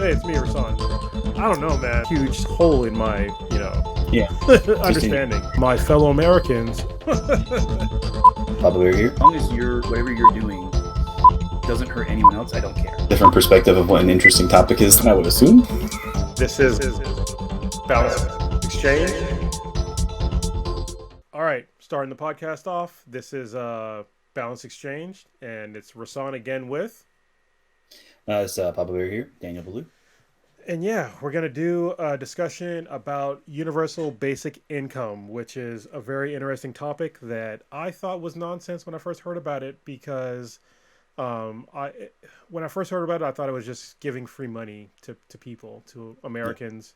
Hey, it's me, Rasan. I don't know, man. Huge hole in my, Yeah, understanding. My fellow Americans. probably here. As long as whatever you're doing doesn't hurt anyone else, I don't care. Different perspective of what an interesting topic is than I would assume. This is Balance Exchange. All right, starting the podcast off. This is Balance Exchange, and it's Rasan again with. It's Papa Bear here, Daniel Blue. And yeah, we're going to do a discussion about universal basic income, which is a very interesting topic that I thought was nonsense when I first heard about it because when I first heard about it, I thought it was just giving free money to people, to Americans,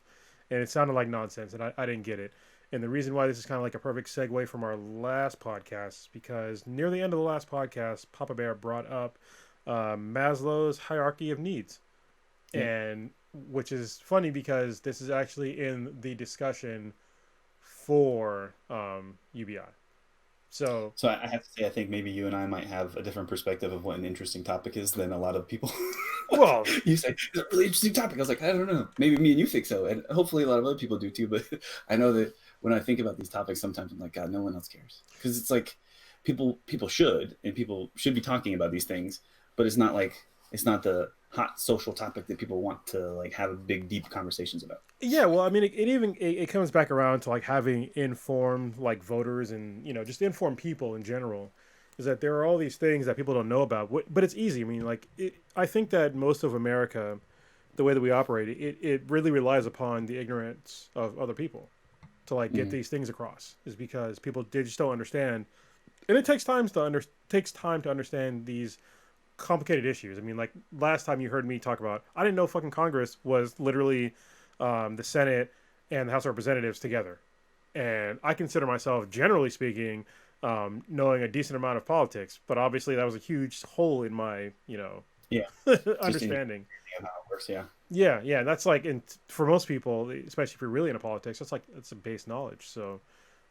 and it sounded like nonsense, and I didn't get it. And the reason why this is kind of like a perfect segue from our last podcast is because near the end of the last podcast, Papa Bear brought up Maslow's hierarchy of needs. And which is funny because this is actually in the discussion for UBI. So I have to say, I think maybe you and I might have a different perspective of what an interesting topic is than a lot of people. Well, you say it's a really interesting topic. I was like, I don't know. Maybe me and you think so, and hopefully a lot of other people do too. But I know that when I think about these topics, sometimes I'm like, God, no one else cares, because it's like people should be talking about these things, but it's not the hot social topic that people want to like have big deep conversations about. yeah, well, I mean, it comes back around to like having informed like voters and just informed people in general. Is that there are all these things that people don't know about, but it's easy. I mean, I think that most of America, the way that we operate, it really relies upon the ignorance of other people to like get these things across. Is because they just don't understand, and it takes time to understand these complicated issues. I mean, like last time you heard me talk about, I didn't know fucking Congress was literally the Senate and the House of Representatives together, and I consider myself, generally speaking, knowing a decent amount of politics. But obviously, that was a huge hole in my, Yeah, understanding. how it works. Yeah. Yeah. That's like, for most people, especially if you're really into politics, that's a base knowledge. So,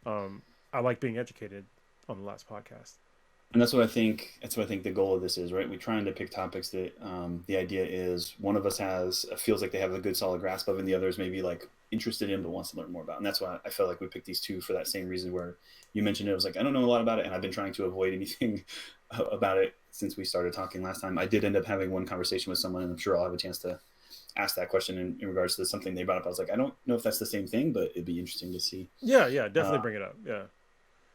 I like being educated on the last podcast. And that's what I think. That's what I think the goal of this is, right? We're trying to pick topics that the idea is one of us feels like they have a good solid grasp of, and the other is maybe like interested in but wants to learn more about. And that's why I felt like we picked these two for that same reason. Where you mentioned it, I was like, I don't know a lot about it, and I've been trying to avoid anything about it since we started talking last time. I did end up having one conversation with someone, and I'm sure I'll have a chance to ask that question in regards to something they brought up. I was like, I don't know if that's the same thing, but it'd be interesting to see. Yeah, definitely bring it up. Yeah.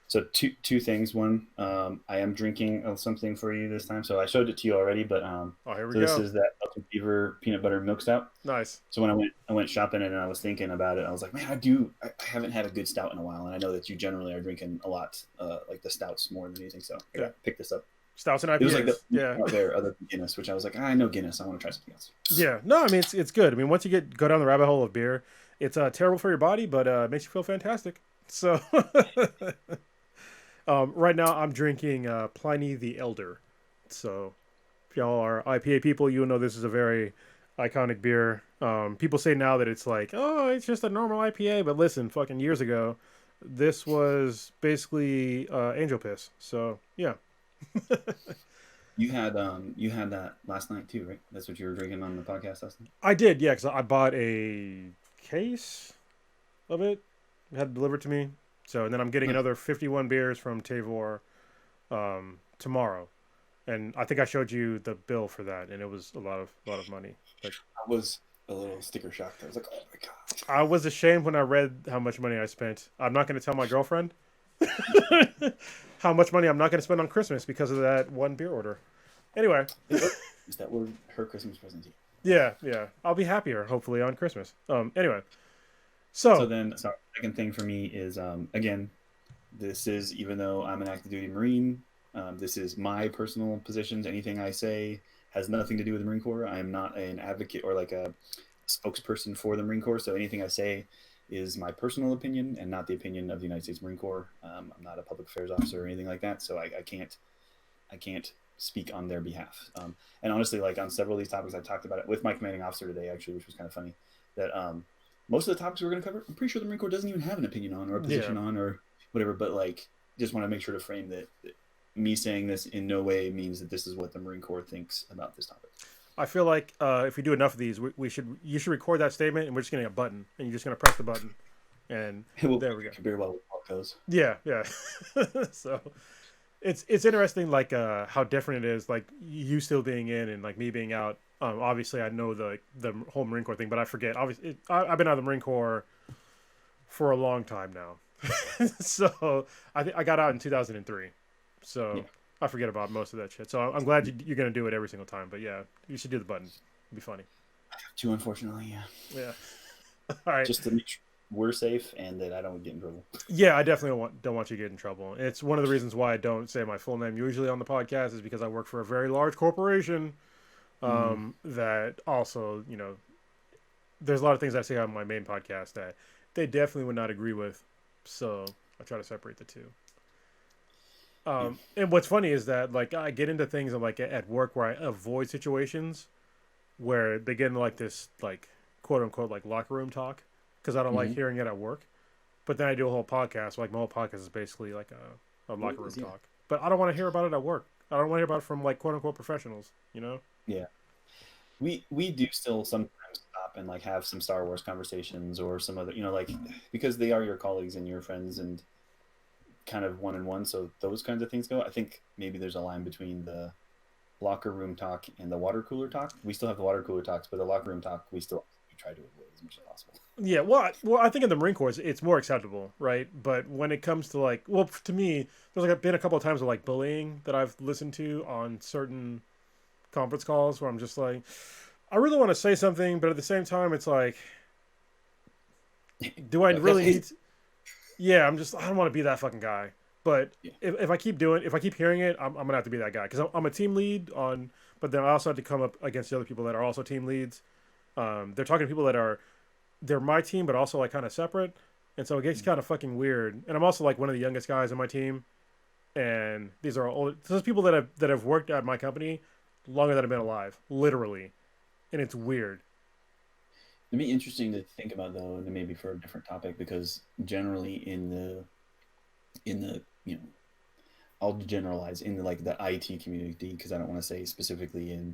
So two things. One, I am drinking something for you this time. So I showed it to you already, but here we so go. this is that Elton Beaver peanut butter milk stout. Nice. So when I went shopping and I was thinking about it, I was like, man, I haven't had a good stout in a while, and I know that you generally are drinking a lot, like the stouts more than anything. So I picked this up. Stouts and IPAs. It was like yeah. Out there other than Guinness, which I was like, I know Guinness. I want to try something else. Yeah. No, I mean it's good. I mean once you go down the rabbit hole of beer, it's terrible for your body, but it makes you feel fantastic. So. Right now, I'm drinking Pliny the Elder. So, if y'all are IPA people, you'll know this is a very iconic beer. People say now that it's like, oh, it's just a normal IPA. But listen, fucking years ago, this was basically angel piss. So, yeah. You had that last night too, right? That's what you were drinking on the podcast last night? I did, yeah, because I bought a case of it. It had it delivered to me. So, and then I'm getting another 51 beers from Tavor tomorrow, and I think I showed you the bill for that, and it was a lot of money. But I was a little sticker shocked. I was like, oh my god. I was ashamed when I read how much money I spent. I'm not going to tell my girlfriend how much money I'm not going to spend on Christmas because of that one beer order. Anyway, Is that her Christmas present to you? Yeah. I'll be happier hopefully on Christmas. Anyway. So then, second thing for me is, again, this is, even though I'm an active duty Marine, this is my personal positions. Anything I say has nothing to do with the Marine Corps. I am not an advocate or like a spokesperson for the Marine Corps. So anything I say is my personal opinion and not the opinion of the United States Marine Corps. I'm not a public affairs officer or anything like that. So I can't speak on their behalf. And honestly, like on several of these topics, I've talked about it with my commanding officer today, actually, which was kind of funny, that most of the topics we're going to cover, I'm pretty sure the Marine Corps doesn't even have an opinion on or a position on or whatever. But like, just want to make sure to frame that me saying this in no way means that this is what the Marine Corps thinks about this topic. I feel like if we do enough of these, you should record that statement, and we're just getting a button, and you're just gonna press the button, and there we go. Computer while it goes. Yeah, yeah. So it's interesting, like how different it is, like you still being in and like me being out. Obviously, I know the whole Marine Corps thing, but I forget. Obviously, I've been out of the Marine Corps for a long time now. So I got out in 2003. So. Yeah. I forget about most of that shit. So I'm glad you're going to do it every single time. But yeah, you should do the button. It'd be funny. I have to, unfortunately, yeah. Yeah. All right. Just to make sure we're safe and that I don't get in trouble. Yeah, I definitely don't want you to get in trouble. It's one of the reasons why I don't say my full name usually on the podcast is because I work for a very large corporation that also, you know, there's a lot of things I say on my main podcast that they definitely would not agree with. So I try to separate the two. And what's funny is that like I get into things like at work where I avoid situations where they get into like this like quote unquote like locker room talk because I don't like hearing it at work. But then I do a whole podcast. Like my whole podcast is basically like a locker room talk. But I don't want to hear about it at work. I don't want to hear about it from like quote unquote professionals. You know? Yeah. We do still sometimes stop and like have some Star Wars conversations or some other, you know, like because they are your colleagues and your friends and kind of one-on-one, so those kinds of things go. I think maybe there's a line between the locker room talk and the water cooler talk. We still have the water cooler talks, but the locker room talk we try to avoid as much as possible. Yeah, well, I think in the Marine Corps it's more acceptable, right? But when it comes to like, well, to me, there's like been a couple of times of like bullying that I've listened to on certain conference calls where I'm just like, I really want to say something, but at the same time, it's like, do I really need to? Yeah, I don't want to be that fucking guy. But if I keep hearing it, I'm gonna have to be that guy because I'm a team lead on. But then I also have to come up against the other people that are also team leads. They're talking to people that they're my team, but also like kind of separate, and so it gets kind of fucking weird. And I'm also like one of the youngest guys on my team, and these are all people that have worked at my company longer than I've been alive, literally, and it's weird. It'd be interesting to think about though, and maybe for a different topic, because generally in the you know, I'll generalize in the like the IT community because I don't want to say specifically in,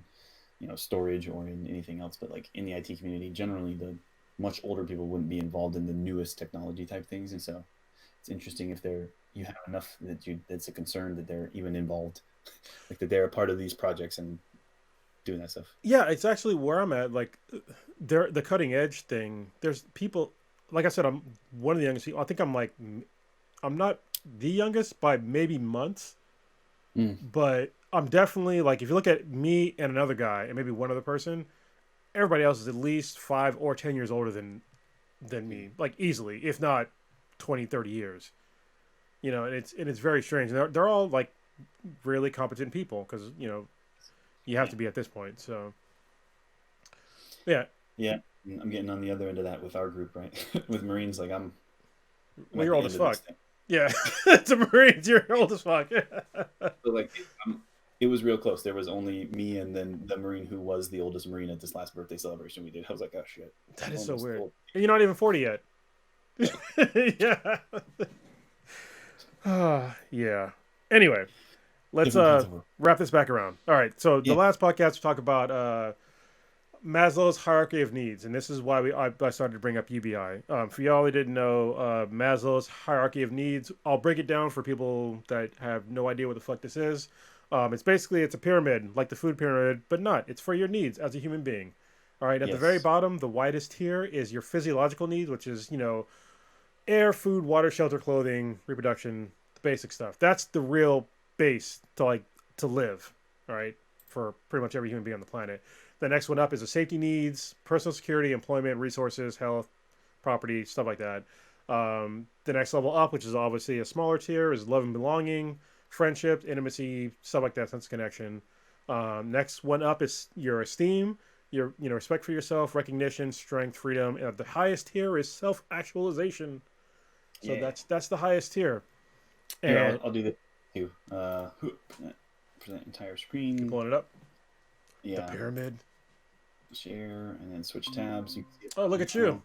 you know, storage or in anything else, but like in the IT community, generally the much older people wouldn't be involved in the newest technology type things, and so it's interesting if you have enough that's a concern that they're even involved, like that they're a part of these projects and doing that stuff. Yeah, it's actually where I'm at. Like, the cutting edge thing. There's people, like I said, I'm one of the youngest people. I think I'm not the youngest by maybe months, but I'm definitely like, if you look at me and another guy and maybe one other person, everybody else is at least 5 or 10 years older than me, like easily, if not 20, 30 years. You know, and it's very strange. They're all like really competent people because, you know, you have to be at this point. So, yeah. Yeah, I'm getting on the other end of that with our group, right? With Marines, like I'm. Well, you're old as fuck. Yeah, it's a Marines. You're old as fuck. So like, it was real close. There was only me and then the Marine who was the oldest Marine at this last birthday celebration we did. I was like, oh shit. That is so weird. Old. And you're not even 40 yet. Yeah. Yeah. Anyway, let's wrap this back around. All right. So the last podcast we talked about Maslow's hierarchy of needs, and this is why I started to bring up UBI. For y'all who didn't know, Maslow's hierarchy of needs, I'll break it down for people that have no idea what the fuck this is. It's a pyramid, like the food pyramid, but not. It's for your needs as a human being. All right. At the very bottom, the widest tier is your physiological needs, which is, you know, air, food, water, shelter, clothing, reproduction, the basic stuff. That's the real base to live. All right, for pretty much every human being on the planet. The next one up is the safety needs, personal security, employment, resources, health, property, stuff like that. The next level up, which is obviously a smaller tier, is love and belonging, friendship, intimacy, stuff like that, sense of connection. Next one up is your esteem, your respect for yourself, recognition, strength, freedom. And the highest tier is self-actualization. So that's the highest tier. And yeah, I'll do that too. For that entire screen. Pulling it up. Yeah. The pyramid. Share and then switch tabs. You can see oh, look at you.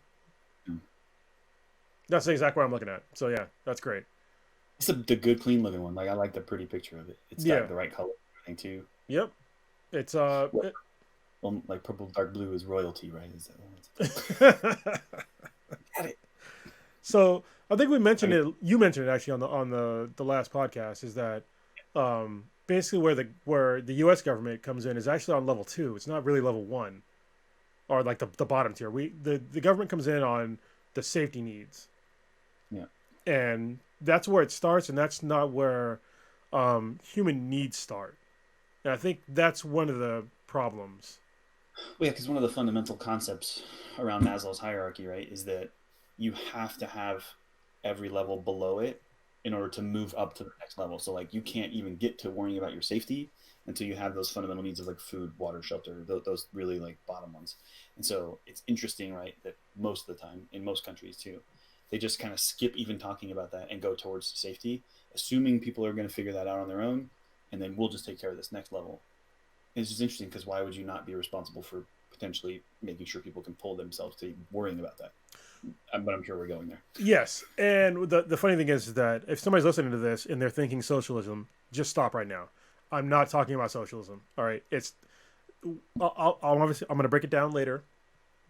That's exactly what I'm looking at. So yeah, that's great. It's the good, clean looking one. Like I like the pretty picture of it. It's got the right color and everything too. Yep. It's Well, like purple, dark blue is royalty, right? Is Got it. So I think we mentioned it. You mentioned it actually on the last podcast. Is that basically where the U.S. government comes in is actually on level 2. It's not really level 1, or like the bottom tier. The government comes in on the safety needs. Yeah. And that's where it starts, and that's not where human needs start. And I think that's one of the problems. Well, yeah, because one of the fundamental concepts around Maslow's hierarchy, right, is that you have to have every level below it in order to move up to the next level. So, like, you can't even get to worrying about your safety until you have those fundamental needs of like food, water, shelter, those really like bottom ones. And so it's interesting, right, that most of the time in most countries too, they just kind of skip even talking about that and go towards safety, assuming people are going to figure that out on their own, and then we'll just take care of this next level. And it's just interesting because why would you not be responsible for potentially making sure people can pull themselves to worrying about that? But I'm sure we're going there. Yes, and the funny thing is that if somebody's listening to this and they're thinking socialism, just stop right now. I'm not talking about socialism. All right, I'll obviously I'm going to break it down later,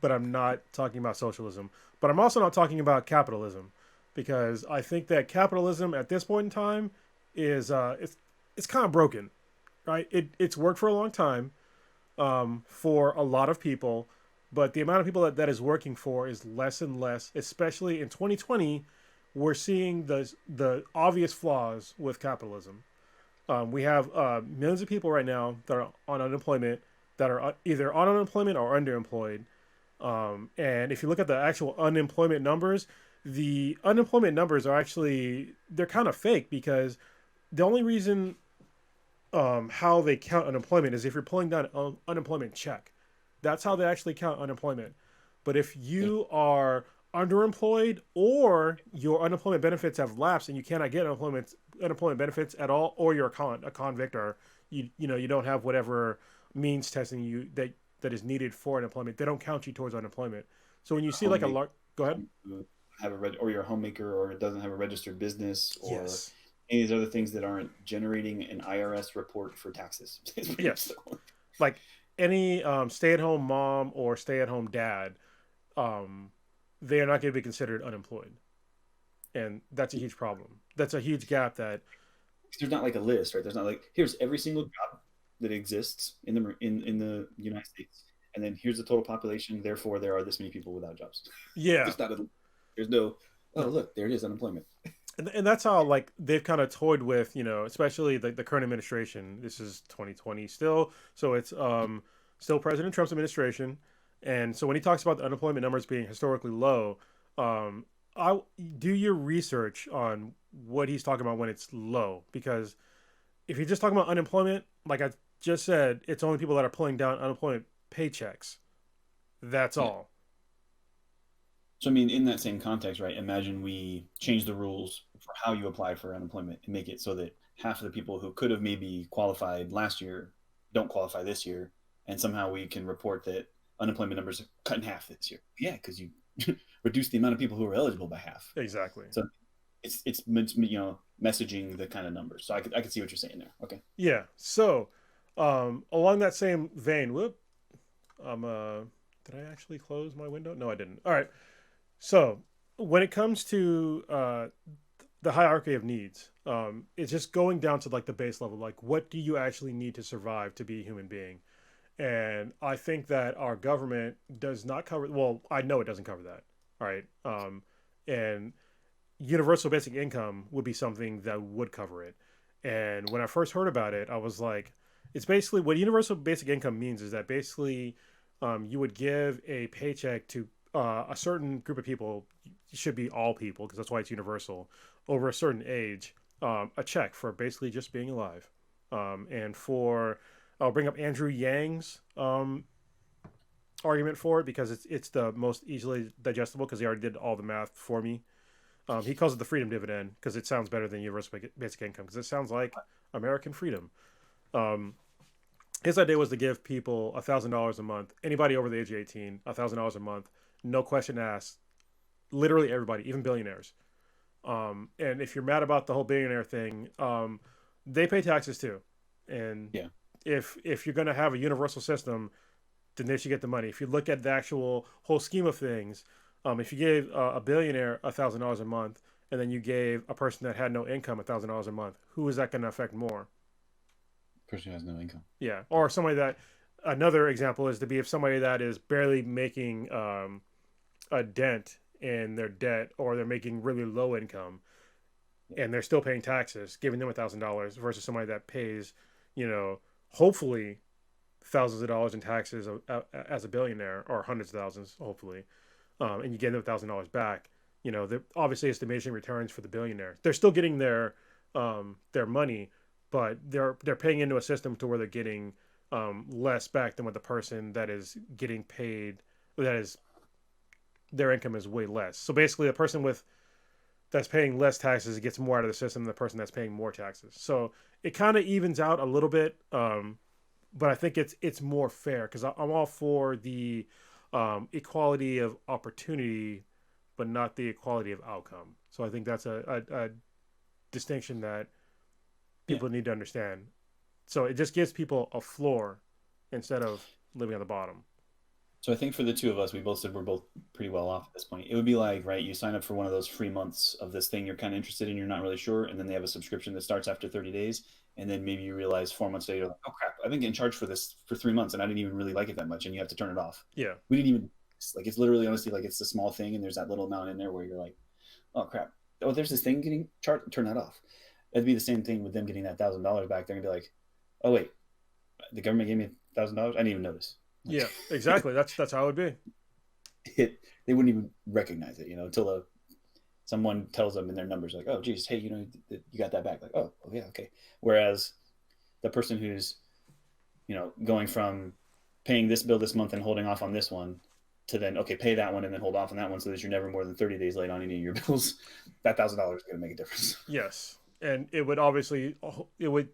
but I'm not talking about socialism. But I'm also not talking about capitalism, because I think that capitalism at this point in time is it's kind of broken, right? It's worked for a long time for a lot of people, but the amount of people that is working for is less and less, especially in 2020. We're seeing the obvious flaws with capitalism. We have millions of people right now that are on unemployment, that are either on unemployment or underemployed. And if you look at the actual unemployment numbers, the unemployment numbers are actually, they're kind of fake, because the only reason how they count unemployment is if you're pulling down an unemployment check. That's how they actually count unemployment. But if you are underemployed or your unemployment benefits have lapsed and you cannot get unemployment benefits at all, or you're a convict, or you don't have whatever means testing that is needed for unemployment, they don't count you towards unemployment. So when you see like a large, go ahead. Or you're a homemaker, or it doesn't have a registered business, or yes, any of these other things that aren't generating an IRS report for taxes. yes, like any stay-at-home mom or stay-at-home dad, they are not going to be considered unemployed, and that's a huge problem. That's a huge gap. That there's not like a list, right? There's not like, here's every single job that exists in the United States, and then here's the total population. Therefore, there are this many people without jobs. Yeah, there's no. Oh, look, there it is, unemployment. And that's how, like, they've kind of toyed with, especially the current administration. This is 2020 still, so it's still President Trump's administration. And so when he talks about the unemployment numbers being historically low, I do your research on what he's talking about when it's low, because if you're just talking about unemployment, like I just said, it's only people that are pulling down unemployment paychecks. That's all. So, I mean, in that same context, right, imagine we change the rules for how you apply for unemployment and make it so that half of the people who could have maybe qualified last year don't qualify this year. And somehow we can report that unemployment numbers are cut in half this year. Yeah, because you reduce the amount of people who are eligible by half. Exactly. So it's messaging the kind of numbers. So I could see what you're saying there. Okay. Yeah. So along that same vein, did I actually close my window? No, I didn't. All right. So when it comes to the hierarchy of needs, it's just going down to like the base level. Like, what do you actually need to survive to be a human being? And I think that our government does not cover. Well, I know it doesn't cover that. All right. And universal basic income would be something that would cover it. And when I first heard about it, I was like, it's basically what universal basic income means is that basically you would give a paycheck to a certain group of people. It should be all people, because that's why it's universal, over a certain age, a check for basically just being alive. And I'll bring up Andrew Yang's argument for it, because it's the most easily digestible, because he already did all the math for me. He calls it the freedom dividend because it sounds better than universal basic income, because it sounds like American freedom. His idea was to give people $1,000 a month, anybody over the age of 18, $1,000 a month, no question asked, literally everybody, even billionaires. And if you're mad about the whole billionaire thing, they pay taxes too. And if you're going to have a universal system, then they should get the money. If you look at the actual whole scheme of things, if you gave a billionaire $1,000 a month, and then you gave a person that had no income $1,000 a month, who is that going to affect more? Person who has no income. Yeah, or somebody that. Another example is to be if somebody that is barely making a dent in their debt, or they're making really low income, and they're still paying taxes, giving them $1,000 versus somebody that pays, hopefully thousands of dollars in taxes as a billionaire, or hundreds of thousands, hopefully, and you get them $1,000 back. Obviously it's diminishing returns for the billionaire. They're still getting their money, but they're paying into a system to where they're getting less back than what the person that is getting paid, that is their income is way less. So basically, the person that's paying less taxes gets more out of the system than the person that's paying more taxes. So it kind of evens out a little bit, but I think it's more fair, because I'm all for the equality of opportunity, but not the equality of outcome. So I think that's a distinction that people need to understand. So it just gives people a floor instead of living on the bottom. So I think for the two of us, we both said we're both pretty well off at this point. It would be like, right, you sign up for one of those free months of this thing you're kind of interested in, you're not really sure, and then they have a subscription that starts after 30 days, and then maybe you realize 4 months later, like, oh crap, I've been getting charged for this for 3 months, and I didn't even really like it that much, and you have to turn it off. Yeah. We didn't even, like, it's literally, honestly, like, it's a small thing, and there's that little amount in there where you're like, oh crap, oh, there's this thing getting charged, turn that off. It'd be the same thing with them getting that $1,000 back. They're gonna be like, oh wait, the government gave me $1,000. I didn't even notice. Yeah, exactly. That's how it would be. They wouldn't even recognize it, until someone tells them in their numbers, like, oh, geez, hey, you got that back. Like, oh yeah, okay. Whereas the person who's, going from paying this bill this month and holding off on this one to then, okay, pay that one and then hold off on that one so that you're never more than 30 days late on any of your bills, that $1,000 is going to make a difference. Yes. And it would obviously, the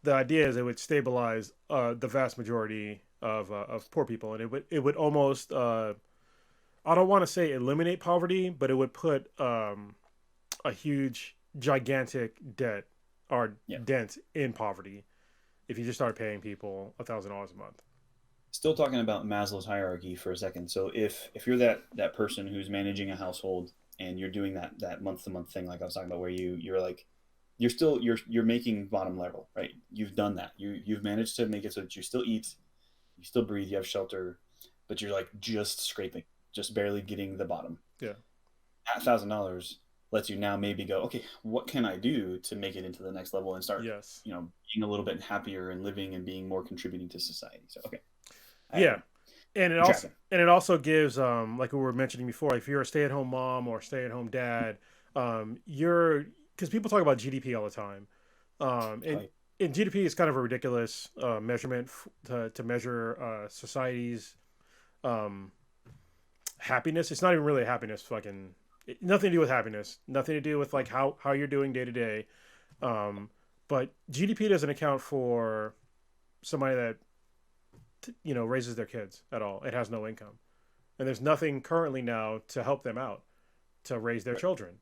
idea is it would stabilize the vast majority of poor people, and it would almost I don't want to say eliminate poverty, but it would put a huge gigantic debt or dent in poverty if you just start paying people $1,000 a month. Still talking about Maslow's hierarchy for a second. So if you're that person who's managing a household and you're doing that month to month thing, like I was talking about, where you're like, you're making bottom level, right? You've done that. You've managed to make it so that you still eat, you still breathe, you have shelter, but you're like just scraping, just barely getting the bottom. Yeah. That $1,000 lets you now maybe go, okay, what can I do to make it into the next level and start, being a little bit happier and living and being more contributing to society. So, okay. Yeah. And it also gives, like we were mentioning before, if you're a stay-at-home mom or stay-at-home dad, because people talk about GDP all the time. And GDP is kind of a ridiculous measurement to measure society's happiness. It's not even really happiness. Nothing to do with happiness. Nothing to do with like how you're doing day to day. But GDP doesn't account for somebody that raises their kids at all. It has no income, and there's nothing currently now to help them out to raise their children.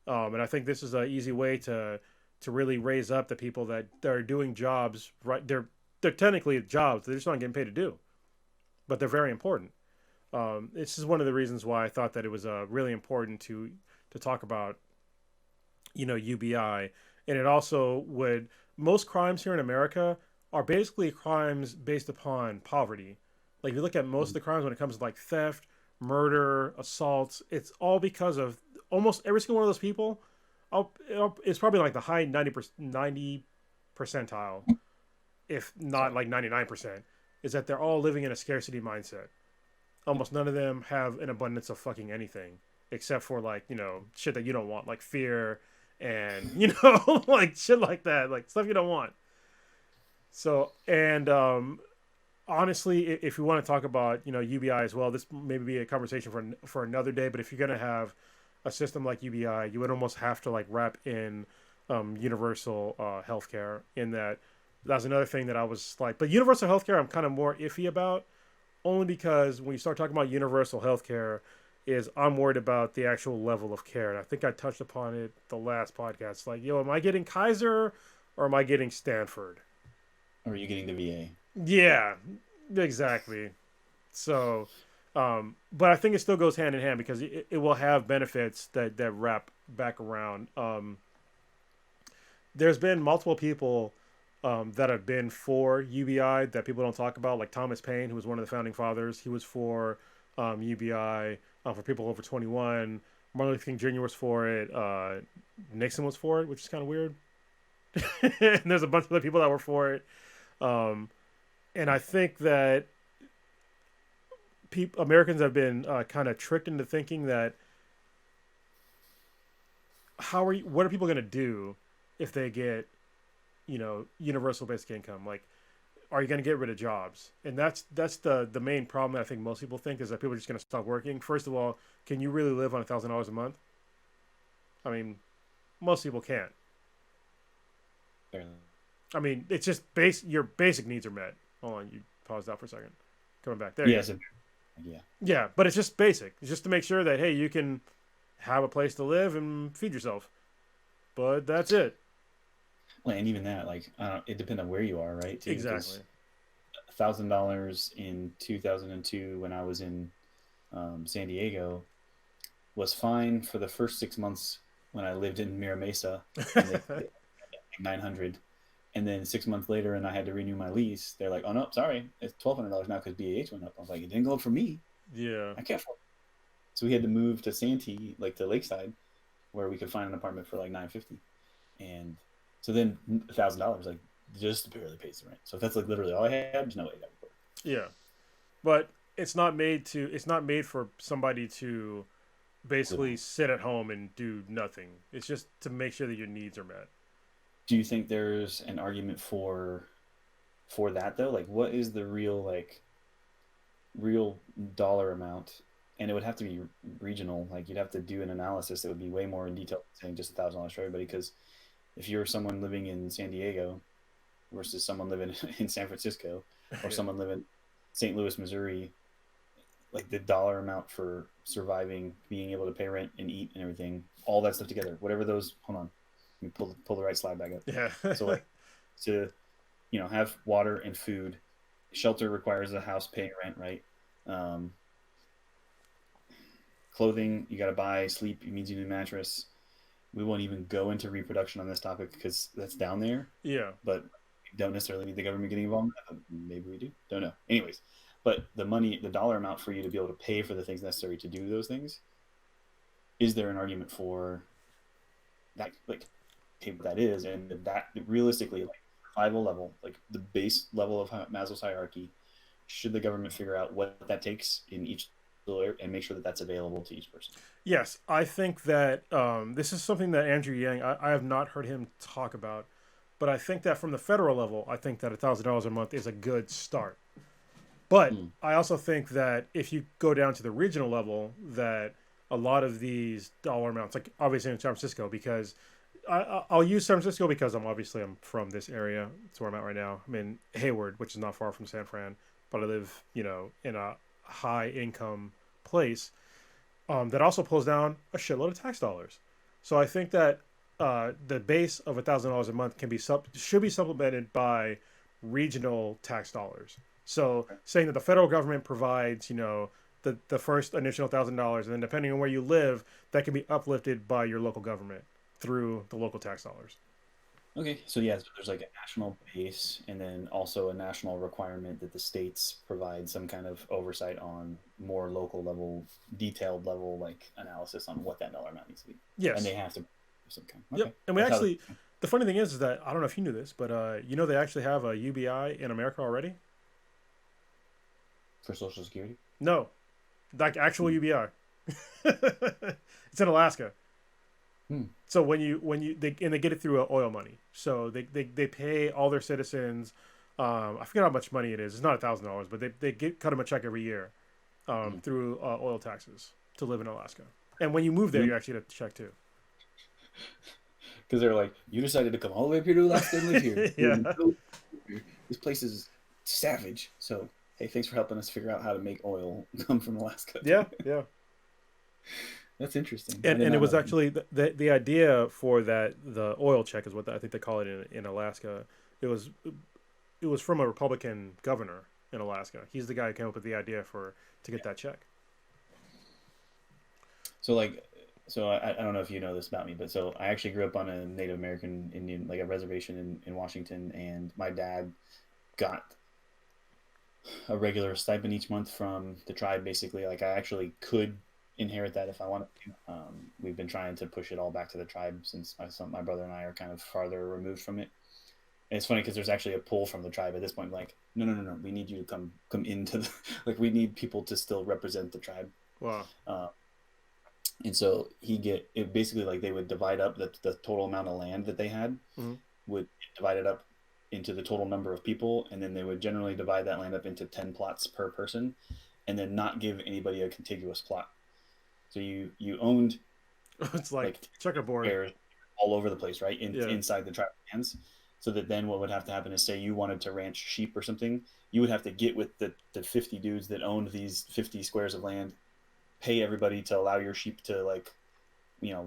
And I think this is an easy way to really raise up the people that are doing jobs. Right, they're technically jobs they're just not getting paid to do, but they're very important. This is one of the reasons why I thought that it was really important to talk about, UBI, and it also would. Most crimes here in America are basically crimes based upon poverty. Like if you look at most of the crimes when it comes to like theft, murder, assaults, it's all because of almost every single one of those people. It's probably like the high 90 percentile, if not like 99%, is that they're all living in a scarcity mindset. Almost none of them have an abundance of fucking anything except for like, shit that you don't want, like fear and, like shit like that, like stuff you don't want. So, and honestly, if you want to talk about, UBI as well, this maybe be a conversation for another day, but if you're going to have a system like UBI, you would almost have to like wrap in universal healthcare. In that's another thing that I was like, but universal healthcare I'm kind of more iffy about, only because when you start talking about universal healthcare, I'm worried about the actual level of care. And I think I touched upon it the last podcast. Like, am I getting Kaiser or am I getting Stanford? Or are you getting the VA? Yeah, exactly. So, but I think it still goes hand in hand because it will have benefits that wrap back around. There's been multiple people that have been for UBI that people don't talk about, like Thomas Paine, who was one of the founding fathers. He was for UBI for people over 21. Martin Luther King Jr. was for it. Nixon was for it, which is kind of weird. And there's a bunch of other people that were for it. And I think that Americans have been kind of tricked into thinking that what are people going to do if they get, universal basic income? Like, are you going to get rid of jobs? And that's the main problem that I think most people think is that people are just going to stop working. First of all, can you really live on $1,000 a month? I mean, most people can't. Fairly. I mean, it's just your basic needs are met. Hold on, you paused out for a second. Coming back there. Yes. Yeah. Yeah, but it's just basic. It's just to make sure that, hey, you can have a place to live and feed yourself. But that's it. Well, and even that, like, it depends on where you are, right? Too, exactly. $1,000 in 2002 when I was in San Diego was fine for the first 6 months when I lived in Mira Mesa. And they 900, and then 6 months later, and I had to renew my lease. They're like, "Oh no, sorry, it's $1,200 now because BAH went up." I was like, "It didn't go up for me. Yeah, I can't afford it." So we had to move to Santee, like to Lakeside, where we could find an apartment for like $950, and so then $1,000 like just barely pays the rent. So if that's like literally all I had, there's no way that would work. Yeah, but it's not made for somebody to basically sit at home and do nothing. It's just to make sure that your needs are met. Do you think there's an argument for that though? Like, what is the real dollar amount? And it would have to be regional. Like, you'd have to do an analysis that would be way more in detail than saying just $1,000 for everybody. Because if you're someone living in San Diego versus someone living in San Francisco or someone living in St. Louis, Missouri, like the dollar amount for surviving, being able to pay rent and eat and everything, all that stuff together, whatever those, hold on, let me pull the right slide back up. Yeah. So like to, have water and food, shelter requires a house paying rent, right? Clothing, you got to buy. Sleep, it means you need a mattress. We won't even go into reproduction on this topic because that's down there. Yeah. But we don't necessarily need the government getting involved. Maybe we do. Don't know. Anyways, but the dollar amount for you to be able to pay for the things necessary to do those things, is there an argument for that? Like, okay, what that is, and that realistically, like survival level, like the base level of Maslow's hierarchy, should the government figure out what that takes in each area and make sure that that's available to each person? Yes, I think that this is something that Andrew Yang, I have not heard him talk about, but I think that from the federal level, I think that $1,000 a month is a good start. But I also think that if you go down to the regional level, that a lot of these dollar amounts, like obviously in San Francisco, because I'll use San Francisco because I'm from this area. That's where I'm at right now. I'm in Hayward, which is not far from San Fran, but I live, in a high income place that also pulls down a shitload of tax dollars. So I think that the base of $1,000 a month should be supplemented by regional tax dollars. So saying that the federal government provides, the first initial $1,000, and then depending on where you live, that can be uplifted by your local government through the local tax dollars. Okay, so there's like a national base and then also a national requirement that the states provide some kind of oversight on more local level, detailed level, like analysis on what that dollar amount needs to be. Yes. And they have to do some kind. Okay. Yep. And we actually, the funny thing is that, I don't know if you knew this, but they actually have a UBI in America already? For Social Security? No. Like actual UBI. It's in Alaska. So they get it through oil money. So they pay all their citizens. I forget how much money it is. It's not $1,000, but they cut them a check every year through oil taxes to live in Alaska. And when you move there, you actually get a check too. Because they're like, you decided to come all the way up here to Alaska and live here. Yeah. This place is savage. So hey, thanks for helping us figure out how to make oil come from Alaska. Yeah. That's interesting. And it was actually the idea for that, the oil check is what I think they call it in Alaska. It was from a Republican governor in Alaska. He's the guy who came up with the idea to get that check. So I don't know if you know this about me, but so I actually grew up on a Native American Indian, like a reservation in Washington, and my dad got a regular stipend each month from the tribe. Basically, like I actually could inherit that if I wanted to. We've been trying to push it all back to the tribe since my brother and I are kind of farther removed from it. And it's funny because there's actually a pull from the tribe at this point, like, no, we need you to come into the, like, we need people to still represent the tribe. Wow. And so it basically, like, they would divide up the total amount of land that they had, would divide it up into the total number of people, and then they would generally divide that land up into 10 plots per person, and then not give anybody a contiguous plot. So you owned it's like checkerboard all over the place, right? Inside the tribe lands. So that then what would have to happen is, say you wanted to ranch sheep or something, you would have to get with the 50 dudes that owned these 50 squares of land, pay everybody to allow your sheep to, like,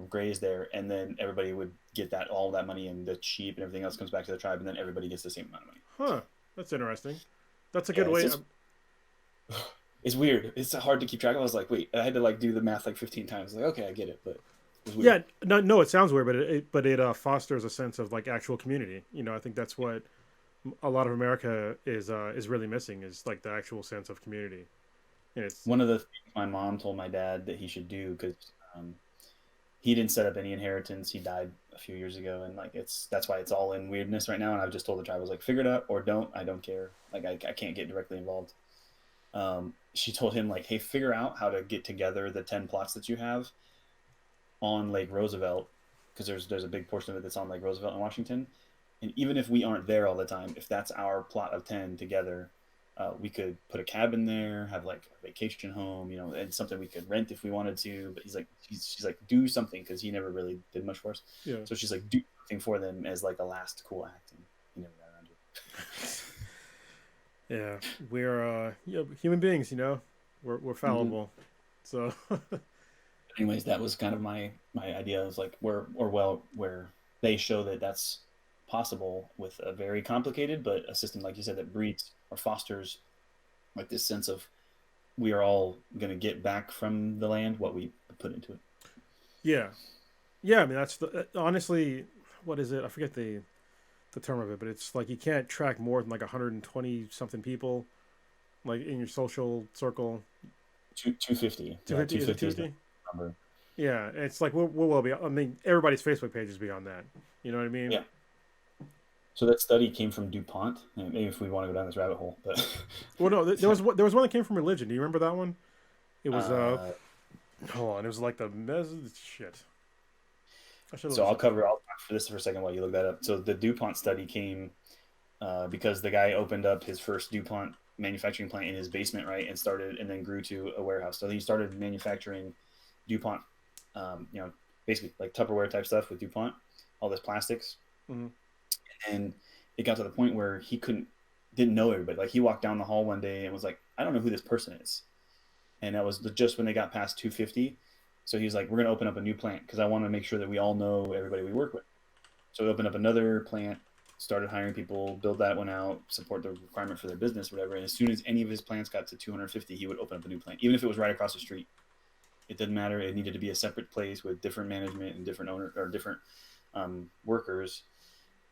graze there, and then everybody would get all that money, and the sheep and everything else comes back to the tribe, and then everybody gets the same amount of money. Huh. That's interesting. That's a good way. It's weird. It's hard to keep track of. I was like, wait, I had to, like, do the math like 15 times. Like, okay, I get it, but it was weird. Yeah, no, it sounds weird, but it fosters a sense of, like, actual community. I think that's what a lot of America is really missing, is, like, the actual sense of community. And it's one of the things my mom told my dad that he should do, because he didn't set up any inheritance. He died a few years ago, and, like, that's why it's all in weirdness right now. And I've just told the tribe, I was like, figure it out or don't. I don't care. Like, I can't get directly involved. She told him, like, hey, figure out how to get together the 10 plots that you have on Lake Roosevelt, because there's a big portion of it that's on Lake Roosevelt in Washington. And even if we aren't there all the time, if that's our plot of 10 together, we could put a cabin there, have, like, a vacation home, and something we could rent if we wanted to. But she's like, do something, because he never really did much for us. Yeah. So she's like, do something for them as, like, a last cool act, and he never got around to it. Yeah, we're human beings, we're fallible. So anyways, that was kind of my idea. Is like where they show that that's possible with a very complicated but a system, like you said, that breeds or fosters, like, this sense of we are all going to get back from the land what we put into it. Yeah. I mean, that's honestly, what is it? I forget the term of it, but it's like you can't track more than, like, 120 something people, like, in your social circle. 250. 250 is the number. Yeah, it's like we'll well be. I mean, everybody's Facebook page is beyond that. You know what I mean? Yeah. So that study came from DuPont. Maybe if we want to go down this rabbit hole, but well, no, there was one that came from religion. Do you remember that one? It was hold on, it was like the shit. So I'll talk for this for a second while you look that up. So the DuPont study came because the guy opened up his first DuPont manufacturing plant in his basement, right, and then grew to a warehouse. So he started manufacturing DuPont, basically like Tupperware type stuff with DuPont, all this plastics. Mm-hmm. And it got to the point where he didn't know everybody. Like, he walked down the hall one day and was like, I don't know who this person is. And that was just when they got past 250. So he's like, we're going to open up a new plant because I want to make sure that we all know everybody we work with. So we opened up another plant, started hiring people, build that one out, support the requirement for their business, whatever. And as soon as any of his plants got to 250, he would open up a new plant, even if it was right across the street. It didn't matter. It needed to be a separate place with different management and different owner or different workers.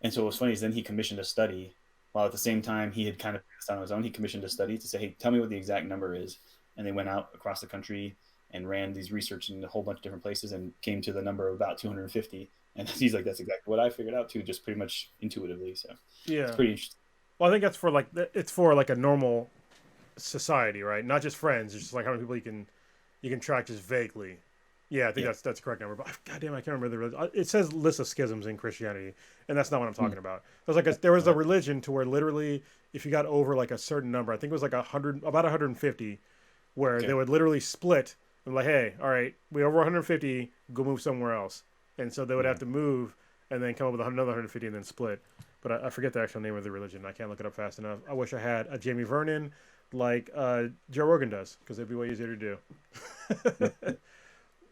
And so what was funny is then he commissioned a study, while at the same time he had kind of passed on his own. He commissioned a study to say, hey, tell me what the exact number is. And they went out across the country and ran these research in a whole bunch of different places and came to the number of about 250. And he's like, that's exactly what I figured out too, just pretty much intuitively. So yeah, it's pretty interesting. Well, I think that's for like a normal society, right? Not just friends. It's just like how many people you can track just vaguely. Yeah, I think that's the correct number. But goddamn, I can't remember it says list of schisms in Christianity, and that's not what I'm talking about. There was a religion to where literally, if you got over like a certain number, I think it was like about 150, where they would literally split and like, hey, all right, we over 150, go move somewhere else, and so they would have to move and then come up with another 150 and then split. But I forget the actual name of the religion. I can't look it up fast enough. I wish I had a Jamie Vernon like Joe Rogan does, because it'd be way easier to do.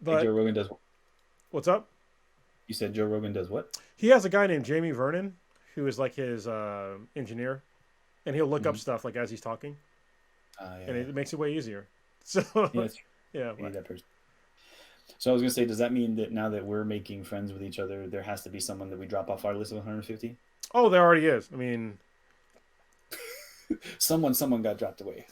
But Joe Rogan does. What's up? You said Joe Rogan does what? He has a guy named Jamie Vernon who is like his engineer, and he'll look up stuff like as he's talking. and it makes it way easier. So yeah, that person. So I was gonna say, does that mean that now that we're making friends with each other, there has to be someone that we drop off our list of 150? Oh, there already is. I mean, someone got dropped away.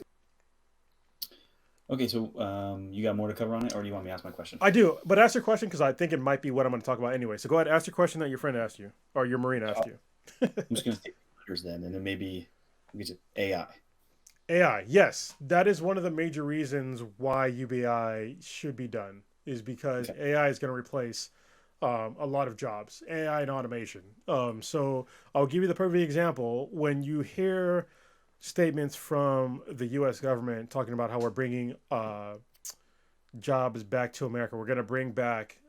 Okay, so you got more to cover on it, or do you want me to ask my question? I do, but ask your question because I think it might be what I'm going to talk about anyway. So go ahead, ask your question that your friend asked you, or your Marine asked you. I'm just going to take letters then, and then maybe we get to AI. AI, yes, that is one of the major reasons why UBI should be done, is because AI is going to replace a lot of jobs, AI and automation. So I'll give you the perfect example. When you hear statements from the U.S. government talking about how we're bringing jobs back to America, we're going to bring back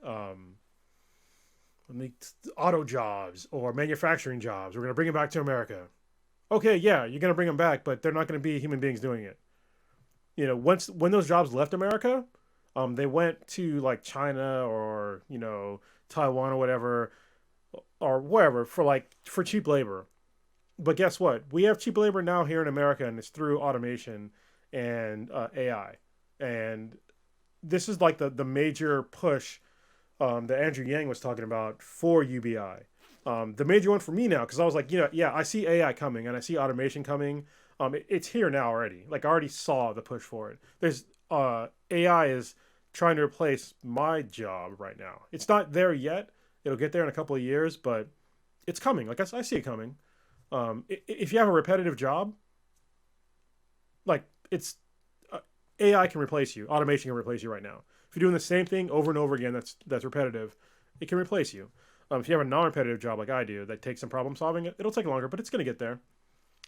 auto jobs or manufacturing jobs. We're going to bring them back to America. Okay, yeah, you're going to bring them back, but they're not going to be human beings doing it. You know, when those jobs left America, they went to like China or, you know, Taiwan or whatever, or wherever for cheap labor. But guess what? We have cheap labor now here in America, and it's through automation and AI. And this is like the major push that Andrew Yang was talking about for UBI. The major one for me now, because I was like, I see AI coming and I see automation coming. It's here now already. Like I already saw the push for it. There's AI is trying to replace my job right now. It's not there yet. It'll get there in a couple of years, but it's coming. Like I see it coming. If you have a repetitive job, like it's AI can replace you. Automation can replace you right now. If you're doing the same thing over and over again, that's repetitive, it can replace you. If you have a non-repetitive job like I do that takes some problem solving, it'll take longer, but it's going to get there.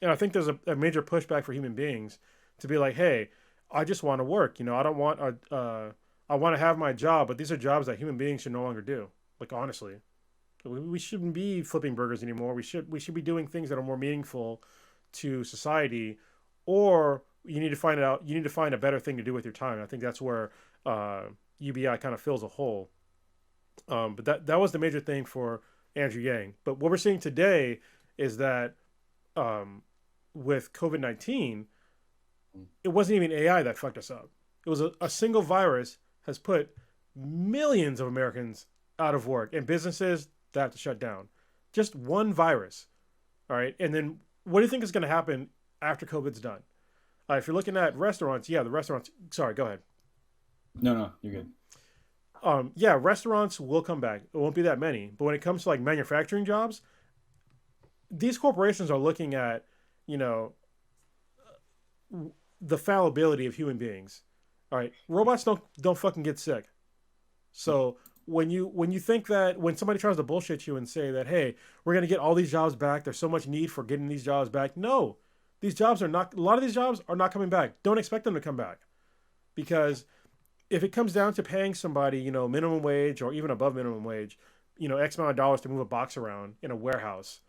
And I think there's a major pushback for human beings to be like, hey, I just want to work. You know, I don't want I want to have my job, but these are jobs that human beings should no longer do. Like honestly, we shouldn't be flipping burgers anymore. We should be doing things that are more meaningful to society, or you need to find a better thing to do with your time. And I think that's where UBI kind of fills a hole. But that was the major thing for Andrew Yang. But what we're seeing today is that with COVID-19, it wasn't even AI that fucked us up. It was a single virus has put millions of Americans out of work and businesses that have to shut down. Just one virus. All right. And then what do you think is going to happen after COVID's done? If you're looking at restaurants, the restaurants. Sorry, go ahead. No, you're good. Restaurants will come back. It won't be that many. But when it comes to like manufacturing jobs, these corporations are looking at, the fallibility of human beings. All right. Robots don't fucking get sick. So when you think that when somebody tries to bullshit you and say that, hey, we're going to get all these jobs back, there's so much need for getting these jobs back. No, a lot of these jobs are not coming back. Don't expect them to come back, because if it comes down to paying somebody, minimum wage or even above minimum wage, X amount of dollars to move a box around in a warehouse,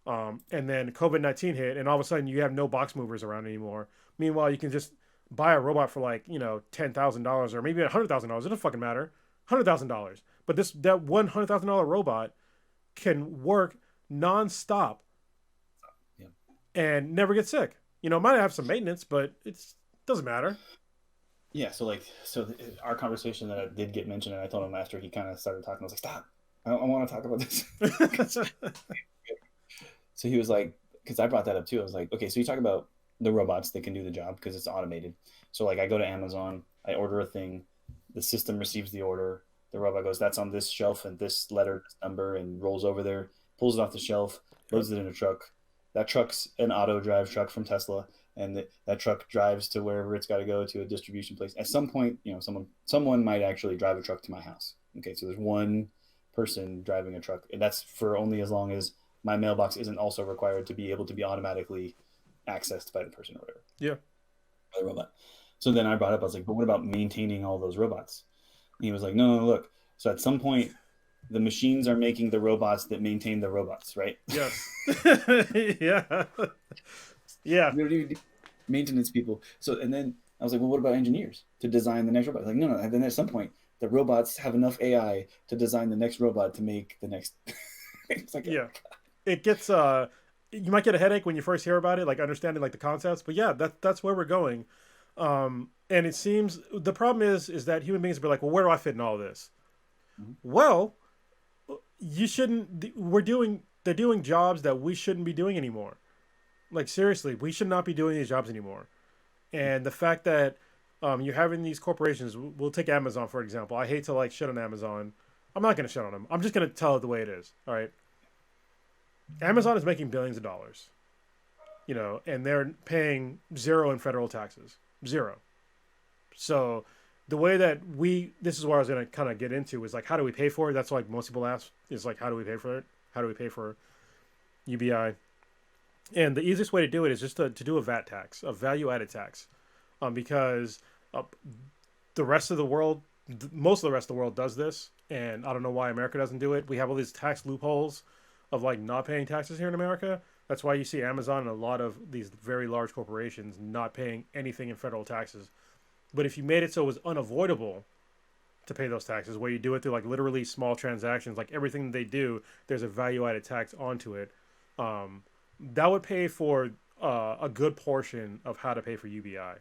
and then COVID-19 hit and all of a sudden you have no box movers around anymore. Meanwhile, you can just buy a robot for like, $10,000 or maybe $100,000. It doesn't fucking matter. $100,000. But that $100,000 robot can work nonstop and never get sick. It might have some maintenance, but it doesn't matter. Yeah, so our conversation that I did get mentioned, and I told him after he kind of started talking, I was like, stop, I want to talk about this. So he was like, because I brought that up too. I was like, okay, so you talk about the robots that can do the job because it's automated. So like I go to Amazon, I order a thing, the system receives the order, the robot goes, that's on this shelf and this letter, this number, and rolls over there, pulls it off the shelf, loads it in a truck. That truck's an auto drive truck from Tesla. And that truck drives to wherever it's got to go to a distribution place. At some point, someone might actually drive a truck to my house. Okay, so there's one person driving a truck, and that's for only as long as my mailbox isn't also required to be able to be automatically accessed by the person or whatever. Yeah. By the robot. So then I brought up, I was like, but what about maintaining all those robots? And he was like, no, look. So at some point, the machines are making the robots that maintain the robots, right? Yes. Yeah. Yeah. Maintenance people. So, and then I was like, well, what about engineers to design the next robot? Like, no. And then at some point, the robots have enough AI to design the next robot to make the next. It's like, yeah. It gets you might get a headache when you first hear about it, like understanding like the concepts. But yeah, that's where we're going. And it seems the problem is that human beings will be like, well, where do I fit in all this? Mm-hmm. Well, you shouldn't. They're doing jobs that we shouldn't be doing anymore. Like seriously, we should not be doing these jobs anymore. And the fact that you're having these corporations, we'll take Amazon for example. I hate to like shit on Amazon. I'm not going to shit on them. I'm just going to tell it the way it is. All right. Amazon is making billions of dollars, you know, and they're paying zero in federal taxes, zero. So the way that this is what I was going to kind of get into is like, how do we pay for it? That's like most people ask is like, how do we pay for it? How do we pay for UBI? And the easiest way to do it is just to do a VAT tax, a value added tax, because the rest of the world, most of the rest of the world does this. And I don't know why America doesn't do it. We have all these tax loopholes of like not paying taxes here in America. That's why you see Amazon and a lot of these very large corporations not paying anything in federal taxes. But if you made it so it was unavoidable to pay those taxes, where you do it through like literally small transactions, like everything they do, there's a value added tax onto it. That would pay for a good portion of how to pay for UBI.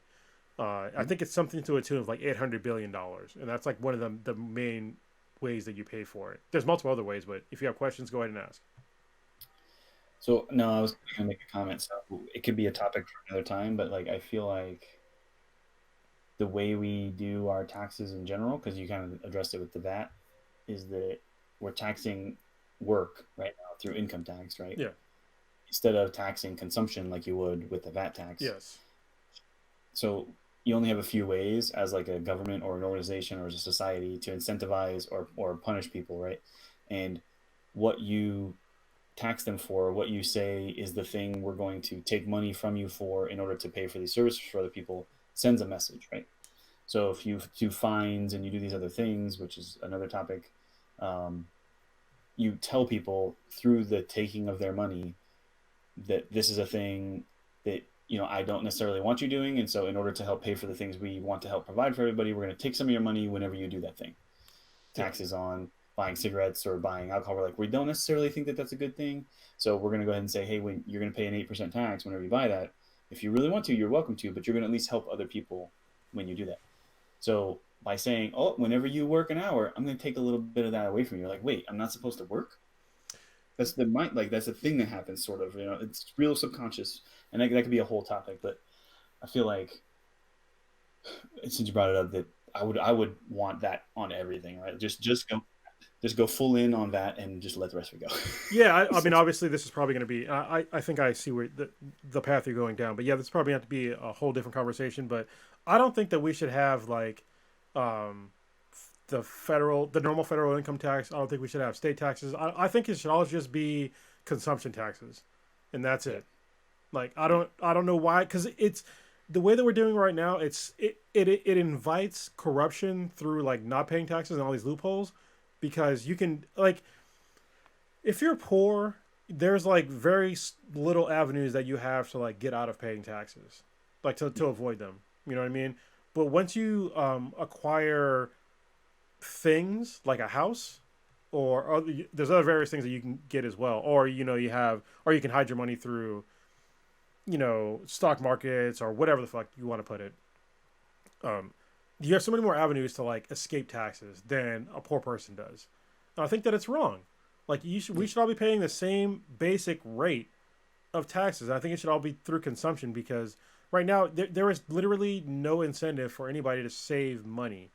I think it's something to a tune of like $800 billion. And that's like one of the main ways that you pay for it. There's multiple other ways, but if you have questions, go ahead and ask. So no, I was going to make a comment. So it could be a topic for another time, but like I feel like the way we do our taxes in general, because you kind of addressed it with the VAT, is that we're taxing work right now through income tax, right? Yeah. Instead of taxing consumption like you would with the VAT tax. Yes. So you only have a few ways as like a government or an organization or as a society to incentivize or punish people, right? And what you tax them for, what you say is the thing we're going to take money from you for in order to pay for these services for other people, sends a message, right? So if you do fines and you do these other things, which is another topic, you tell people through the taking of their money that this is a thing that, you know, I don't necessarily want you doing. And so in order to help pay for the things we want to help provide for everybody, we're going to take some of your money whenever you do that thing. Taxes on buying cigarettes or buying alcohol. We're like, we don't necessarily think that that's a good thing. So we're going to go ahead and say, hey, when you're going to pay an 8% tax whenever you buy that, if you really want to, you're welcome to, but you're going to at least help other people when you do that. So by saying, oh, whenever you work an hour, I'm going to take a little bit of that away from you. You're like, wait, I'm not supposed to work? That's the mind, like that's a thing that happens, sort of. You know, it's real subconscious, and that could be a whole topic. But I feel like since you brought it up, that I would want that on everything, right? Just go full in on that, and just let the rest of it go. Yeah, I mean, obviously, this is probably going to be. I think I see where the path you're going down, but yeah, this probably have to be a whole different conversation. But I don't think that we should have like the normal federal income tax. I don't think we should have state taxes. I think it should all just be consumption taxes, and that's it. Like I don't know why, because it's the way that we're doing right now. It invites corruption through like not paying taxes and all these loopholes, because you can like if you're poor, there's like very little avenues that you have to like get out of paying taxes, like to avoid them. You know what I mean? But once you acquire things like a house or there's other various things that you can get as well, or you can hide your money through stock markets or whatever the fuck you want to put it. You have so many more avenues to like escape taxes than a poor person does, and I think that it's wrong. Like we should all be paying the same basic rate of taxes. I think it should all be through consumption, because right now there is literally no incentive for anybody to save money.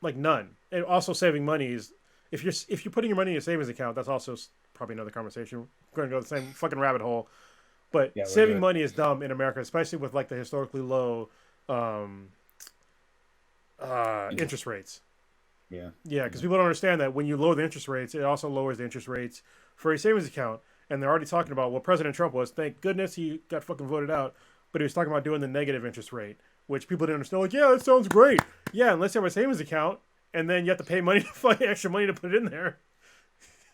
Like none. And also saving money is if you're putting your money in a savings account, that's also probably another conversation. We're going to go the same fucking rabbit hole. But yeah, saving money is dumb in America, especially with like the historically low interest rates. Yeah. Yeah, because people don't understand that when you lower the interest rates, it also lowers the interest rates for a savings account. And they're already talking about what President Trump was. Thank goodness he got fucking voted out. But he was talking about doing the negative interest rate, which people didn't understand. Like, yeah, that sounds great. Yeah, unless you have a savings account, and then you have to pay money to find extra money to put it in there.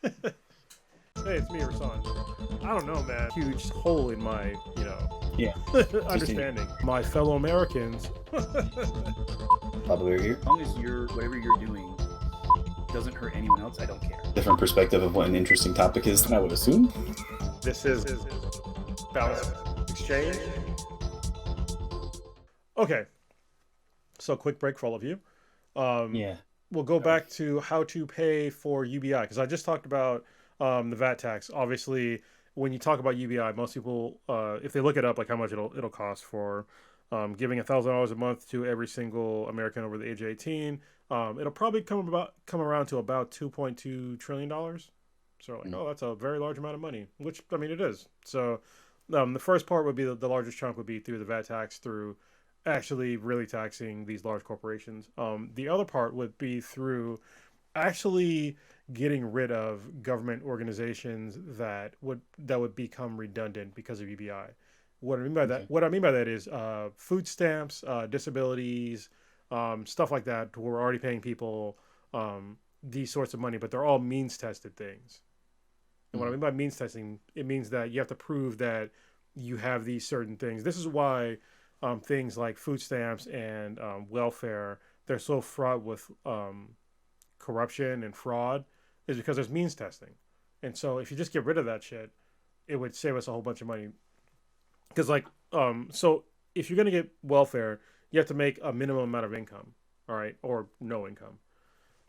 Hey, it's me, Rasan. I don't know, man. Huge hole in my, understanding. My fellow Americans. Probably here. As long as whatever you're doing doesn't hurt anyone else, I don't care. Different perspective of what an interesting topic is than I would assume. This is Balanced Exchange. Okay, so quick break for all of you. Yeah. We'll go back to how to pay for UBI because I just talked about the VAT tax. Obviously, when you talk about UBI, most people, if they look it up, like how much it'll cost for giving $1,000 a month to every single American over the age of 18, it'll probably come around to about $2.2 trillion. So like, oh, that's a very large amount of money, which I mean it is. So the first part would be the largest chunk would be through the VAT tax through actually really taxing these large corporations. The other part would be through actually getting rid of government organizations that would become redundant because of UBI. What I mean by that is food stamps, disabilities, stuff like that. We're already paying people these sorts of money, but they're all means tested things. And what I mean by means testing, it means that you have to prove that you have these certain things. This is why things like food stamps and welfare, they're so fraught with corruption and fraud, is because there's means testing. And so if you just get rid of that shit, it would save us a whole bunch of money. Because so if you're going to get welfare, you have to make a minimum amount of income, all right, or no income.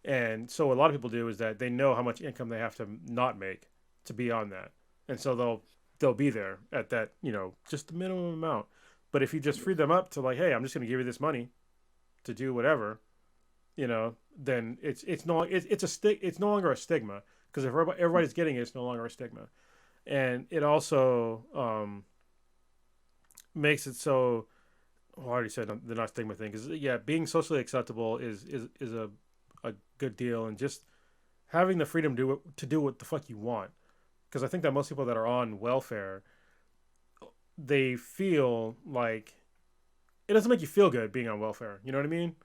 And so what a lot of people do is that they know how much income they have to not make to be on that. And so they'll be there at that, just the minimum amount. But if you just free them up to like, hey, I'm just going to give you this money to do whatever, then it's no longer a stigma, because if everybody's getting it, it's no longer a stigma. And it also makes it so, I already said the not stigma thing, because being socially acceptable is a good deal, and just having the freedom to do what the fuck you want. Because I think that most people that are on welfare, they feel like it doesn't make you feel good being on welfare. You know what I mean?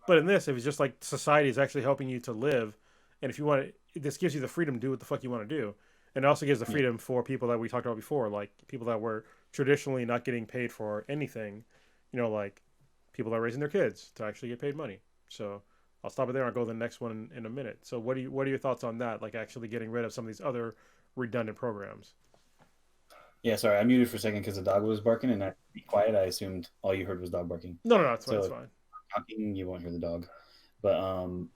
But in this, if it's just like society is actually helping you to live, and if you want to, this gives you the freedom to do what the fuck you want to do. And it also gives the freedom for people that we talked about before, like people that were traditionally not getting paid for anything, like people that are raising their kids to actually get paid money. So I'll stop it there. I'll go to the next one in a minute. So what are your thoughts on that? Like actually getting rid of some of these other redundant programs? Yeah, sorry, I muted for a second because the dog was barking, and I be quiet. I assumed all you heard was dog barking. No, it's fine. It's fine. Talking, you won't hear the dog. But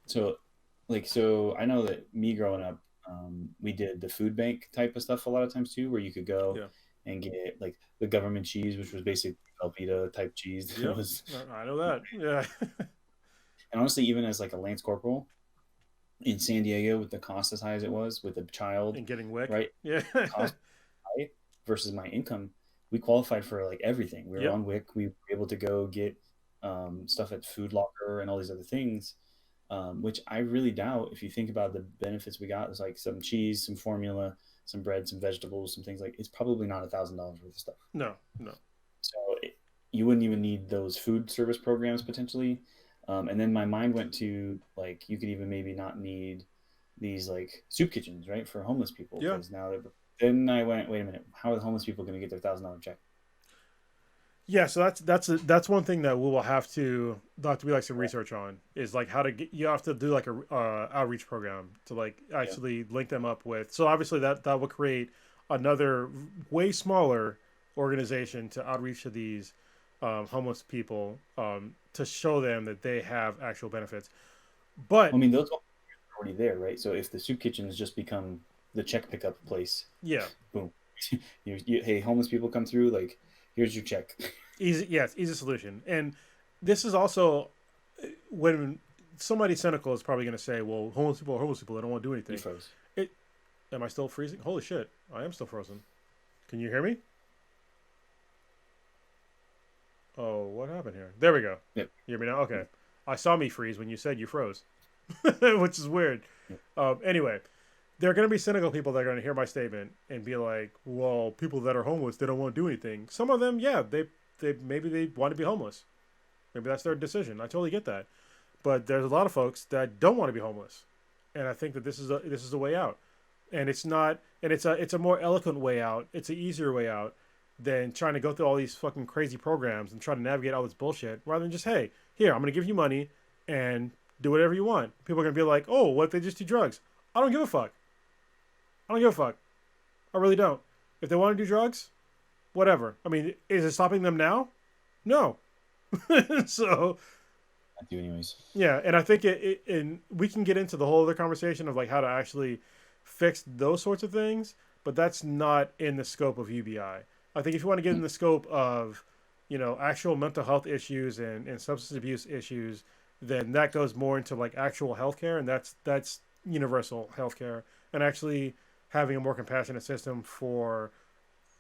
so I know that me growing up, we did the food bank type of stuff a lot of times too, where you could go and get like the government cheese, which was basically Velveeta type cheese. Yeah, I know that. Yeah. And honestly, even as like a Lance Corporal in San Diego, with the cost as high as it was with a child and getting WIC, right? Yeah. Cost high versus my income, we qualified for like everything. We were on WIC. We were able to go get stuff at Food Locker and all these other things, which I really doubt. If you think about the benefits we got, it's like some cheese, some formula, some bread, some vegetables, some things like. It's probably not $1,000 worth of stuff. No. So you wouldn't even need those food service programs potentially. And then my mind went to like you could even maybe not need these like soup kitchens, right, for homeless people. Yeah. Now then I went, wait a minute, how are the homeless people going to get their $1,000 check? Yeah, so that's one thing that we will have to be like some research on, is like how to get, you have to do like a outreach program to like actually link them up with. So obviously that will create another way smaller organization to outreach to these homeless people to show them that they have actual benefits. But I mean, those are already there, right? So if the soup kitchens just become the check pickup place, boom, hey, homeless people come through, like here's your check. Easy solution. And this is also when somebody cynical is probably going to say, well, homeless people are homeless people, they don't want to do anything. You froze. Am I still freezing? Holy shit, I am still frozen. Can you hear me? Oh, what happened here? There we go. Yep. You hear me now? Okay. I saw me freeze when you said you froze, which is weird. Yep. Anyway, there are going to be cynical people that are going to hear my statement and be like, well, people that are homeless, they don't want to do anything. Some of them, maybe they want to be homeless. Maybe that's their decision. I totally get that. But there's a lot of folks that don't want to be homeless. And I think that this is a way out. And it's a more eloquent way out. It's an easier way out than trying to go through all these fucking crazy programs and try to navigate all this bullshit, rather than just, hey, here, I'm going to give you money and do whatever you want. People are going to be like, oh, what if they just do drugs? I don't give a fuck. I really don't. If they want to do drugs, whatever. I mean, is it stopping them now? No. So I do anyways. yeah, and I think and we can get into the whole other conversation of like how to actually fix those sorts of things, but that's not in the scope of UBI. I think if you want to get in the scope of, actual mental health issues and substance abuse issues, then that goes more into like actual healthcare, and that's universal healthcare, and actually having a more compassionate system for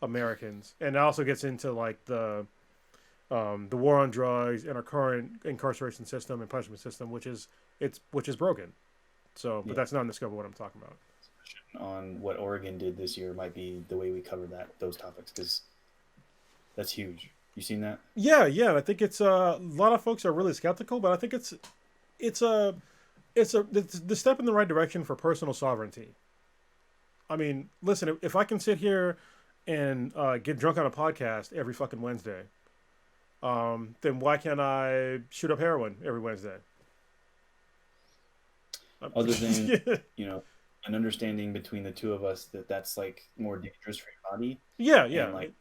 Americans. And it also gets into like the war on drugs and our current incarceration system and punishment system, which is broken. So, but Yeah. that's not in the scope of what I'm talking about. On what Oregon did this year might be the way we cover those topics, because that's huge. You seen that? Yeah, yeah. I think it's a lot of folks are really skeptical, but I think it's a it's the step in the right direction for personal sovereignty. I mean, listen, if I can sit here and get drunk on a podcast every fucking Wednesday, then why can't I shoot up heroin every Wednesday? Other than an understanding between the two of us that that's like more dangerous for your body yeah, and yeah, like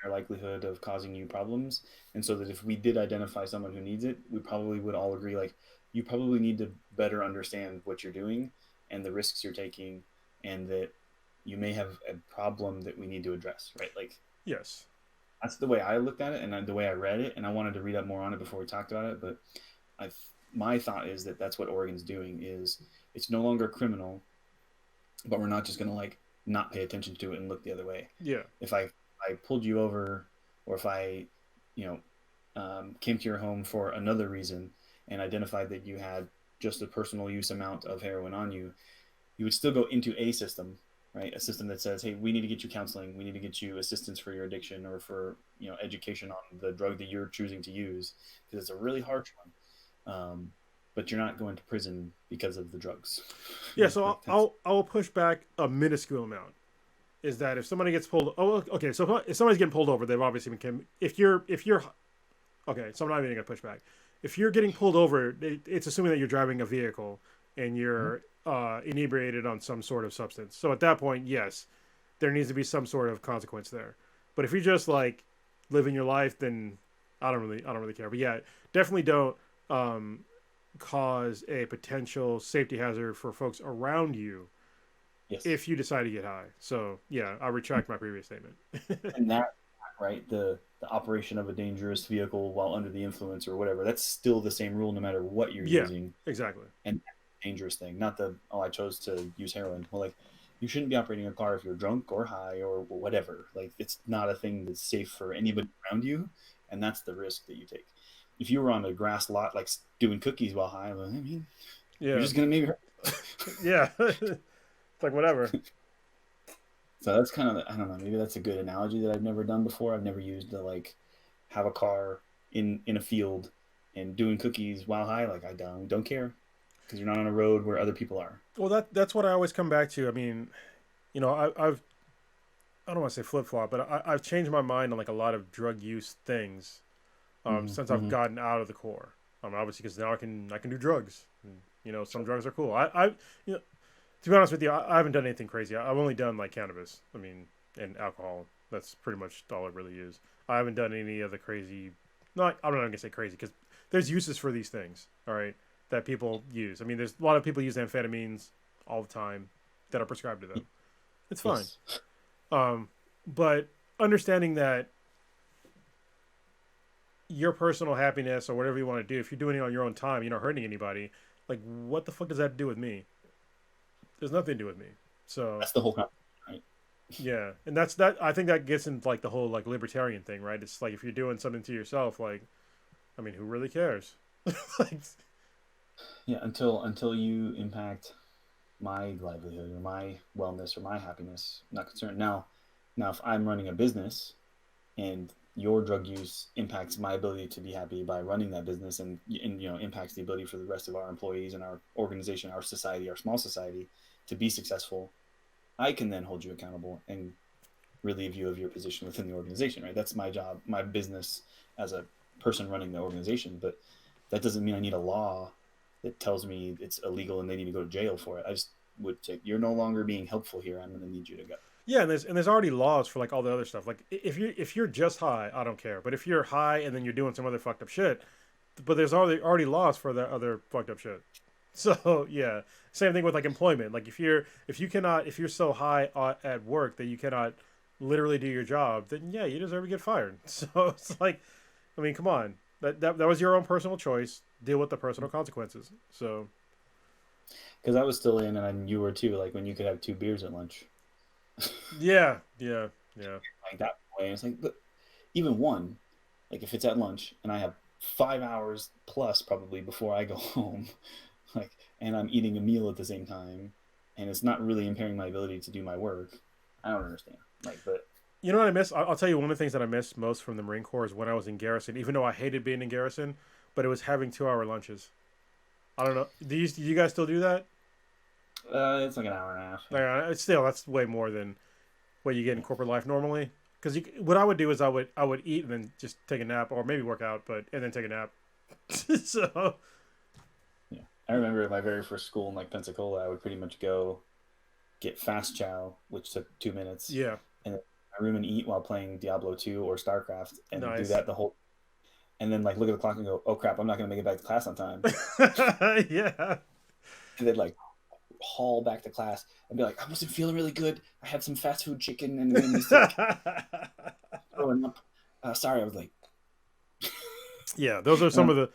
your likelihood of causing you problems. And so that if we did identify someone who needs it, we probably would all agree like you probably need to better understand what you're doing and the risks you're taking, and that you may have a problem that we need to address, right? Like yes, that's the way I looked at it and the way I read it, and I wanted to read up more on it before we talked about it. But my thought is that that's what Oregon's doing. Is it's no longer criminal, but we're not just going to like not pay attention to it and look the other way. yeah, If I pulled you over, or if I, came to your home for another reason and identified that you had just a personal use amount of heroin on you, you would still go into a system, right? A system that says, hey, we need to get you counseling, we need to get you assistance for your addiction, or for education on the drug that you're choosing to use, because it's a really harsh one. But you're not going to prison because of the drugs. yeah. So I'll push back a minuscule amount. Is that if somebody gets pulled? Oh, okay. So if somebody's getting pulled over, they've obviously been. If you're okay, so I'm not even gonna push back. If you're getting pulled over, it's assuming that you're driving a vehicle and you're inebriated on some sort of substance. So at that point, yes, there needs to be some sort of consequence there. But if you're just like living your life, then I don't really care. But yeah, definitely don't cause a potential safety hazard for folks around you. Yes. If you decide to get high. So yeah, I retract my previous statement. And that, right, the operation of a dangerous vehicle while under the influence or whatever, that's still the same rule no matter what you're Yeah, using. exactly. And dangerous thing, not I chose to use heroin. Well, like, you shouldn't be operating a car if you're drunk or high or whatever. Like, it's not a thing that's safe for anybody around you, and that's the risk that you take. If you were on a grass lot, like doing cookies while high, well, I mean, Yeah, you're just gonna maybe hurt. yeah. It's like whatever. So that's kind of, I don't know, maybe that's a good analogy that I've never done before. I've never used to like have a car in a field and doing cookies while high. Like, I don't care, because you're not on a road where other people are. Well, that's what I always come back to. I mean, I don't want to say flip flop, but I've changed my mind on like a lot of drug use things since I've gotten out of the core. Obviously, because now I can do drugs. And, some drugs are cool. To be honest with you, I haven't done anything crazy. I've only done like cannabis. I mean, and alcohol. That's pretty much all I really use. I haven't done any of the crazy. I'm not gonna say crazy, because there's uses for these things. All right, that people use. I mean, there's a lot of people use amphetamines all the time that are prescribed to them. It's fine. Yes. But understanding that your personal happiness or whatever you want to do, if you're doing it on your own time, you're not hurting anybody. Like, what the fuck does that do with me? There's nothing to do with me. So That's the whole concept, right? yeah, and that's that. I think that gets into like the whole like libertarian thing, right? It's like if you're doing something to yourself, like, I mean, who really cares? Like, Yeah, until you impact my livelihood or my wellness or my happiness, I'm not concerned. Now if I'm running a business and your drug use impacts my ability to be happy by running that business, and impacts the ability for the rest of our employees and our organization, our society, our small society to be successful, I can then hold you accountable and relieve you of your position within the organization, right? That's my job, my business as a person running the organization. But that doesn't mean I need a law that tells me it's illegal and they need to go to jail for it. I just would say, you're no longer being helpful here. I'm going to need you to go. Yeah, and there's already laws for like all the other stuff. Like if you're just high, I don't care. But if you're high and then you're doing some other fucked up shit, but there's already laws for that other fucked up shit. So yeah, same thing with like employment. Like if you're so high at work that you cannot literally do your job, then yeah, you deserve to get fired. So it's like, I mean, come on, that was your own personal choice. Deal with the personal consequences. So Because I was still in, and you were too. Like when you could have 2 beers at lunch. yeah. Like that way, it's like, but even one, like if it's at lunch and I have 5 hours plus probably before I go home, like, and I'm eating a meal at the same time, and it's not really impairing my ability to do my work. I don't understand. Like, but You know what I miss? I'll tell you one of the things that I miss most from the Marine Corps is when I was in garrison. Even though I hated being in garrison, but it was having 2 hour lunches. I don't know. Do you guys still do that? it's like an hour and a half. Like, still, that's way more than what you get in corporate life normally. Because what I would do is I would eat and then just take a nap, or maybe work out, and then take a nap. So Yeah, I remember at my very first school in like Pensacola, I would pretty much go get fast chow, which took 2 minutes, yeah, and then my room and eat while playing Diablo 2 or StarCraft, and do nice. that the whole. And then like look at the clock and go, oh crap, I'm not gonna make it back to class on time. Yeah. And then like haul back to class and be like, I wasn't feeling really good. I had some fast food chicken and made me sick. Throwing up. Sorry, I was like, Yeah, those are some of the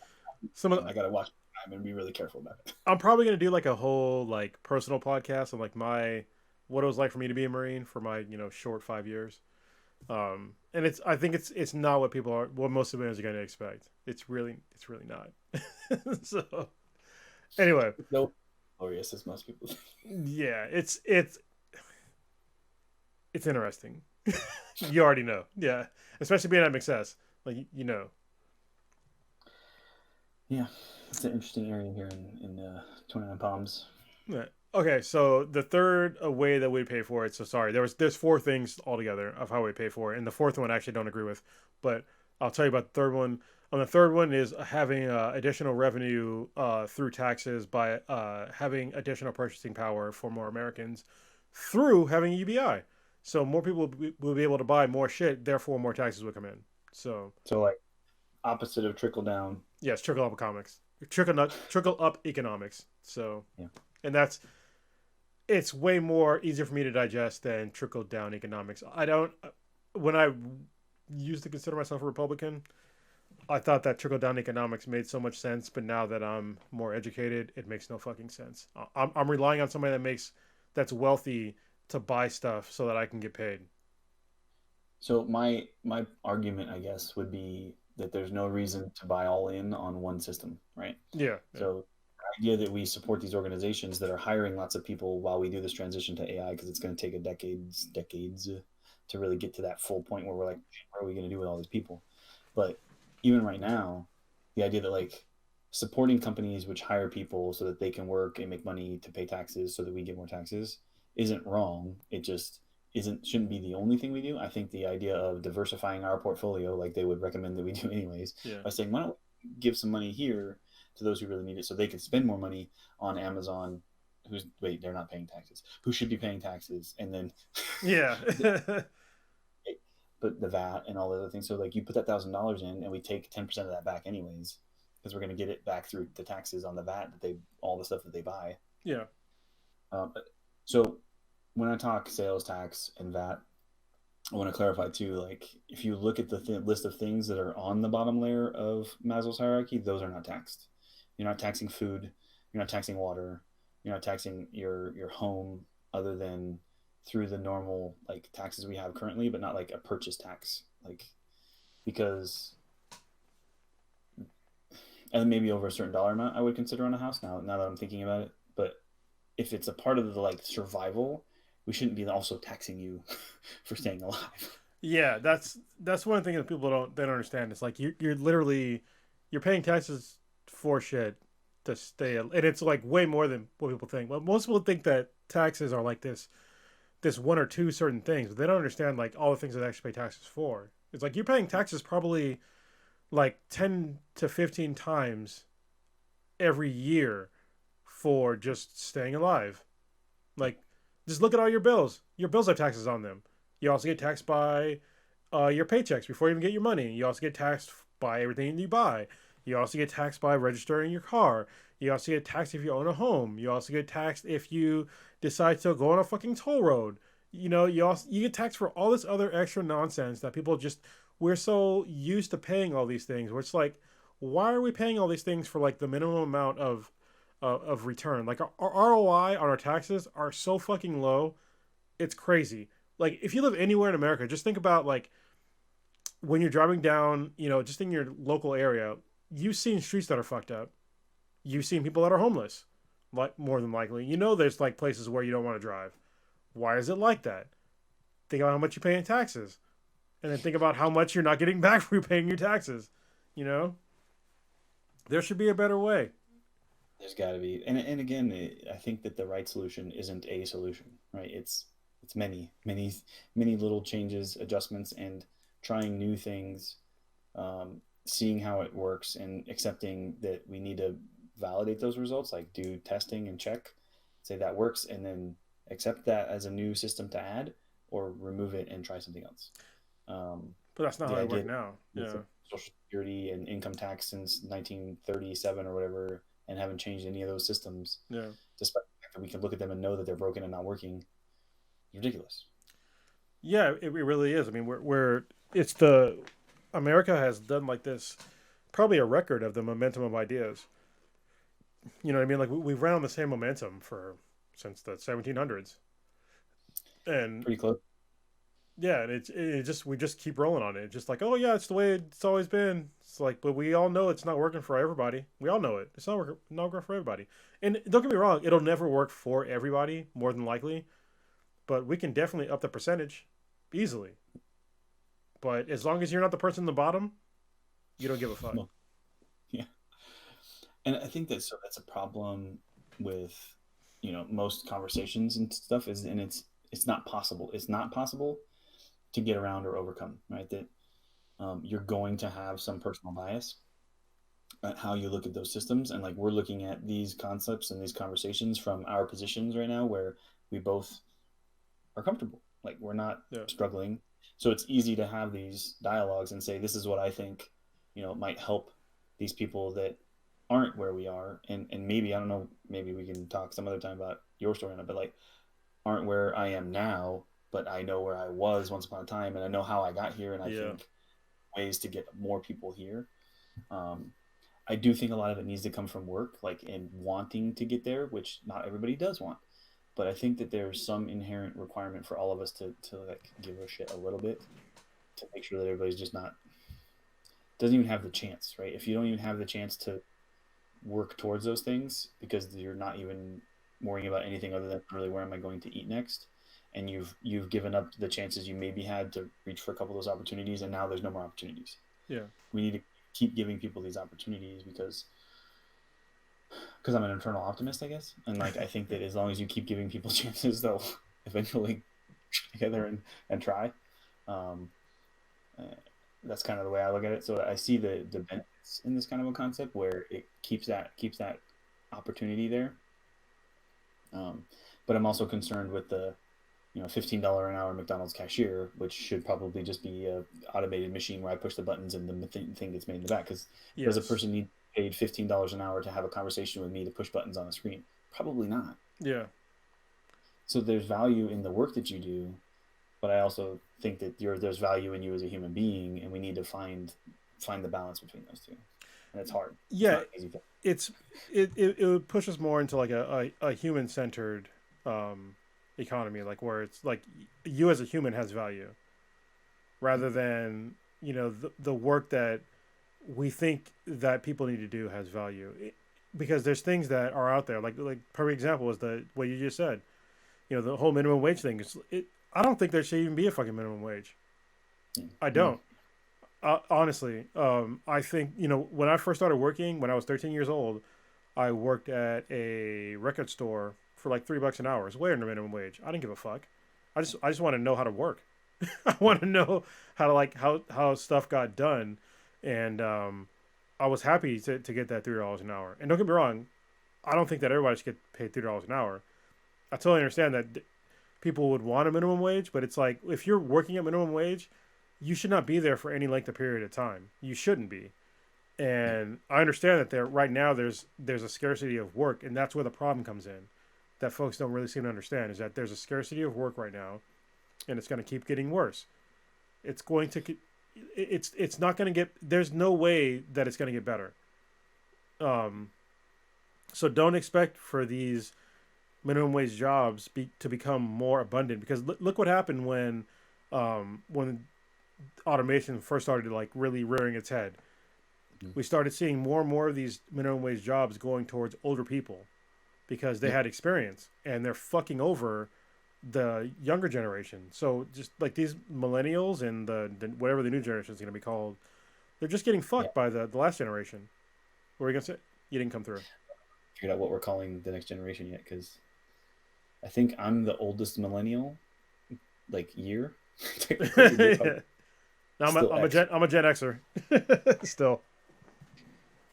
I gotta watch time and be really careful about it. I'm probably gonna do like a whole like personal podcast on like what it was like for me to be a Marine for my short 5 years. And I think it's not what most civilians are going to expect. It's really not. So anyway, No glorious as most people think. yeah, it's interesting. You already know, yeah, especially being at MXS, like Yeah, it's an interesting area here in 29 Palms. Yeah. Okay, so the third way that we pay for it. So sorry, there's 4 things altogether of how we pay for it, and the fourth one I actually don't agree with, but I'll tell you about the third one. On the third one is having additional revenue through taxes by having additional purchasing power for more Americans through having UBI. So more people will be able to buy more shit, therefore more taxes will come in. So like opposite of trickle down. yes, trickle up economics, trickle up economics. So yeah, and it's way more easier for me to digest than trickle down economics. When I used to consider myself a Republican, I thought that trickle down economics made so much sense, but now that I'm more educated, it makes no fucking sense. I'm relying on somebody that's wealthy to buy stuff so that I can get paid. So my argument, I guess, would be that there's no reason to buy all in on one system, right? Yeah. So idea that we support these organizations that are hiring lots of people while we do this transition to AI, because it's going to take decades to really get to that full point where we're like, what are we going to do with all these people? But even right now, the idea that like supporting companies which hire people so that they can work and make money to pay taxes so that we get more taxes isn't wrong. It just shouldn't be the only thing we do. I think the idea of diversifying our portfolio, like they would recommend that we do anyways, by saying, why don't we give some money here to those who really need it so they can spend more money on Amazon, they're not paying taxes, who should be paying taxes, and then yeah. but the VAT and all the other things. So like you put that $1,000 in and we take 10% of that back anyways, because we're going to get it back through the taxes on the VAT all the stuff that they buy. Yeah. So when I talk sales tax and VAT, I want to clarify too, like if you look at the list of things that are on the bottom layer of Maslow's hierarchy, those are not taxed. You're not taxing food. You're not taxing water. You're not taxing your home other than through the normal like taxes we have currently, but not like a purchase tax, like because and maybe over a certain dollar amount I would consider on a house now that I'm thinking about it. But if it's a part of the like survival, we shouldn't be also taxing you for staying alive. Yeah, that's one thing that people don't understand. It's like you're literally paying taxes for shit to stay, and it's like way more than what people think. Well, most people think that taxes are like this one or two certain things, but they don't understand like all the things that they actually pay taxes for. It's like you're paying taxes probably like 10 to 15 times every year for just staying alive. Like Just look at all your bills. Your bills have taxes on them. You also get taxed by your paychecks before you even get your money. You also get taxed by everything you buy. You also get taxed by registering your car. You also get taxed if you own a home. You also get taxed if you decide to go on a fucking toll road. You get taxed for all this other extra nonsense that people just we're so used to paying all these things. Where it's like, why are we paying all these things for like the minimum amount of return? Like our ROI on our taxes are so fucking low, it's crazy. Like if you live anywhere in America, just think about like when you're driving down, just in your local area, you've seen streets that are fucked up. You've seen people that are homeless, like more than likely. There's like places where you don't want to drive. Why is it like that? Think about how much you pay in taxes, and then think about how much you're not getting back for paying your taxes. You know, there should be a better way. There's got to be, and again, I think that the right solution isn't a solution, right? It's many, many, many little changes, adjustments, and trying new things, seeing how it works, and accepting that we need to validate those results, like do testing and check, say that works, and then accept that as a new system to add, or remove it and try something else. But that's not how it works now. Yeah, Social Security and income tax since 1937 or whatever, and haven't changed any of those systems. Yeah, despite the fact that we can look at them and know that they're broken and not working. It's ridiculous. Yeah, it really is. I mean, America has done like this, probably a record of the momentum of ideas. You know what I mean? Like we've ran on the same momentum since the 1700s, and pretty close. Yeah, and we just keep rolling on it. Just like, oh yeah, it's the way it's always been. It's like, but we all know it's not working for everybody. We all know it. It's not working for everybody. And don't get me wrong, it'll never work for everybody, more than likely. But we can definitely up the percentage easily. But as long as you're not the person in the bottom, you don't give a fuck. Yeah. And I think that's a problem with, most conversations and stuff it's not possible. It's not possible to get around or overcome, right? That you're going to have some personal bias at how you look at those systems. And like, we're looking at these concepts and these conversations from our positions right now where we both are comfortable. Like we're not struggling. So it's easy to have these dialogues and say, this is what I think, might help these people that aren't where we are. And maybe, I don't know, maybe we can talk some other time about your story on it, but like aren't where I am now, but I know where I was once upon a time, and I know how I got here. And I think ways to get more people here. I do think a lot of it needs to come from work, like in wanting to get there, which not everybody does want. But I think that there's some inherent requirement for all of us to like give a shit a little bit, to make sure that everybody's just doesn't even have the chance, right? If you don't even have the chance to work towards those things because you're not even worrying about anything other than really where am I going to eat next, and you've given up the chances you maybe had to reach for a couple of those opportunities, and now there's no more opportunities. Yeah, we need to keep giving people these opportunities because I'm an internal optimist, I guess. And like, I think that as long as you keep giving people chances, they'll eventually together and try. That's kind of the way I look at it. So I see the benefits in this kind of a concept where it keeps that opportunity there. But I'm also concerned with the, $15 an hour McDonald's cashier, which should probably just be a automated machine where I push the buttons and the thing gets made in the back. Because does a person need paid $15 an hour to have a conversation with me to push buttons on a screen? Probably not. Yeah. So there's value in the work that you do, but I also think that there's value in you as a human being, and we need to find the balance between those two. And it's hard. Yeah. It pushes more into like a human centered economy, like where it's like you as a human has value rather than, the work that we think that people need to do has value, because there's things that are out there. Like perfect example is what you just said. The whole minimum wage thing. I don't think there should even be a fucking minimum wage. I don't. Honestly, I think when I first started working when I was 13 years old, I worked at a record store for like $3 an hour. It's way under minimum wage. I didn't give a fuck. I just want to know how to work. I want to know how to how stuff got done. And I was happy to get that $3 an hour. And don't get me wrong, I don't think that everybody should get paid $3 an hour. I totally understand that people would want a minimum wage, but it's like if you're working at minimum wage, you should not be there for any length of period of time. You shouldn't be. And I understand that right now there's a scarcity of work, and that's where the problem comes in. That folks don't really seem to understand is that there's a scarcity of work right now, and it's going to keep getting worse. It's going to, it's not going to get. There's no way that it's going to get better. So don't expect for these minimum wage jobs to become more abundant, because look what happened when automation first started like really rearing its head. We started seeing more and more of these minimum wage jobs going towards older people because they had experience, and they're fucking over the younger generation. So just like these millennials and the whatever the new generation is going to be called, they're just getting fucked by the last generation. What were you going to say? You didn't come through. Figured out what we're calling the next generation yet, because I think I'm the oldest millennial, like year. Yeah. No, I'm a Gen Xer. Still.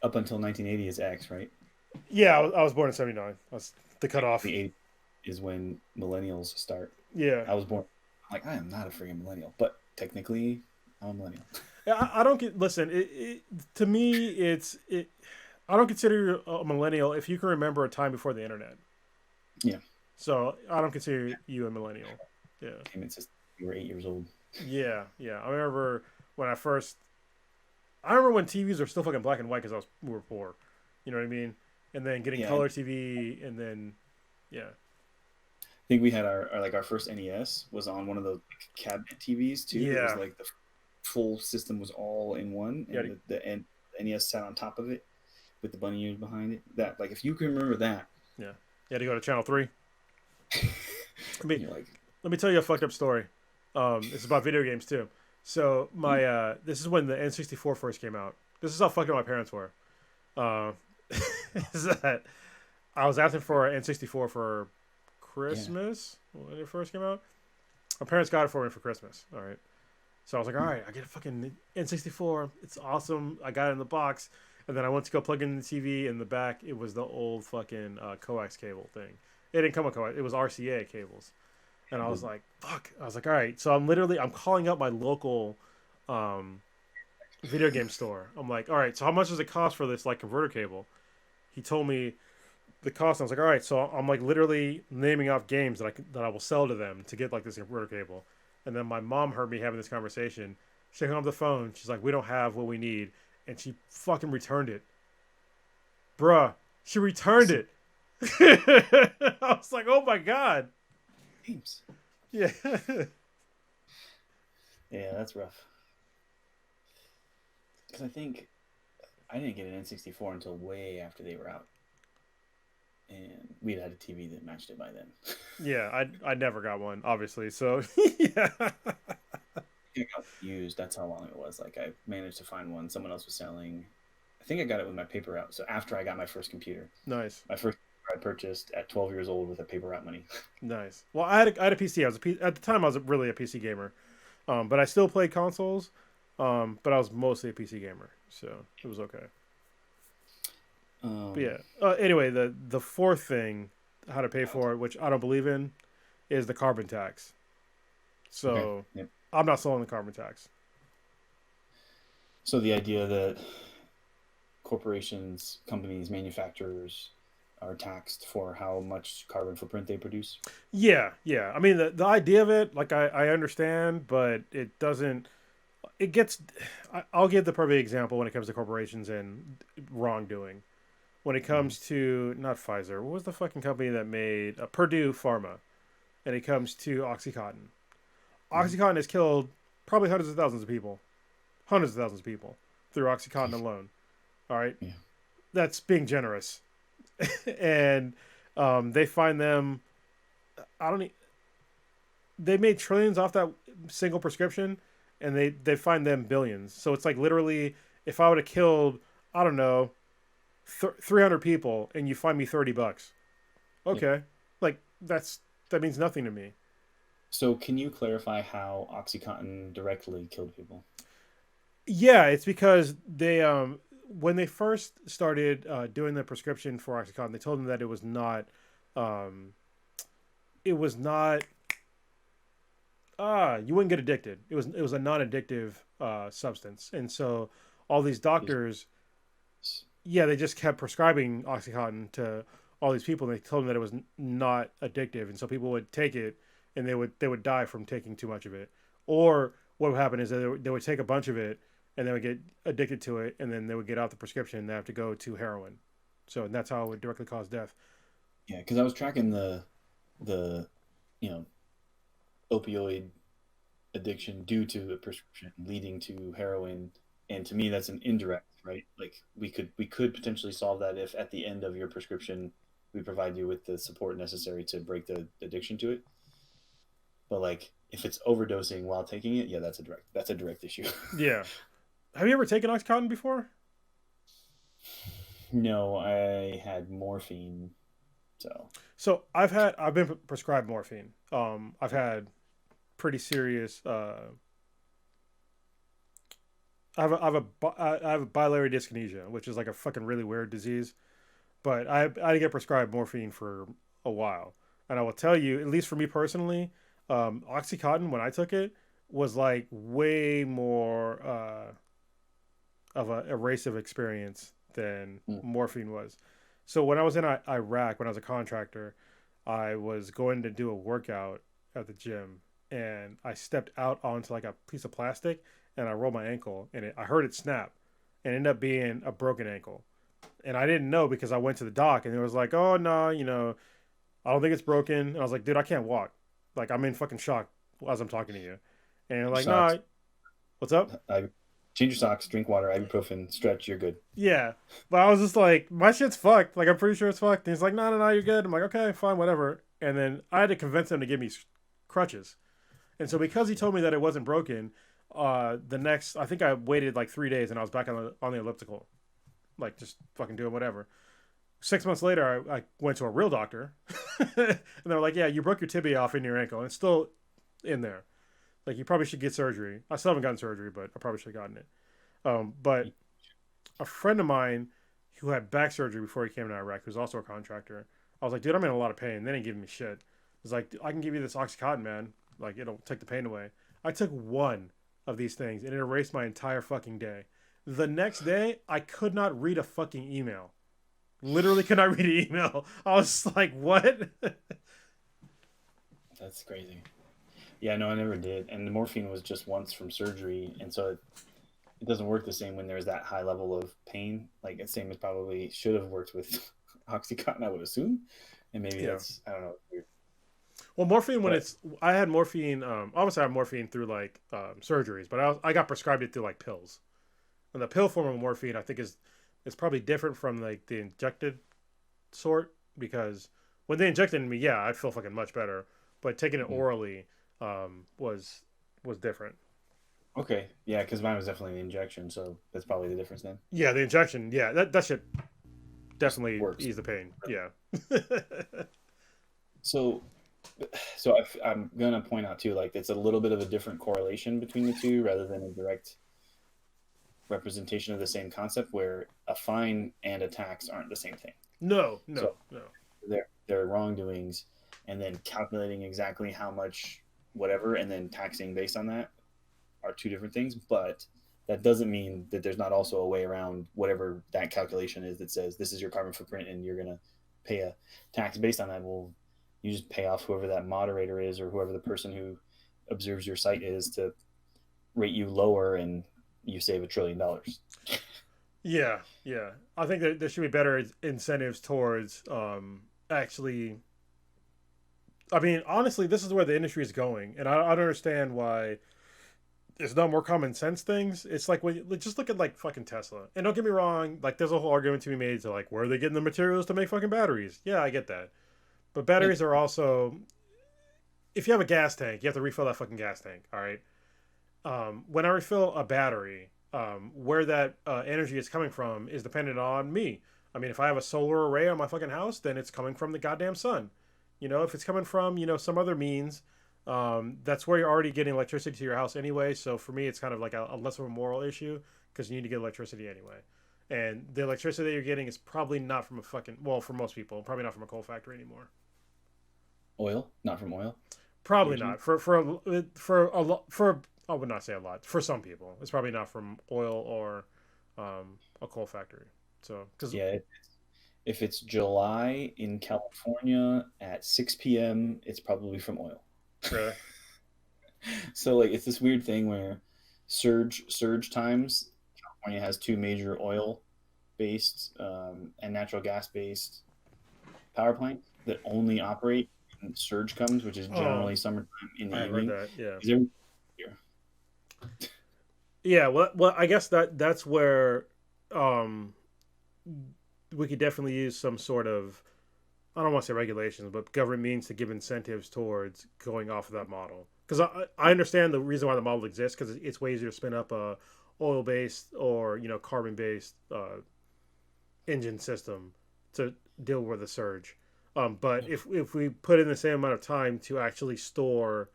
Up until 1980 is X, right? Yeah, I was born in 79. That's the cutoff. The 80 is when millennials start. Yeah. I was born. I'm like, I am not a freaking millennial, but technically, I'm a millennial. Yeah, I don't get. Listen, to me, I don't consider you a millennial if you can remember a time before the internet. Yeah. So I don't consider you a millennial. Yeah. It's just you were 8 years old. Yeah. I remember when I remember when TVs were still fucking black and white because we were poor. You know what I mean? And then getting color TV, and then, yeah. I think we had our first NES was on one of those cabinet TVs too. Yeah. It was like the full system was all in one, and the NES sat on top of it with the bunny ears behind it. That, like, if you can remember that. Yeah. You had to go to channel 3. Let me tell you a fucked up story. It's about video games too. So this is when the N64 first came out. This is how fucked up my parents were. Is that I was asking for an N64 for Christmas when it first came out. My parents got it for me for Christmas. All right. So I was like, all right, I get a fucking N64. It's awesome. I got it in the box. And then I went to go plug in the TV. In the back, it was the old fucking coax cable thing. It didn't come with coax. It was RCA cables. And I was like, fuck. I was like, all right. So I'm calling up my local video game store. I'm like, all right, so how much does it cost for this like converter cable? He told me the cost. I was like, all right. So I'm like literally naming off games that I will sell to them to get like this converter cable. And then my mom heard me having this conversation. She hung up the phone. She's like, we don't have what we need. And she fucking returned it. Bruh, she returned it. I was like, oh my God. Games. Yeah. Yeah, that's rough. Because I think I didn't get an N64 until way after they were out. And we'd had a TV that matched it by then. Yeah, I never got one, obviously. So, yeah. It got used. That's how long it was. Like, I managed to find one someone else was selling. I think I got it with my paper route. So after I got my first computer. Nice. My first I purchased at 12 years old with a paper route money. Nice. Well, I had a PC. At the time I was really a PC gamer, but I still played consoles. But I was mostly a PC gamer, so it was okay. But yeah. Anyway, the fourth thing, how to pay for it, which I don't believe in, is the carbon tax. So I'm not selling the carbon tax. So the idea that corporations, companies, manufacturers are taxed for how much carbon footprint they produce. Yeah. I mean, the idea of it, like I understand, but it doesn't. It gets. I'll give the perfect example when it comes to corporations and wrongdoing. When it comes to not Pfizer, what was the fucking company that made Purdue Pharma, and it comes to OxyContin. OxyContin has killed probably hundreds of thousands of people through OxyContin alone. All right, that's being generous. And they find them. They made trillions off that single prescription, and they find them billions. So it's like literally, if I would have killed, I don't know, 300 people, and you find me $30, okay, like that means nothing to me. So can you clarify how OxyContin directly killed people? Yeah, it's because they when they first started doing the prescription for OxyContin, they told them that it was not You wouldn't get addicted. It was a non-addictive substance, and so all these doctors, yeah, they just kept prescribing OxyContin to all these people. And they told them that it was not addictive, and so people would take it, and they would die from taking too much of it. Or what would happen is that they would take a bunch of it, and they would get addicted to it, and then they would get out the prescription, and they have to go to heroin. So and that's how it would directly cause death. Yeah, because I was tracking the opioid addiction due to a prescription leading to heroin, and to me that's an indirect, right? Like we could potentially solve that if at the end of your prescription we provide you with the support necessary to break the addiction to it. But like if it's overdosing while taking it, yeah, that's a direct issue. Yeah. Have you ever taken OxyContin before? No, I had morphine, so So I've been prescribed morphine. I've had pretty serious. I have a biliary dyskinesia, which is like a fucking really weird disease. But I didn't get prescribed morphine for a while, and I will tell you, at least for me personally, OxyContin when I took it was like way more of a erasive experience than mm, morphine was. So when I was in Iraq, when I was a contractor, I was going to do a workout at the gym, and I stepped out onto like a piece of plastic, and I rolled my ankle, and I heard it snap, and it ended up being a broken ankle. And I didn't know because I went to the doc, and it was like, oh no, I don't think it's broken. And I was like, dude, I can't walk. Like I'm in fucking shock as I'm talking to you. And you're like, no, socks. what's up? I change your socks, drink water, ibuprofen, stretch. You're good. Yeah. But I was just like, my shit's fucked. Like, I'm pretty sure it's fucked. And he's like, no, no, no, you're good. I'm like, okay, fine, whatever. And then I had to convince him to give me crutches. And so because he told me that it wasn't broken, I think I waited like 3 days and I was back on the elliptical, like just fucking doing whatever. 6 months later, I went to a real doctor, and they were like, "Yeah, you broke your tibia off in your ankle, and it's still in there. Like, you probably should get surgery." I still haven't gotten surgery, but I probably should have gotten it. But a friend of mine who had back surgery before he came to Iraq, who's also a contractor, I was like, "Dude, I'm in a lot of pain." They didn't give me shit. It's like, "I can give you this OxyContin, man. Like, it'll take the pain away." I took one of these things, and it erased my entire fucking day. The next day, I could not read a fucking email. Literally could not read an email. I was like, what? That's crazy. Yeah, no, I never did. And the morphine was just once from surgery, and so it doesn't work the same when there's that high level of pain. Like the same as probably should have worked with OxyContin, I would assume. And maybe Yeah. that's, I don't know. Weird. Well, morphine, But I had morphine, obviously I had morphine through like surgeries, but I got prescribed it through like pills. And the pill form of morphine, I think is probably different from like the injected sort, because when they injected me, yeah, I'd feel fucking much better. But taking it mm, orally was different. okay, yeah, because mine was definitely an injection, so that's probably the difference then. Yeah, the injection, yeah, that should definitely Works. ease the pain. Yeah. So, I'm gonna point out too, like it's a little bit of a different correlation between the two, rather than a direct representation of the same concept, where a fine and a tax aren't the same thing. No, no, So no. their wrongdoings, and then calculating exactly how much whatever, and then taxing based on that are two different things. But that doesn't mean that there's not also a way around whatever that calculation is that says this is your carbon footprint and you're gonna pay a tax based on that. Well, you just pay off whoever that moderator is, or whoever the person who observes your site is, to rate you lower, and you save $1 trillion. Yeah, yeah. I think that there should be better incentives towards actually. I mean, honestly, this is where the industry is going, and I don't understand why there's no more common sense things. It's like when just look at like fucking Tesla, and don't get me wrong, like there's a whole argument to be made to like where are they getting the materials to make fucking batteries? Yeah, I get that, but batteries are also, if you have a gas tank, you have to refill that fucking gas tank. All right. When I refill a battery, where that energy is coming from is dependent on me. I mean, if I have a solar array on my fucking house, then it's coming from the goddamn sun. If it's coming from, some other means, that's where you're already getting electricity to your house anyway. So for me, it's kind of like a less of a moral issue because you need to get electricity anyway. And the electricity that you're getting is probably not from well, for most people, probably not from a coal factory anymore. Oil, not from oil. Probably usually? not a lot for. I would not say a lot for some people. It's probably not from oil or a coal factory. So because Yeah, if it's July in California at 6 p.m., it's probably from oil. really, So like it's this weird thing where surge times, California has two major oil based and natural gas based power plants that only operate when surge comes, which is oh, generally summertime in the I have heard evening. that. Yeah, Is there here? yeah. Well, I guess that's where um we could definitely use some sort of, I don't want to say regulations, but government means to give incentives towards going off of that model. Because I understand the reason why the model exists, because it's way easier to spin up a oil based or carbon based engine system to deal with the surge. But if we put in the same amount of time to actually store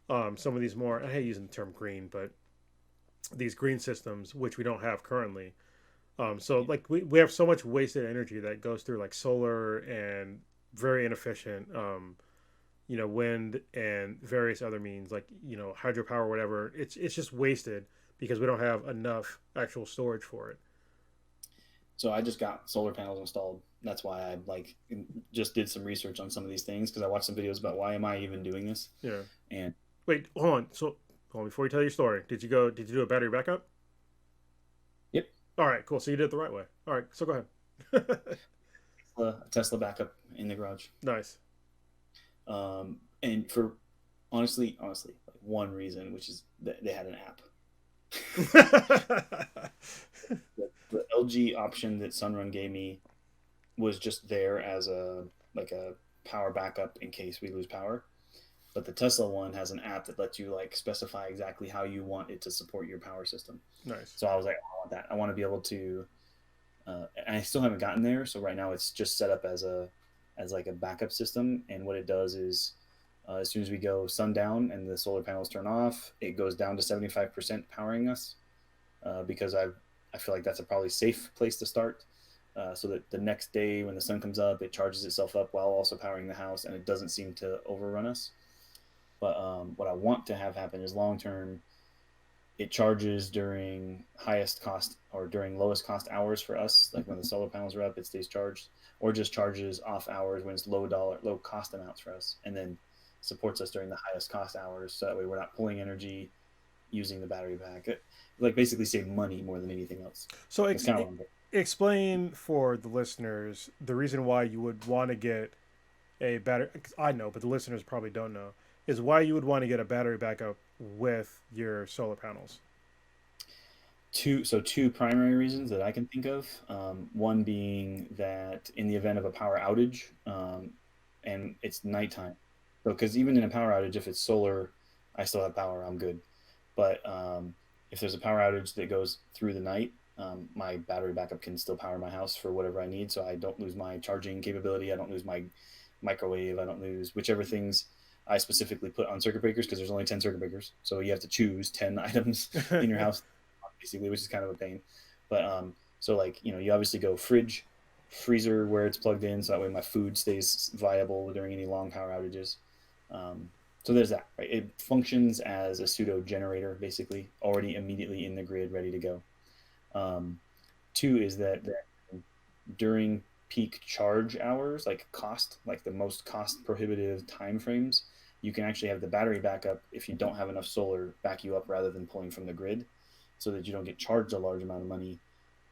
some of these more, I hate using the term green, but these green systems, which we don't have currently. So like we have so much wasted energy that goes through like solar and very inefficient, wind and various other means like hydropower or whatever. It's just wasted because we don't have enough actual storage for it. So I just got solar panels installed. That's why I like just did some research on some of these things because I watched some videos about why am I even doing this. Yeah. And Wait, hold on. So hold on, before you tell your story, did you go? Did you do a battery backup? yep, All right, cool. So you did it the right way. All right, so go ahead. Tesla backup in the garage. Nice. And for honestly, like one reason, which is that they had an app. The LG option that Sunrun gave me was just there as a like a power backup in case we lose power. But the Tesla one has an app that lets you like specify exactly how you want it to support your power system. Nice. So I was like, I want that. I want to be able to. And I still haven't gotten there. So right now it's just set up as like a backup system. And what it does is, as soon as we go sundown and the solar panels turn off, it goes down to 75% powering us. Because I feel like that's a probably safe place to start. So that the next day when the sun comes up, it charges itself up while also powering the house, and it doesn't seem to overrun us. But what I want to have happen is long term, it charges during highest cost or during lowest cost hours for us. Like when the solar panels are up, it stays charged, or just charges off hours when it's low cost amounts for us, and then supports us during the highest cost hours. So that way we're not pulling energy using the battery pack. Like basically save money more than anything else. So That's kind of what explain for the listeners the reason why you would want to get a battery. I know, but the listeners probably don't know. Is why you would want to get a battery backup with your solar panels. two primary reasons that I can think of. One being that in the event of a power outage, and it's nighttime, so because even in a power outage, if it's solar, I still have power. I'm good. But if there's a power outage that goes through the night, my battery backup can still power my house for whatever I need. So I don't lose my charging capability. I don't lose my microwave. I don't lose whichever things I specifically put on circuit breakers because there's only 10 circuit breakers. So you have to choose 10 items in your house, basically, which is kind of a pain. But so like, you obviously go fridge, freezer where it's plugged in. So that way my food stays viable during any long power outages. So there's that, right? It functions as a pseudo generator, basically, already immediately in the grid, ready to go. Two is that during peak charge hours, like the most cost prohibitive time frames, you can actually have the battery backup if you don't have enough solar back you up rather than pulling from the grid, so that you don't get charged a large amount of money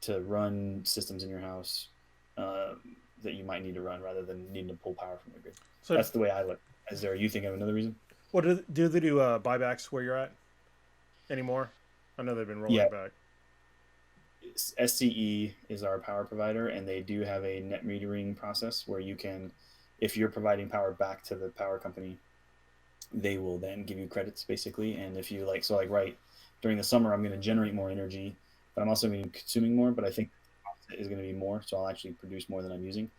to run systems in your house that you might need to run rather than needing to pull power from the grid. So that's the way I look. Is there? You think of another reason? Well, do they do buybacks where you're at anymore? I know they've been rolling back. SCE is our power provider, and they do have a net metering process where you can, if you're providing power back to the power company, they will then give you credits basically. And if you right during the summer, I'm going to generate more energy, but I'm also going to be consuming more. But I think it is going to be more, so I'll actually produce more than I'm using,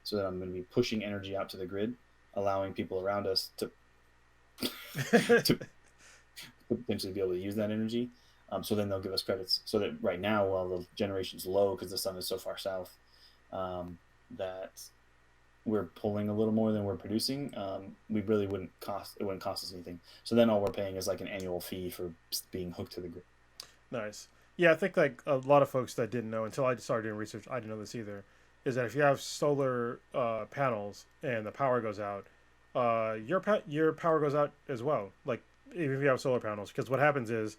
so that I'm going to be pushing energy out to the grid, allowing people around us to to potentially be able to use that energy. So then they'll give us credits. So that right now, while the generation's low because the sun is so far south, that we're pulling a little more than we're producing, we really wouldn't cost us anything. So then all we're paying is like an annual fee for being hooked to the grid. Nice. Yeah, I think like a lot of folks that didn't know until I started doing research, I didn't know this either, is that if you have solar panels and the power goes out, your power goes out as well. Like even if you have solar panels, because what happens is,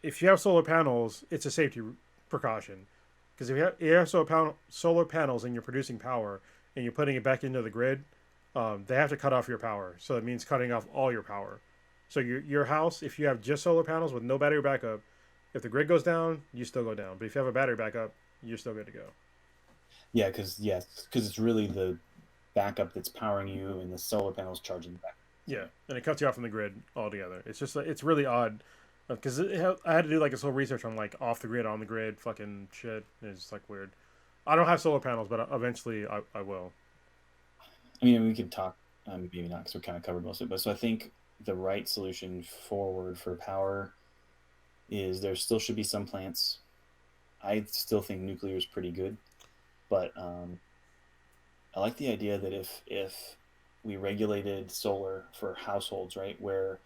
if you have solar panels, it's a safety precaution. Because if you have solar panels and you're producing power and you're putting it back into the grid, they have to cut off your power. So it means cutting off all your power. So your house, if you have just solar panels with no battery backup, if the grid goes down, you still go down. But if you have a battery backup, you're still good to go. Yeah, because it's really the backup that's powering you, and the solar panels charging back. Yeah, and it cuts you off from the grid altogether. It's just it's really odd because I had to do like this whole research on like off the grid, on the grid, fucking shit. It's just like weird. I don't have solar panels, but eventually I will. I mean, we could talk, maybe not because we're kind of covered most of it. But so I think the right solution forward for power is there still should be some plants. I still think nuclear is pretty good, but I like the idea that if we regulated solar for households, right, where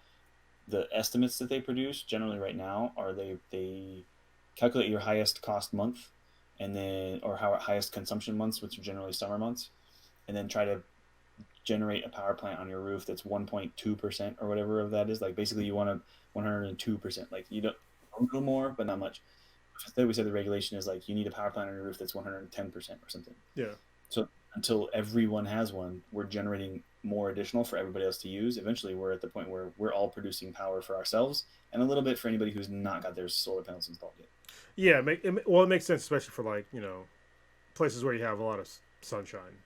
the estimates that they produce generally right now are they calculate your highest cost month, and then or highest consumption months, which are generally summer months, and then try to generate a power plant on your roof that's 1.2% or whatever of that is. Like basically you want a 102%. Like you don't a little more, but not much. Instead, we said the regulation is like you need a power plant on your roof that's 110% or something. Yeah. So until everyone has one, we're generating more additional for everybody else to use. Eventually, we're at the point where we're all producing power for ourselves and a little bit for anybody who's not got their solar panels installed yet. Yeah, it makes sense, especially for like places where you have a lot of sunshine.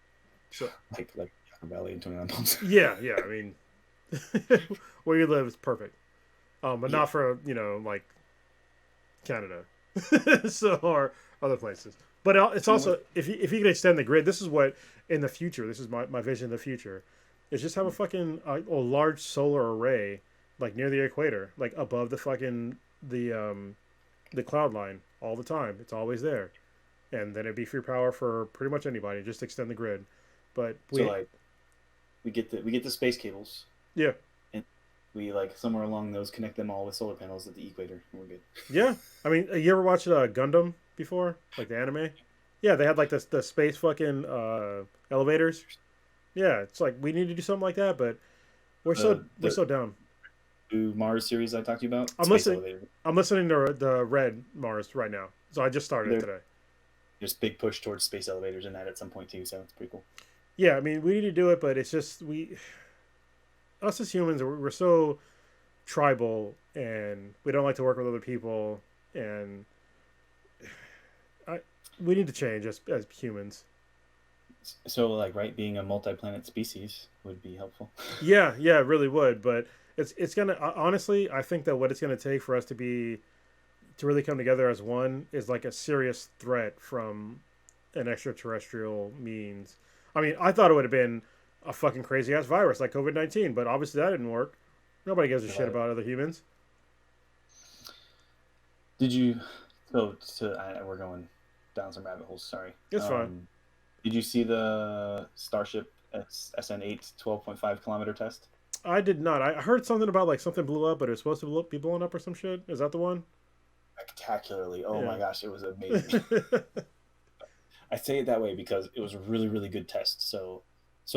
So like Yucca Valley and 29 Palms. Yeah. I mean, where you live is perfect, but not for like Canada, so or other places. But it's also if you can extend the grid. This is what in the future. This is my vision of the future. Is just have a fucking a large solar array like near the equator, like above the fucking the cloud line all the time. It's always there, and then it'd be free power for pretty much anybody. Just extend the grid. But we get the space cables. Yeah. And we like somewhere along those connect them all with solar panels at the equator. And we're good. Yeah. I mean, you ever watched Gundam before, like the anime? Yeah, they had like the space fucking elevators. Yeah, it's like we need to do something like that, but we're so down. Mars series I talked to you about. I'm listening to the Red Mars right now, so I just started it today. There's a big push towards space elevators in that at some point too, so it's pretty cool. Yeah, I mean we need to do it, but it's just us as humans we're so tribal and we don't like to work with other people, and we need to change as humans. So like being a multi-planet species would be helpful. Yeah, it really would, but it's gonna honestly I think that what it's gonna take for us to really come together as one is like a serious threat from an extraterrestrial means. I mean, I thought it would have been a fucking crazy ass virus like COVID-19, but obviously that didn't work. Nobody gives a shit about other humans. Did you? We're going down some rabbit holes. Sorry. It's fine. Did you see the Starship SN8 12.5 kilometer test? I did not. I heard something about like something blew up, but it was supposed to be blowing up or some shit. Is that the one? Spectacularly. Oh my gosh, it was amazing. I say it that way because it was a really, really good test. So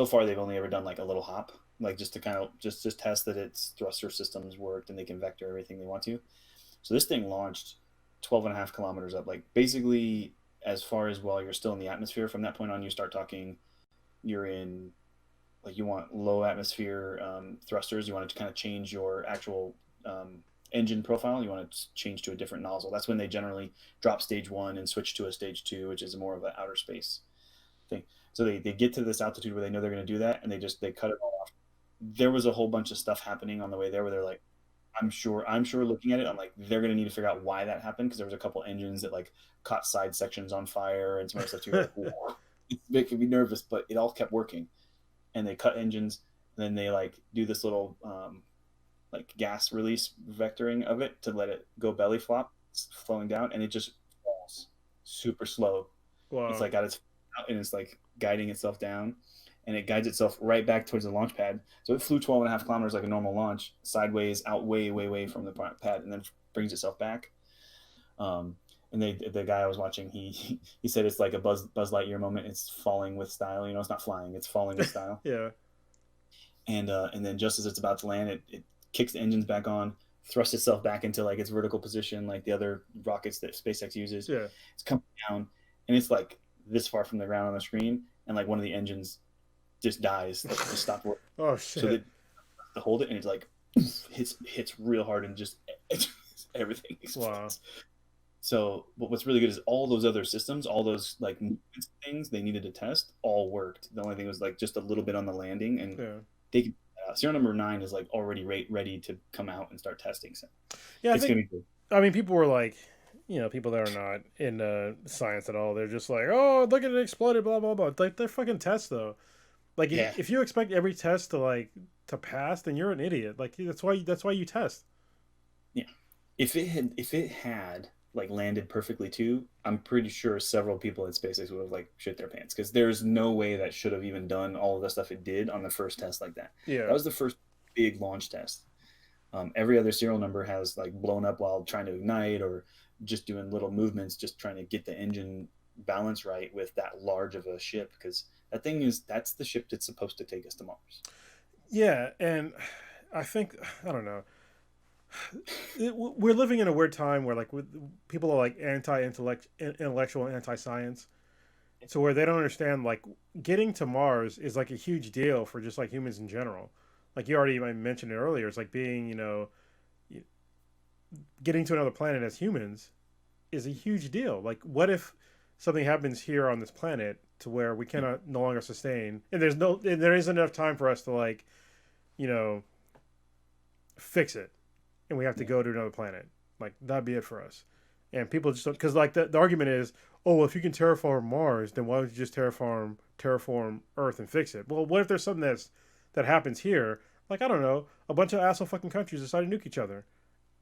far they've only ever done like a little hop, like just to kind of just test that its thruster systems worked and they can vector everything they want to. So this thing launched 12.5 kilometers up, like basically as far as while you're still in the atmosphere. From that point on, you start talking, you're in, like you want low atmosphere thrusters. You want to kind of change your actual engine profile. You want to change to a different nozzle. That's when they generally drop stage 1 and switch to a stage 2, which is more of an outer space thing. So they get to this altitude where they know they're going to do that, and they cut it all off. There was a whole bunch of stuff happening on the way there where they're like, I'm sure looking at it, I'm like, they're going to need to figure out why that happened, because there was a couple engines that like caught side sections on fire and some other stuff too. Like, whoa. It making me nervous, but it all kept working. And they cut engines, and then they like do this little like gas release vectoring of it to let it go belly flop, it's flowing down, and it just falls super slow. Wow. It's like got its out and it's like guiding itself down, and it guides itself right back towards the launch pad. So it flew 12.5 kilometers like a normal launch, sideways, out way from the pad, and then brings itself back. And the guy I was watching, he said it's like a Buzz Lightyear moment. It's falling with style. It's not flying; it's falling with style. Yeah. And then just as it's about to land, it kicks the engines back on, thrusts itself back into like its vertical position, like the other rockets that SpaceX uses. Yeah. It's coming down, and it's like this far from the ground on the screen, and like one of the engines just dies, like just stopped working. Oh shit! So to hold it, and it's like hits real hard, and just everything explodes. Wow. So what's really good is all those other systems, all those like things they needed to test, all worked. The only thing was like just a little bit on the landing, and they can. Serial number 9 is like already ready to come out and start testing. So yeah, it's gonna be good. I mean, people were like, people that are not in science at all, they're just like, oh, look at it exploded, blah blah blah. Like they're fucking tests though. Like if you expect every test to pass, then you're an idiot. Like that's why you test. Yeah, if it had like landed perfectly too, I'm pretty sure several people at SpaceX would have like shit their pants, because there's no way that should have even done all of the stuff it did on the first test like that. Yeah, that was the first big launch test. Every other serial number has like blown up while trying to ignite or just doing little movements, just trying to get the engine balance right with that large of a ship, because that's the ship that's supposed to take us to Mars. Yeah, and I think, I don't know, we're living in a weird time where like people are like intellectual and anti-science, so where they don't understand like getting to Mars is like a huge deal for just like humans in general. Like you already mentioned it earlier, it's like being getting to another planet as humans is a huge deal. Like what if something happens here on this planet to where we cannot no longer sustain, and there isn't enough time for us to like fix it, and we have to go to another planet. Like that'd be it for us. And people just don't, because like the argument is, oh, well, if you can terraform Mars, then why don't you just terraform Earth and fix it? Well, what if there's something that happens here? Like I don't know, a bunch of asshole fucking countries decide to nuke each other.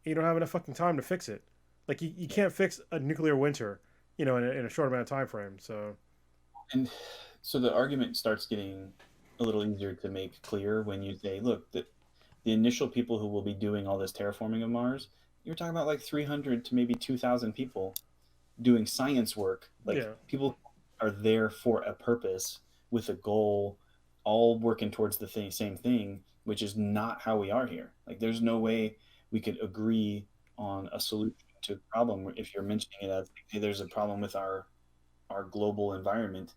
You don't have enough fucking time to fix it. Like you can't fix a nuclear winter, in a short amount of time frame. And so the argument starts getting a little easier to make clear when you say, look, the initial people who will be doing all this terraforming of Mars, you're talking about like 300 to maybe 2,000 people doing science work. Like people are there for a purpose with a goal, all working towards the same thing, which is not how we are here. Like there's no way we could agree on a solution to a problem if you're mentioning it as, hey, there's a problem with our global environment.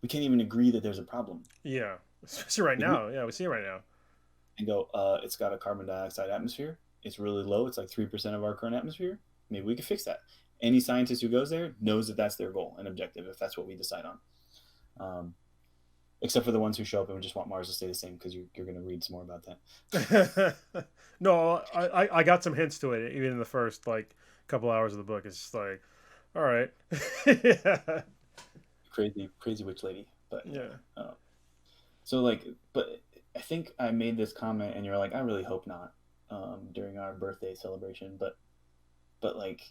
We can't even agree that there's a problem. Yeah, especially right now. Yeah, we see it right now. And go, it's got a carbon dioxide atmosphere. It's really low. It's like 3% of our current atmosphere. Maybe we could fix that. Any scientist who goes there knows that that's their goal and objective, if that's what we decide on. Except for the ones who show up and just want Mars to stay the same, because you're going to read some more about that. No, I got some hints to it even in the first like couple hours of the book. It's just like, all right. Yeah. Crazy witch lady. But yeah. So like, but I think I made this comment and you're like, I really hope not, during our birthday celebration, but like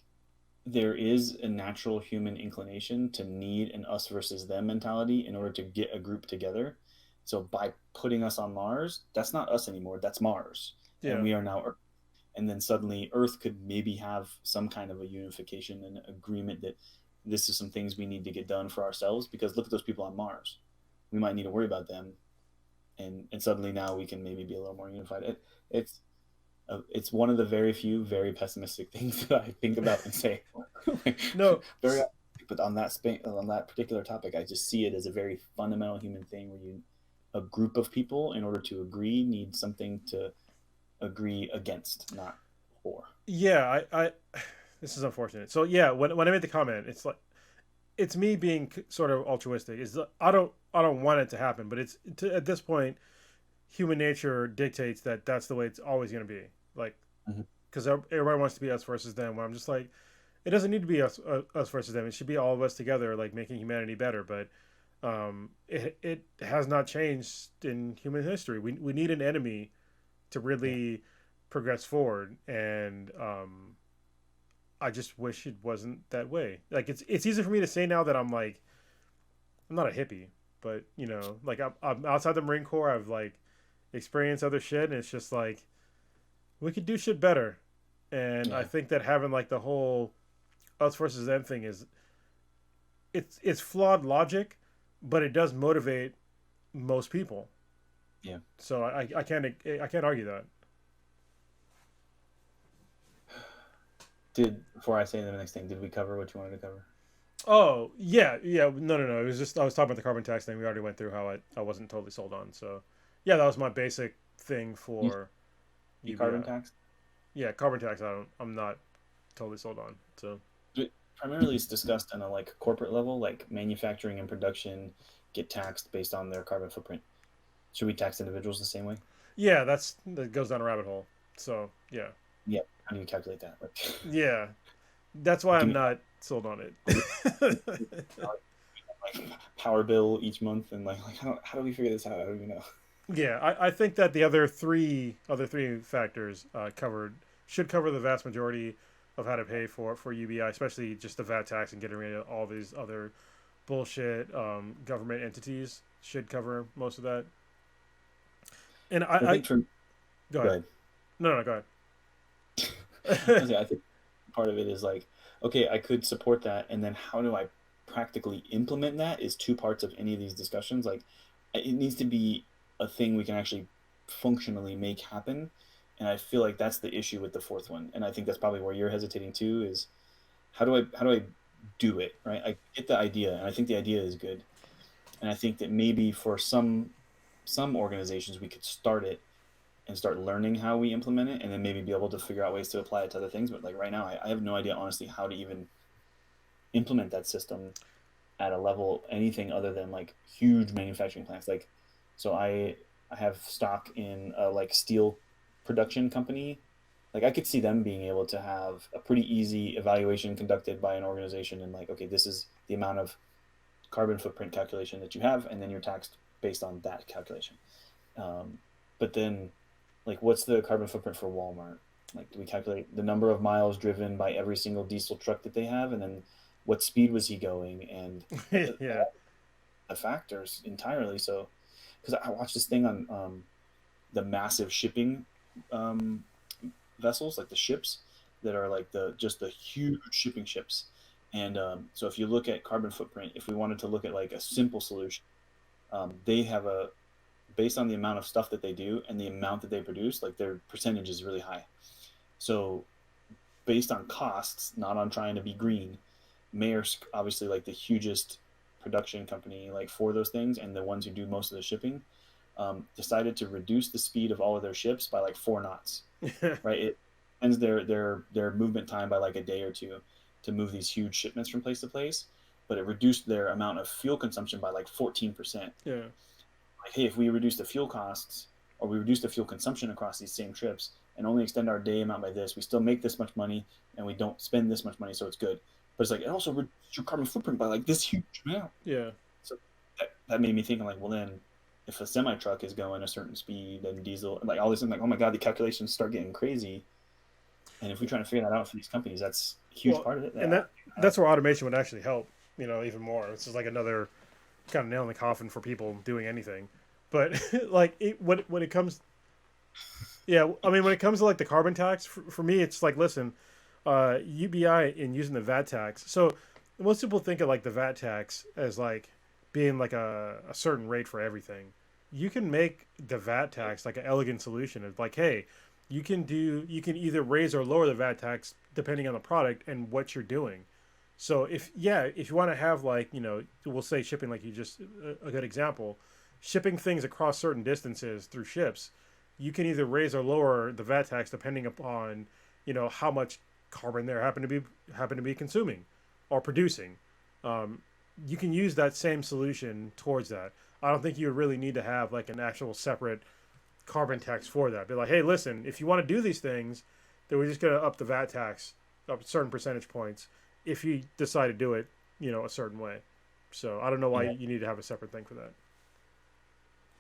there is a natural human inclination to need an us versus them mentality in order to get a group together. So by putting us on Mars, that's not us anymore. That's Mars. Yeah. And we are now Earth. And then suddenly Earth could maybe have some kind of a unification and agreement that this is some things we need to get done for ourselves, because look at those people on Mars. We might need to worry about them. And suddenly now we can maybe be a little more unified. It's one of the very few very pessimistic things that I think about and say. No, but on that particular topic, I just see it as a very fundamental human thing where a group of people, in order to agree, need something to agree against, not for. Yeah, I this is unfortunate. So yeah, when I made the comment, it's like it's me being sort of altruistic. I don't want it to happen, but at this point, human nature dictates that that's the way it's always going to be. Like, because everybody wants to be us versus them. Where I'm just like, it doesn't need to be us versus them. It should be all of us together, like making humanity better. But it has not changed in human history. We need an enemy to really progress forward, and I just wish it wasn't that way. Like it's easy for me to say now that I'm like I'm not a hippie, but you know, like I'm outside the Marine Corps. I've like experienced other shit, and it's just like we could do shit better. And I Yeah. think that having like the whole us versus them thing is it's flawed logic, but it does motivate most people. Yeah. So I can't argue that. Before I say the next thing, did we cover what you wanted to cover? Oh yeah. No. It was just I was talking about the carbon tax thing. We already went through how I wasn't totally sold on. So yeah, that was my basic thing You, for you carbon UBI. tax? Yeah, carbon tax. I'm not totally sold on. So Primarily it's discussed on a like corporate level, like manufacturing and production get taxed based on their carbon footprint. Should we tax individuals the same way? yeah, that goes down a rabbit hole. So yeah, Yeah. How do you calculate that? Like, yeah, that's why give I'm me not sold on give it. me, like power bill each month and like how do we figure this out? I don't even know. Yeah, I think that the other three factors covered should cover the vast majority of how to pay for UBI, especially just the VAT tax and getting rid of all these other bullshit government entities should cover most of that. And I I think for go Go ahead. ahead. No, go I ahead. I think part of it is like, okay, I could support that, and then how do I practically implement that is two parts of any of these discussions. Like, it needs to be a thing we can actually functionally make happen, and I feel like that's the issue with the fourth one, and I think that's probably where you're hesitating too. Is how do I do it right? I get the idea, and I think the idea is good, and I think that maybe for some organizations we could start it and start learning how we implement it and then maybe be able to figure out ways to apply it to other things. But like right now, I have no idea honestly how to even implement that system at a level anything other than like huge manufacturing plants. Like, so I have stock in a like steel production company. Like I could see them being able to have a pretty easy evaluation conducted by an organization and like, okay, this is the amount of carbon footprint calculation that you have, and then you're taxed based on that calculation. Um, but then, like, what's the carbon footprint for Walmart? Like, do we calculate the number of miles driven by every single diesel truck that they have, and then what speed was he going, and Yeah, the factors entirely? So, because I watched this thing on the massive shipping um, vessels, like the ships that are like the huge shipping ships. And so, if you look at carbon footprint, if we wanted to look at like a simple solution, they have a based on the amount of stuff that they do and the amount that they produce, like their percentage is really high. So based on costs, not on trying to be green, Maersk, obviously like the hugest production company like for those things and the ones who do most of the shipping, decided to reduce the speed of all of their ships by like 4 knots. Right, it ends their movement time by like a day or two to move these huge shipments from place to place, but it reduced their amount of fuel consumption by like 14%. yeah, Like, hey, if we reduce the fuel costs or we reduce the fuel consumption across these same trips and only extend our day amount by this, we still make this much money and we don't spend this much money, so it's good. But it's like it also reduces your carbon footprint by like this huge amount. yeah. So that made me think, like, well, then if a semi truck is going a certain speed and diesel, like all this, I'm like, oh my god, the calculations start getting crazy. And if we're trying to figure that out for these companies, that's a huge Well, part of it. and That that's where automation would actually help. Even more. It's just like another kind of nail in the coffin for people doing anything. But like when it comes, yeah, I mean when it comes to like the carbon tax, for me it's like listen, UBI in using the VAT tax. So most people think of like the VAT tax as like being like a certain rate for everything. You can make the VAT tax like an elegant solution. It's like, hey, you can either raise or lower the VAT tax depending on the product and what you're doing. So if you want to have like, we'll say shipping like you just a good example, shipping things across certain distances through ships, you can either raise or lower the VAT tax depending upon, how much carbon there happen to be consuming or producing. Um, you can use that same solution towards that. I don't think you really need to have like an actual separate carbon tax for that. Be like, hey, listen, if you want to do these things, then we're just gonna up the VAT tax up certain percentage points if you decide to do it, a certain way. So I don't know why yeah, you need to have a separate thing for that.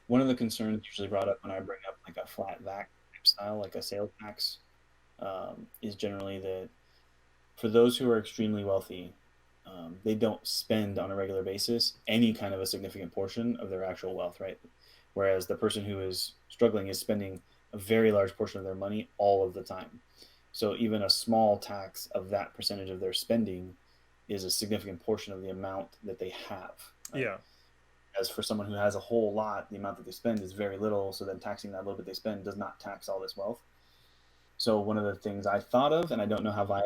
one of the concerns usually brought up when I bring up like a flat VAT type style, like a sales tax, is generally that for those who are extremely wealthy, they don't spend on a regular basis any kind of a significant portion of their actual wealth, right? Whereas the person who is struggling is spending a very large portion of their money all of the time. So even a small tax of that percentage of their spending is a significant portion of the amount that they have. Right? Yeah. As for someone who has a whole lot, the amount that they spend is very little. So then taxing that little bit they spend does not tax all this wealth. So one of the things I thought of, and I don't know how I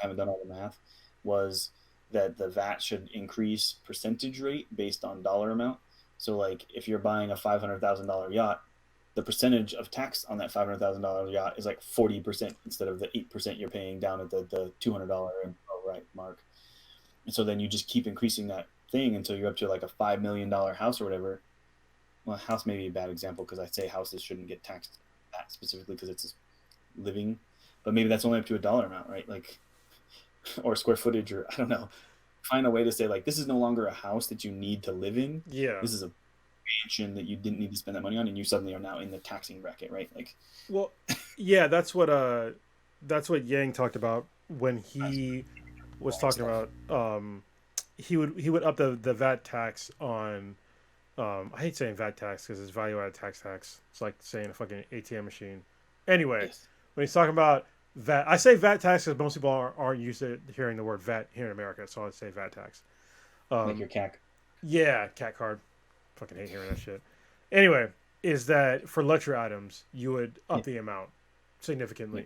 haven't done all the math, was that the VAT should increase percentage rate based on dollar amount. So like if you're buying a $500,000 yacht, the percentage of tax on that $500,000 yacht is like 40% instead of the 8% you're paying down at the $200 mark. And so then you just keep increasing that thing until you're up to like a $5 million house or whatever. Well, house may be a bad example because I say houses shouldn't get taxed that specifically because it's living, but maybe that's only up to a dollar amount, right? Like, or square footage, or I don't know. Find a way to say like this is no longer a house that you need to live in. Yeah. This is a mansion that you didn't need to spend that money on, and you suddenly are now in the taxing bracket, right? Like, well, yeah, that's what Yang talked about when he was talking about he would up the VAT tax on I hate saying VAT tax because it's value added tax. It's like saying a fucking ATM machine. Anyway, yes. When he's talking about VAT, I say VAT tax because most people aren't used to hearing the word VAT here in America, so I say VAT tax. Like your CAC. Yeah, CAC card. Fucking hate hearing that shit. Anyway, is that for luxury items you would up the amount significantly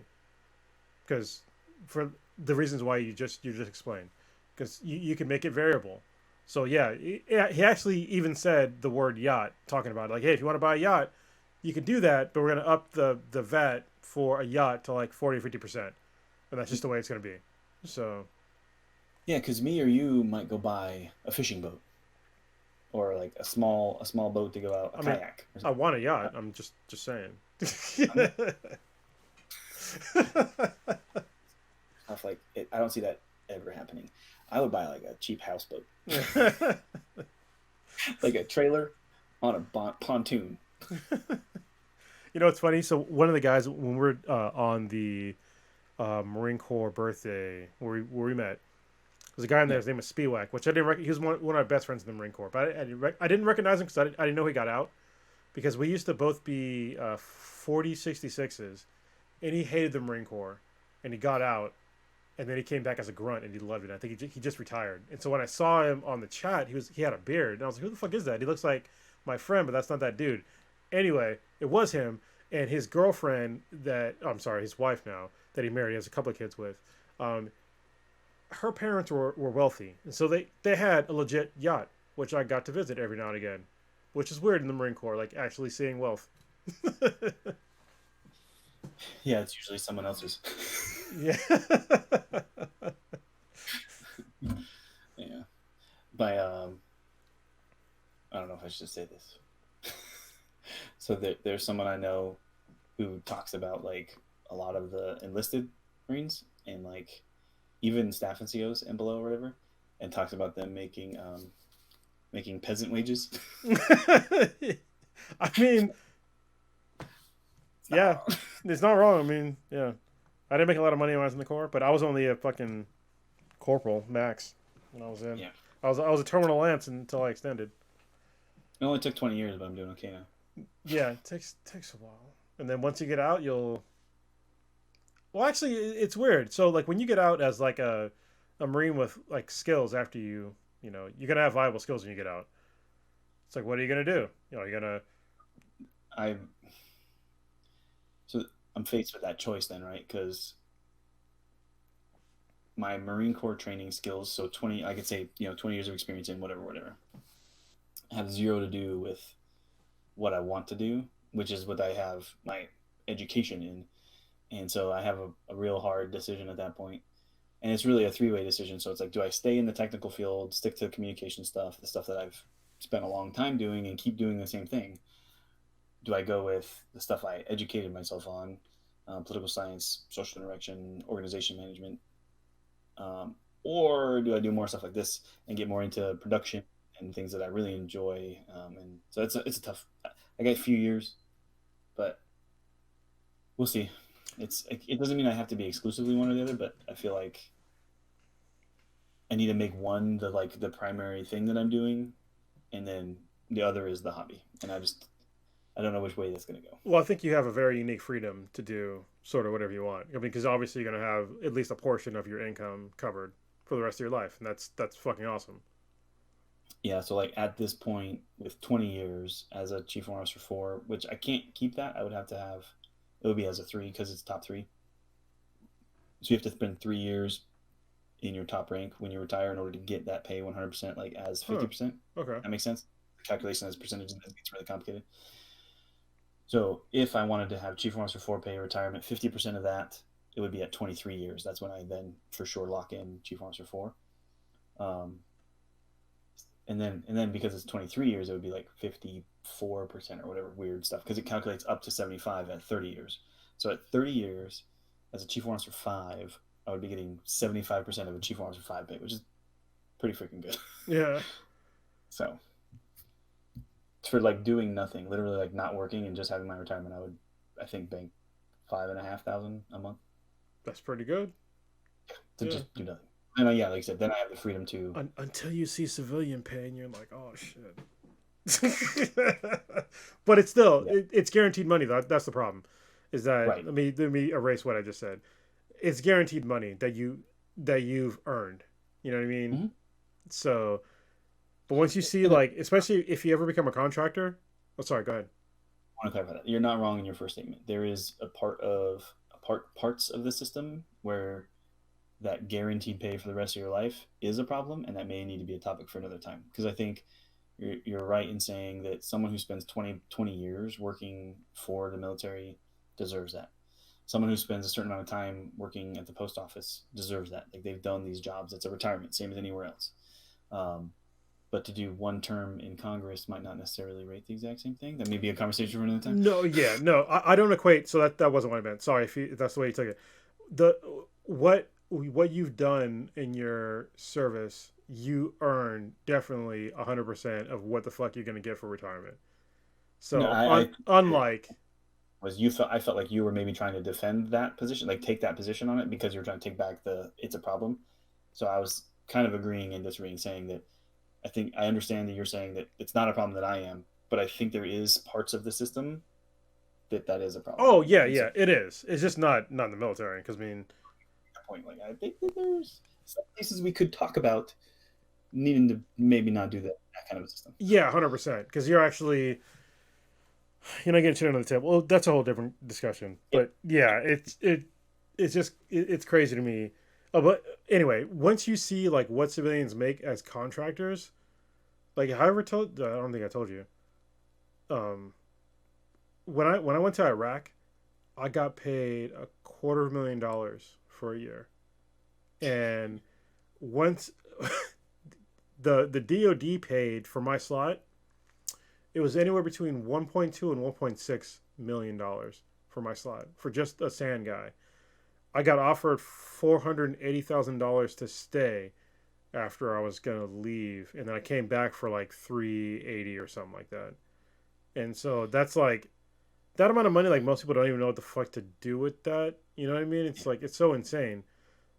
because for the reasons why you just explained, because you can make it variable. So yeah, he actually even said the word yacht, talking about it. Like, hey, if you want to buy a yacht, you can do that, but we're going to up the VAT for a yacht to like 40 or 50%. And that's just the way it's going to be. So. Yeah, because me or you might go buy a fishing boat or like a small boat to go out, kayak. I want a yacht. I'm just saying. I don't see that ever happening. I would buy like a cheap houseboat. Like a trailer on a pontoon. You know, it's funny. So one of the guys, when we're on the Marine Corps birthday where we met, there's a guy in there. His name was Spiewak, which I didn't. He was one of my best friends in the Marine Corps, but I didn't recognize him because I didn't know he got out, because we used to both be 40-66s, and he hated the Marine Corps, and he got out, and then he came back as a grunt, and he loved it. I think he just retired. And so when I saw him on the chat, he had a beard, and I was like, "Who the fuck is that?" He looks like my friend, but that's not that dude. Anyway, it was him, and his girlfriend his wife now that he married, he has a couple of kids with. Her parents were wealthy, and so they had a legit yacht, which I got to visit every now and again, which is weird in the Marine Corps, like actually seeing wealth. Yeah, it's usually someone else's. Yeah. Yeah. By I don't know if I should say this. So there's someone I know who talks about like a lot of the enlisted Marines and like even staff NCOs and below or whatever, and talks about them making peasant wages. I mean, yeah, it's not wrong. I mean, yeah, I didn't make a lot of money when I was in the Corps, but I was only a fucking corporal max when I was in. Yeah, I was a terminal lance until I extended. It only took 20 years, but I'm doing okay now. Yeah, it takes a while, and then once you get out, well, actually, it's weird. So, like, when you get out as like a Marine with like skills, after you're gonna have viable skills when you get out. It's like, what are you gonna do? You're gonna. So I'm faced with that choice then, right? Because my Marine Corps training skills, so 20 years of experience in whatever, have zero to do with what I want to do, which is what I have my education in. And so I have a real hard decision at that point. And it's really a three-way decision. So it's like, do I stay in the technical field, stick to communication stuff, the stuff that I've spent a long time doing and keep doing the same thing? Do I go with the stuff I educated myself on, political science, social interaction, organization management? Or do I do more stuff like this and get more into production and things that I really enjoy? And so it's a tough, I got a few years, but we'll see. It doesn't mean I have to be exclusively one or the other, but I feel like I need to make one the primary thing that I'm doing, and then the other is the hobby. And I don't know which way that's gonna go. Well, I think you have a very unique freedom to do sort of whatever you want. I mean, because obviously you're gonna have at least a portion of your income covered for the rest of your life, and that's fucking awesome. Yeah, so like at this point with 20 years as a chief warrant officer 4, which I can't keep that. I would have to have it would be as a 3 because it's top 3. So you have to spend 3 years in your top rank when you retire in order to get that pay 100% like as 50%. Okay. That makes sense. The calculation as percentages gets really complicated. So if I wanted to have chief warrant officer 4 pay retirement, 50% of that it would be at 23 years. That's when I then for sure lock in chief warrant officer 4. And then because it's 23 years, it would be like 54% or whatever weird stuff because it calculates up to 75 at 30 years. So at 30 years, as a chief warrant officer 5, I would be getting 75% of a chief warrant officer 5 pay, which is pretty freaking good. Yeah. So for like doing nothing, literally like not working and just having my retirement, I think bank $5,500 a month. That's pretty good. To just do nothing. And yeah, like I said, then I have the freedom to until you see civilian pay and you're like, oh shit. But it's still it's guaranteed money though. That's the problem. Is that right. let me erase what I just said. It's guaranteed money that you've earned. You know what I mean? Mm-hmm. So, but once you see like, especially if you ever become a contractor. Oh, sorry. Go ahead. I want to clarify that. You're not wrong in your first statement. There is parts of the system where that guaranteed pay for the rest of your life is a problem, and that may need to be a topic for another time. Because I think you're right in saying that someone who spends 20 years working for the military deserves that. Someone who spends a certain amount of time working at the post office deserves that. Like they've done these jobs. It's a retirement, same as anywhere else. But to do one term in Congress might not necessarily rate the exact same thing. That may be a conversation for another time. No, I don't equate. So that wasn't what I meant. Sorry if that's the way you took it. What you've done in your service, you earn definitely 100% of what the fuck you're gonna get for retirement. So no, unlike I felt like you were maybe trying to defend that position, like take that position on it because you're trying to take back it's a problem. So I was kind of agreeing and disagreeing, saying that I think I understand that you're saying that it's not a problem that I am, but I think there is parts of the system that is a problem. Oh yeah, it is. It's just not in the military because I mean. Point. Like I think that there's some places we could talk about needing to maybe not do that kind of a system. Yeah, 100%. Because you're not getting shit under the table. Well, that's a whole different discussion. But yeah, it's crazy to me. But anyway, once you see like what civilians make as contractors, like I don't think I told you. When I went to Iraq, I got paid $250,000 for a year, and once the DoD paid for my slot, it was anywhere between 1.2 and 1.6 million dollars for my slot for just a sand guy. I got offered $480,000 to stay after I was gonna leave, and then I came back for like 380 or something like that. And so that's like that amount of money. Like most people don't even know what the fuck to do with that. You know what I mean? It's like it's so insane.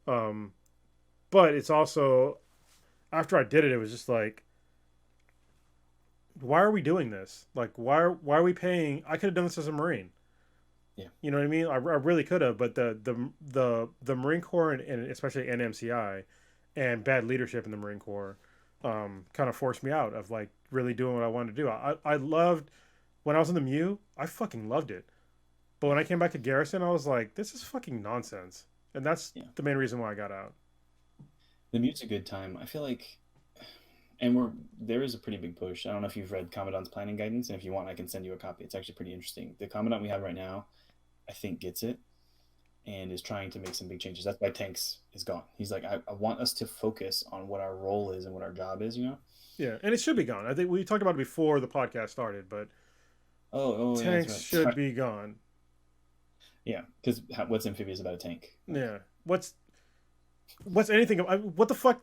But it's also after I did it, it was just like, why are we doing this? Like, why are we paying? I could have done this as a Marine. Yeah. You know what I mean? I really could have, but the Marine Corps and especially NMCI and bad leadership in the Marine Corps kind of forced me out of like really doing what I wanted to do. I loved when I was in the MEU. I fucking loved it. But when I came back to Garrison, I was like, this is fucking nonsense. And that's the main reason why I got out. The MEU's a good time. I feel like, and there is a pretty big push. I don't know if you've read Commandant's planning guidance, and if you want, I can send you a copy. It's actually pretty interesting. The Commandant we have right now, I think, gets it and is trying to make some big changes. That's why Tanks is gone. He's like, I want us to focus on what our role is and what our job is, you know? Yeah, and it should be gone. I think we talked about it before the podcast started, but Tanks should be gone. Yeah, because what's amphibious about a tank? Yeah, what's anything? What the fuck?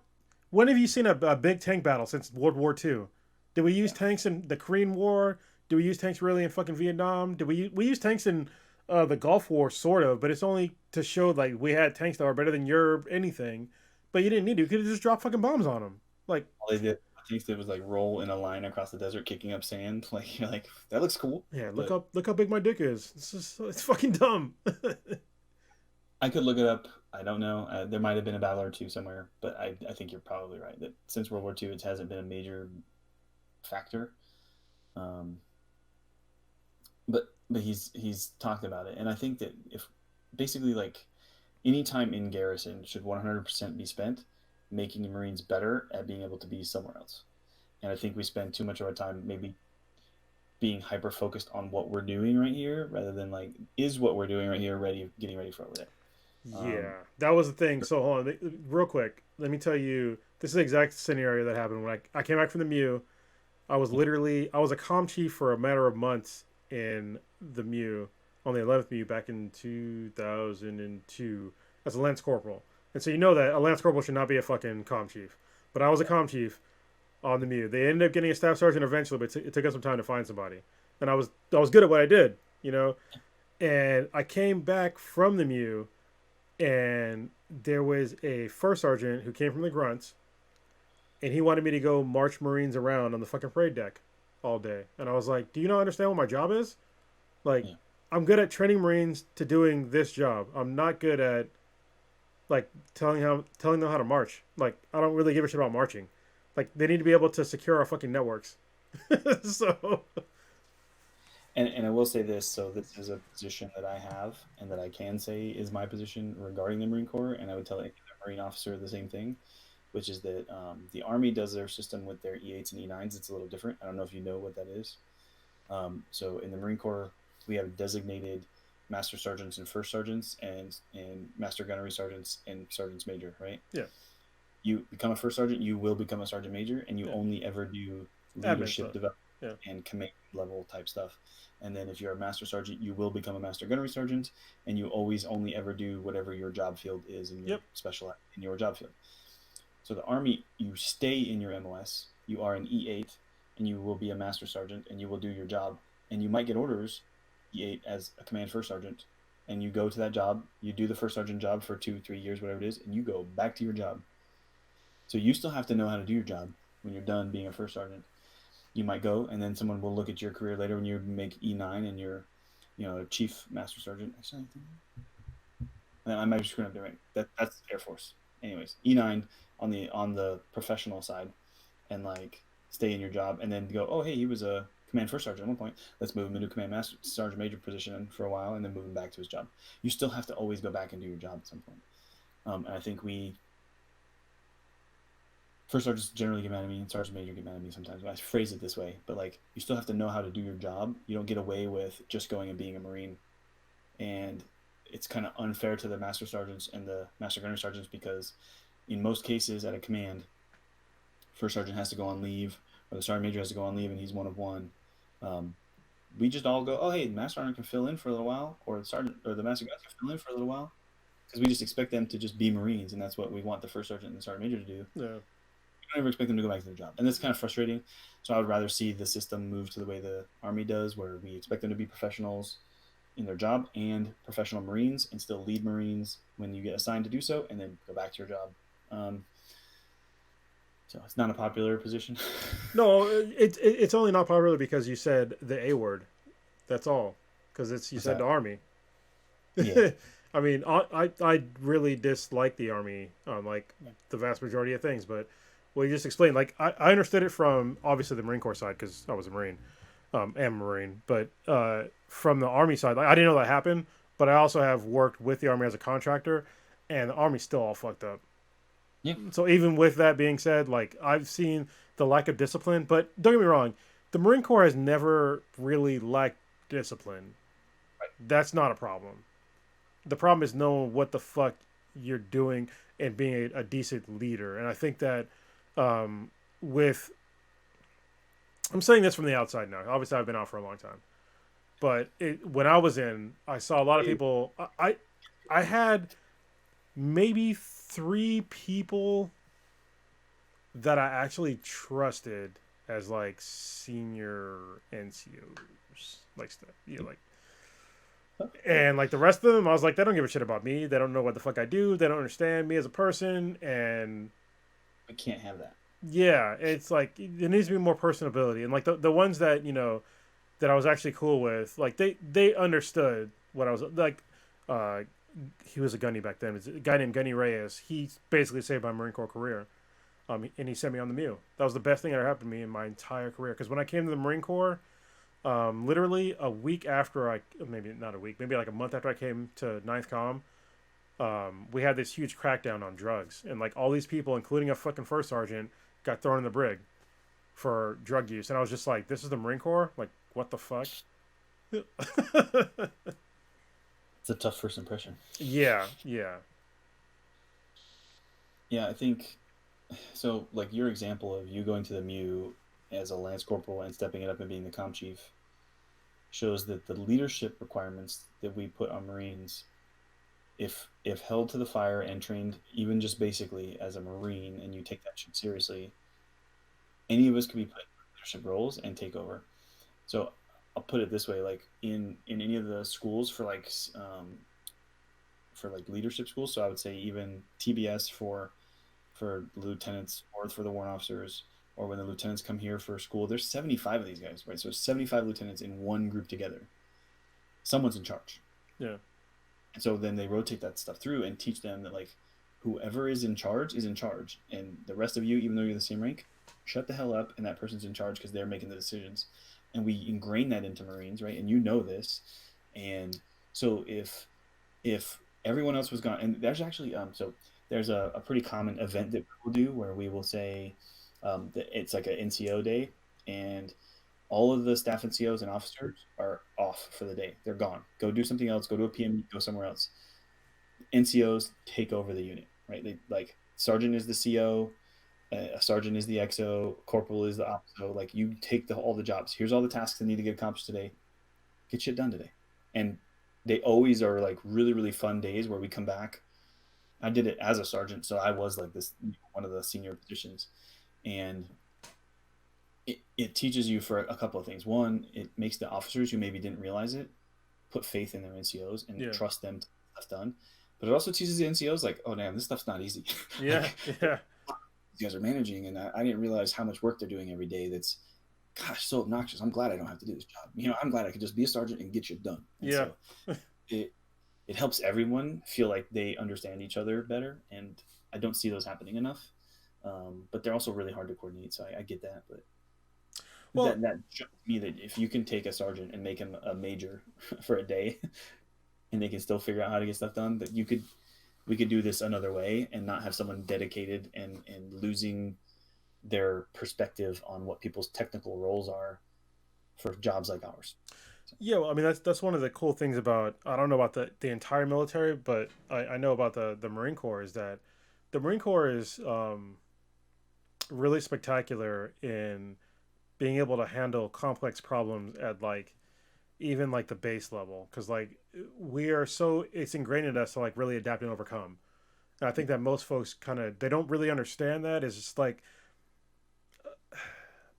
When have you seen a big tank battle since World War II? Did we use tanks in the Korean War? Did we use tanks really in fucking Vietnam? Did we use tanks in the Gulf War, sort of? But it's only to show like we had tanks that are better than your anything. But you didn't need to. You could have just dropped fucking bombs on them. Like all they did, I think, it was like roll in a line across the desert, kicking up sand. Like you're like, that looks cool. yeah, But look how big my dick is. It's fucking dumb. I could look it up. I don't know. There might have been a battle or two somewhere, but I think you're probably right that since World War II, it hasn't been a major factor. Um, but he's talked about it, and I think that if basically like any time in garrison should 100% be spent making the Marines better at being able to be somewhere else. And I think we spend too much of our time maybe being hyper focused on what we're doing right here rather than like is what we're doing right here getting ready for over there. Yeah, that was the thing. So hold on, real quick. Let me tell you, this is the exact scenario that happened when I came back from the MEU. I was a comm chief for a matter of months in the MEU, on the 11th MEU back in 2002 as a lance corporal. And so you know that a lance corporal should not be a fucking comm chief. But I was a comm chief on the MEU. They ended up getting a staff sergeant eventually, but it took us some time to find somebody. And I was good at what I did, you know. And I came back from the MEU, and there was a first sergeant who came from the grunts, and he wanted me to go march Marines around on the fucking parade deck all day. And I was like, do you not understand what my job is? Like, yeah. I'm good at training Marines to doing this job. I'm not good at like telling them how to march. Like, I don't really give a shit about marching. Like, they need to be able to secure our fucking networks. So and I will say this, so this is a position that I have and that I can say is my position regarding the Marine Corps, and I would tell a Marine officer the same thing, which is that the Army does their system with their E8s and E9s. It's a little different. I don't know if you know what that is. So in the Marine Corps, we have designated master sergeants and first sergeants and master gunnery sergeants and sergeants major, right? Yeah. You become a first sergeant, you will become a sergeant major, and you only ever do leadership development and command level type stuff. And then if you're a master sergeant, you will become a master gunnery sergeant, and you always only ever do whatever your job field is in your special in your job field. So the Army, you stay in your MOS, you are an E8, and you will be a master sergeant, and you will do your job, and you might get orders E8 as a command first sergeant, and you go to that job, you do the first sergeant job for 2-3 years, whatever it is, and you go back to your job. So you still have to know how to do your job when you're done being a first sergeant. You might go, and then someone will look at your career later when you make E9 and you're, chief master sergeant. Actually, I might be screwing up there, right? That's Air Force. Anyways, E9 on the professional side, and like stay in your job, and then go, oh hey, he was a command first sergeant at one point. Let's move him into command master sergeant major position for a while, and then move him back to his job. You still have to always go back and do your job at some point. And I think first sergeants generally get mad at me, and sergeant major get mad at me sometimes. I phrase it this way, but like you still have to know how to do your job. You don't get away with just going and being a Marine, and it's kind of unfair to the master sergeants and the master gunnery sergeants because in most cases at a command, first sergeant has to go on leave, or the sergeant major has to go on leave, and he's one of one. We just all go, oh hey, the master sergeant can fill in for a little while, or the sergeant or the master gunner can fill in for a little while, because we just expect them to just be Marines, and that's what we want the first sergeant and the sergeant major to do. Yeah. We don't ever expect them to go back to their job, and that's kind of frustrating. So I would rather see the system move to the way the Army does, where we expect them to be professionals in their job and professional Marines, and still lead Marines when you get assigned to do so, and then go back to your job. So it's not a popular position. No, it's only not popular because you said the A word. That's all. Because you said the Army. Yeah. I mean, I really dislike the Army on like the vast majority of things, but well, you just explained. Like I understood it from obviously the Marine Corps side because I was a Marine, am a Marine, but from the Army side, like, I didn't know that happened. But I also have worked with the Army as a contractor, and the Army's still all fucked up. Yeah. So even with that being said, like I've seen the lack of discipline, but don't get me wrong, the Marine Corps has never really lacked discipline. Right. That's not a problem. The problem is knowing what the fuck you're doing and being a decent leader. And I think that I'm saying this from the outside now. Obviously, I've been out for a long time. But when I was in, I saw a lot of people. I had maybe 3 people that I actually trusted as like senior NCOs, like stuff. Yeah, like And like the rest of them, I was like, they don't give a shit about me. They don't know what the fuck I do. They don't understand me as a person. And We can't have that. yeah, it's like there needs to be more personability. And like the ones that that I was actually cool with, like they understood what I was like. Uh, he was a gunny back then. It's a guy named Gunny Reyes. He basically saved my Marine Corps career. And he sent me on the Mew. That was the best thing that ever happened to me in my entire career. Because when I came to the Marine Corps, literally a week after maybe not a week, maybe like a month after I came to Ninth Com, we had this huge crackdown on drugs, and like all these people, including a fucking first sergeant, got thrown in the brig for drug use, and I was just like, "This is the Marine Corps? Like, what the fuck?" It's a tough first impression. Yeah, yeah, Yeah, I think so. Like your example of you going to the Mew as a lance corporal and stepping it up and being the com chief shows that the leadership requirements that we put on Marines, if held to the fire and trained even just basically as a Marine, and you take that shit seriously, any of us could be put in leadership roles and take over. So I'll put it this way: like in any of the schools for like leadership schools. So I would say even TBS for lieutenants or for the warrant officers, or when the lieutenants come here for school, there's 75 of these guys, right? So 75 lieutenants in one group together. Someone's in charge. yeah, And so then they rotate that stuff through and teach them that like whoever is in charge, and the rest of you, even though you're the same rank, shut the hell up, and that person's in charge because they're making the decisions. And we ingrain that into Marines, right? And you know this. And so if everyone else was gone, and there's actually so there's a pretty common event that we'll do where we will say that it's like an NCO day, and all of the staff NCOs and officers are off for the day. They're gone. Go do something else. Go to a PM. Go somewhere else. NCOs take over the unit, right? They like sergeant is the CO, a sergeant is the XO, corporal is the OPSO. Like you take all the jobs. Here's all the tasks that need to get accomplished today. Get shit done today. And they always are like really, really fun days where we come back. I did it as a sergeant, so I was like this one of the senior positions, and it teaches you for a couple of things. One, it makes the officers who maybe didn't realize it put faith in their NCOs and trust them to get stuff done. But it also teaches the NCOs like, oh damn, this stuff's not easy. yeah, yeah. You guys are managing, and I didn't realize how much work they're doing every day. That's, gosh, so obnoxious. I'm glad I don't have to do this job. I'm glad I could just be a sergeant and get shit done. And Yeah. So it helps everyone feel like they understand each other better, and I don't see those happening enough. But they're also really hard to coordinate, so I get that. But that shows me that if you can take a sergeant and make him a major for a day, and they can still figure out how to get stuff done, that we could do this another way and not have someone dedicated and losing their perspective on what people's technical roles are for jobs like ours. So. Yeah, well, I mean that's one of the cool things about, I don't know about the entire military, but I know about the Marine Corps, is that the Marine Corps is really spectacular in being able to handle complex problems at like even like the base level, because like it's ingrained in us to like really adapt and overcome. And I think that most folks they don't really understand that. It's just like,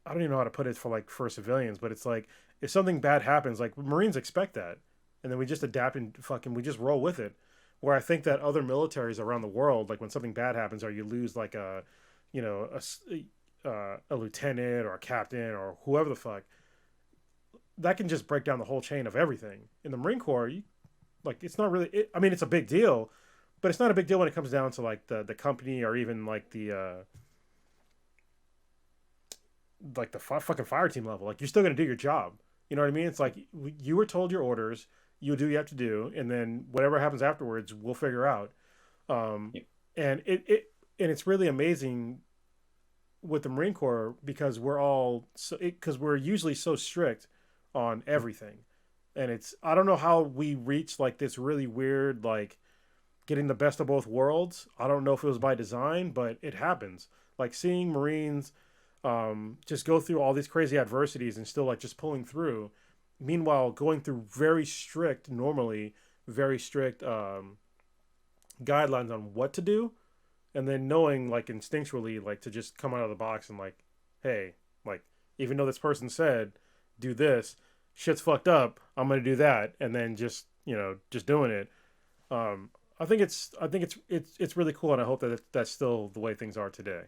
I don't even know how to put it for civilians, but it's like if something bad happens, like Marines expect that, and then we just adapt and we just roll with it. Where I think that other militaries around the world, like when something bad happens or you lose like a lieutenant or a captain or whoever the fuck, that can just break down the whole chain of everything. In the Marine Corps, it's not really. I mean, it's a big deal, but it's not a big deal when it comes down to like the company or even like the fucking fire team level. Like you're still gonna do your job. You know what I mean? It's like you were told your orders. You do what you have to do, and then whatever happens afterwards, we'll figure out. And it's really amazing with the Marine Corps because we're usually so strict on everything, and I don't know how we reach like this really weird like getting the best of both worlds. I don't know if it was by design, but it happens. Like seeing Marines just go through all these crazy adversities and still like just pulling through. Meanwhile, going through very strict guidelines on what to do, and then knowing like instinctually like to just come out of the box and like, hey, like even though this person said do this, shit's fucked up, I'm gonna do that, and then just just doing it. I think it's really cool, and I hope that that's still the way things are today.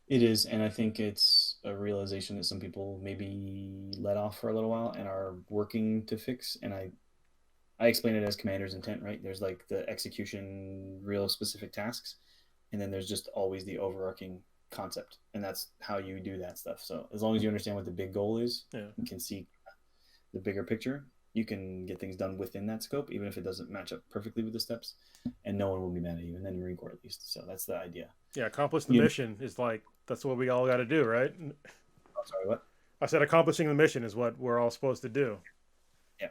It is, and I think it's a realization that some people maybe let off for a little while and are working to fix. And I explain it as commander's intent, right? There's like the execution, real specific tasks, and then there's just always the overarching concept, and that's how you do that stuff. So as long as you understand what the big goal is Yeah. and can see the bigger picture, you can get things done within that scope, even if it doesn't match up perfectly with the steps, and no one will be mad at you. And then Marine Corps, at least. So that's the idea. Yeah, accomplish the You, mission is like that's what we all got to do, right? oh, sorry, what? I said accomplishing the mission is what we're all supposed to do. Yeah.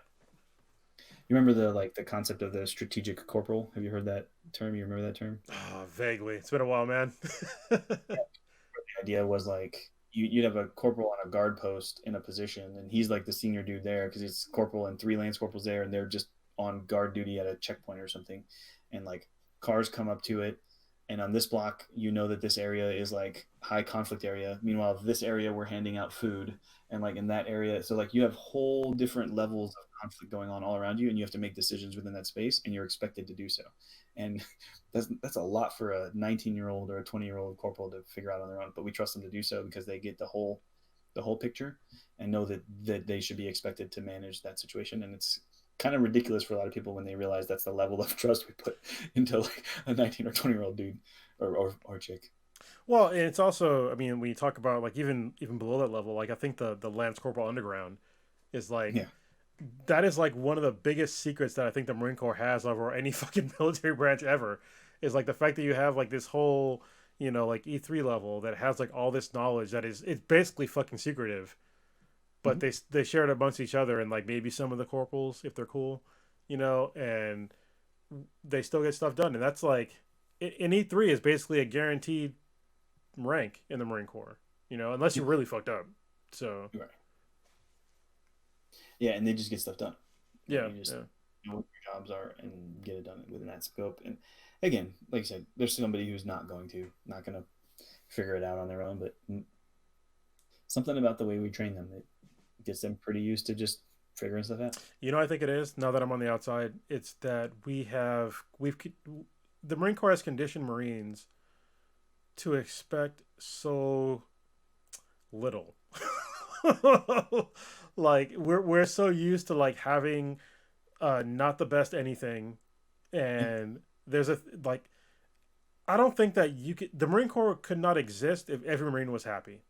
You remember the concept of the strategic corporal? Have you heard that term? You remember that term? Oh, vaguely. It's been a while, man. The idea was like you'd have a corporal on a guard post in a position, and he's like the senior dude there because he's corporal and three lance corporals there, and they're just on guard duty at a checkpoint or something, and like cars come up to it, and on this block you know that this area is like high conflict area. Meanwhile, this area we're handing out food, and like in that area, so like you have whole different levels of conflict going on all around you, and you have to make decisions within that space, and you're expected to do so. And that's a lot for a 19-year-old or a 20-year-old corporal to figure out on their own, but we trust them to do so because they get the whole picture and know that they should be expected to manage that situation. And it's kind of ridiculous for a lot of people when they realize that's the level of trust we put into like a 19 or 20-year-old dude or chick. Well, and it's also, I mean, when you talk about like even below that level, like I think the Lance Corporal Underground is like Yeah. that is like one of the biggest secrets that I think the Marine Corps has over any fucking military branch ever. Is like the fact that you have like this whole, like E3 level that has like all this knowledge that is it's basically fucking secretive, but Mm-hmm. they share it amongst each other and like maybe some of the corporals if they're cool, and they still get stuff done. And that's like in E3 is basically a guaranteed rank in the Marine Corps, unless you're really fucked up. So Right. Yeah, and they just get stuff done. yeah, You just yeah. know what your jobs are and get it done within that scope. And again, like I said, there's somebody who's not going to figure it out on their own, but something about the way we train them, it gets them pretty used to just figuring stuff out. I think it is now that I'm on the outside. It's that we've the Marine Corps has conditioned Marines to expect so little. Like we're so used to like having not the best anything, and there's a like I don't think that the Marine Corps could not exist if every Marine was happy.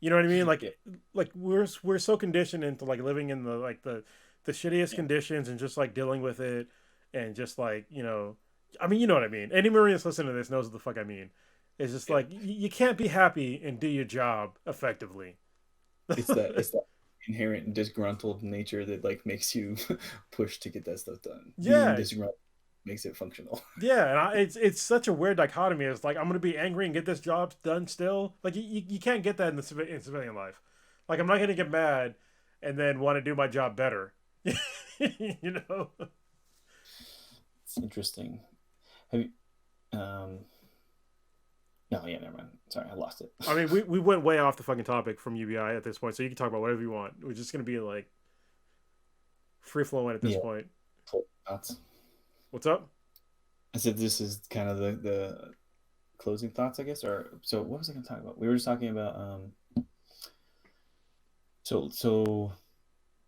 You know what I mean? Like Yeah. we're so conditioned into like living in the shittiest Yeah. conditions and just like dealing with it and just like I mean you know what I mean. Any Marine that's listening to this knows what the fuck I mean. It's just Yeah. like you can't be happy and do your job effectively. It's that inherent disgruntled nature that like makes you push to get that stuff done. Being Yeah, disgruntled makes it functional. yeah, and it's such a weird dichotomy. It's like I'm gonna be angry and get this job done still. Like you can't get that in in civilian life. Like I'm not gonna get mad and then want to do my job better. you know. It's interesting. Have you no, yeah, never mind. Sorry, I lost it. I mean, we went way off the fucking topic from UBI at this point, so you can talk about whatever you want. We're just gonna be like free flowing at this Yeah, point. full thoughts. What's up? I said this is kind of the closing thoughts, I guess. Or so, what was I going to talk about? We were just talking about. So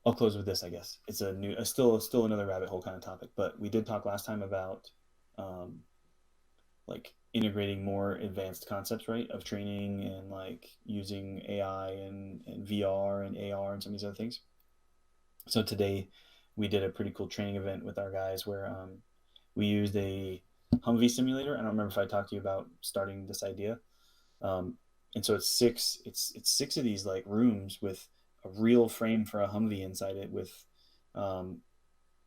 I'll close with this, I guess. It's still another rabbit hole kind of topic, but we did talk last time about um, like integrating more advanced concepts, right, of training and like using AI and VR and AR and some of these other things. So today we did a pretty cool training event with our guys where we used a Humvee simulator. I don't remember if I talked to you about starting this idea. Um, and so it's six of these like rooms with a real frame for a Humvee inside it with um,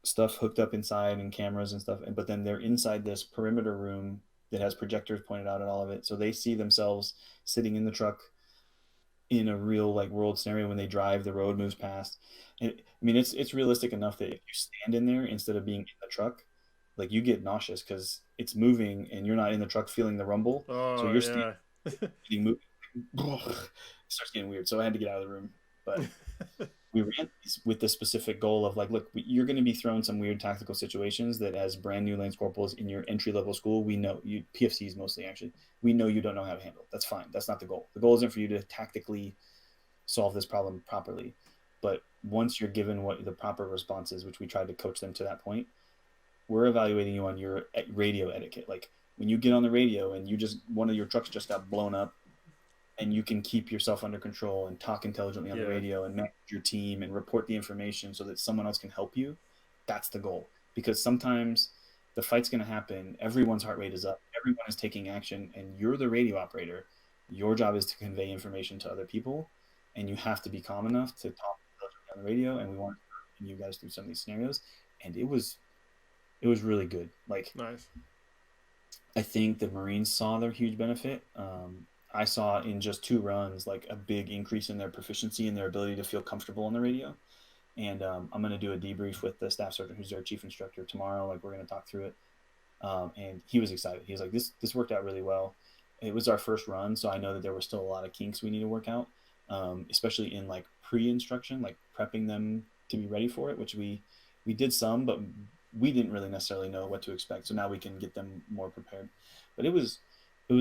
stuff hooked up inside and cameras and stuff. But then they're inside this perimeter room that has projectors pointed out at all of it. So they see themselves sitting in the truck in a real like world scenario. When they drive, the road moves past. And I mean, it's realistic enough that if you stand in there instead of being in the truck, like you get nauseous because it's moving and you're not in the truck feeling the rumble. So Oh you're standing, yeah. moving, it starts getting weird. So I had to get out of the room. But we ran these with the specific goal of like, look, you're going to be thrown some weird tactical situations that as brand new lance corporals in your entry level school, we know you PFCs mostly actually, we know you don't know how to handle. That's fine. That's not the goal. The goal isn't for you to tactically solve this problem properly. But once you're given what the proper response is, which we tried to coach them to that point, we're evaluating you on your radio etiquette. Like when you get on the radio and one of your trucks just got blown up, and you can keep yourself under control and talk intelligently on the radio and manage your team and report the information so that someone else can help you. That's the goal. Because sometimes the fight's going to happen. Everyone's heart rate is up. Everyone is taking action, and you're the radio operator. Your job is to convey information to other people, and you have to be calm enough to talk on the radio. And we want to you guys through some of these scenarios, and it was really good. Like, nice. I think the Marines saw their huge benefit. I saw in just 2 runs like a big increase in their proficiency and their ability to feel comfortable on the radio. And I'm going to do a debrief with the staff sergeant who's their chief instructor tomorrow. Like, we're going to talk through it. And he was excited. He was like, this worked out really well. It was our first run, so I know that there were still a lot of kinks we need to work out, especially in like pre-instruction, like prepping them to be ready for it, which we did some, but we didn't really necessarily know what to expect. So now we can get them more prepared. But it was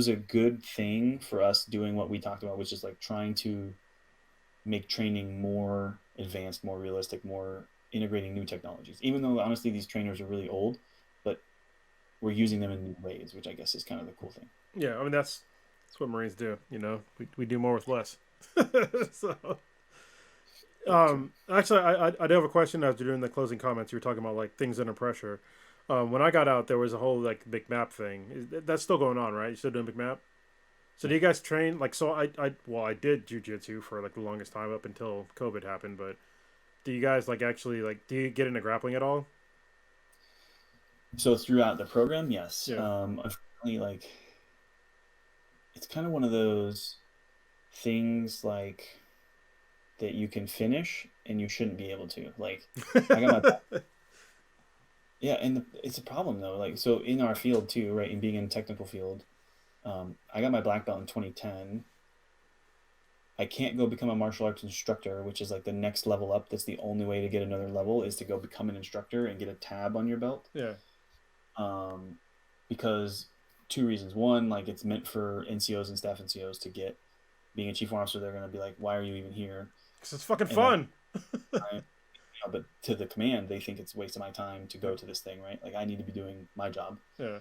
a good thing for us doing what we talked about, which is like trying to make training more advanced, more realistic, more integrating new technologies. Even though honestly these trainers are really old, but we're using them in new ways, which I guess is kind of the cool thing. Yeah, I mean that's what Marines do. You know, we do more with less. So, actually, I do have a question as you're doing the closing comments. You were talking about like things under pressure. When I got out, there was a whole like big map thing. That's still going on, right? You still doing big map? So do you guys train like? So I did jujitsu for like the longest time up until COVID happened. But do you guys like actually like do you get into grappling at all? So throughout the program, yes. Yeah. Unfortunately, like it's kind of one of those things like that you can finish and you shouldn't be able to. Like I got my yeah, and it's a problem though. Like so in our field too, right? In being in technical field, I got my black belt in 2010. I can't go become a martial arts instructor, which is like the next level up. That's the only way to get another level is to go become an instructor and get a tab on your belt. Yeah. Because 2 reasons. One, like it's meant for NCOs and staff NCOs to get. Being a chief officer, they're going to be like, "Why are you even here?" Because it's fucking fun. But to the command, they think it's a waste of my time to go to this thing, right? Like I need to be doing my job. Yeah.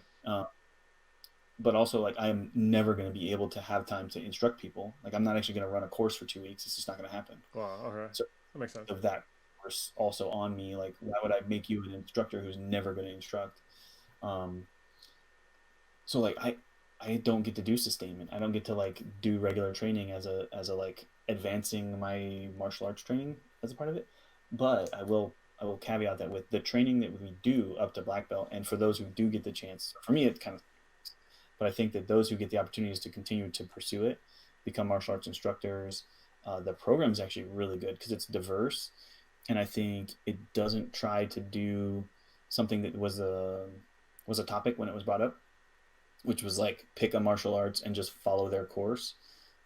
But also, like I am never going to be able to have time to instruct people. Like I'm not actually going to run a course for 2 weeks. It's just not going to happen. Wow. Okay. So that makes sense. Of that course also on me, like why would I make you an instructor who's never going to instruct? So like I don't get to do sustainment. I don't get to like do regular training as a like advancing my martial arts training as a part of it. But I will caveat that with the training that we do up to black belt, and for those who do get the chance, for me it kind of, but I think that those who get the opportunities to continue to pursue it, become martial arts instructors, the program is actually really good because it's diverse, and I think it doesn't try to do something that was a topic when it was brought up, which was like pick a martial arts and just follow their course.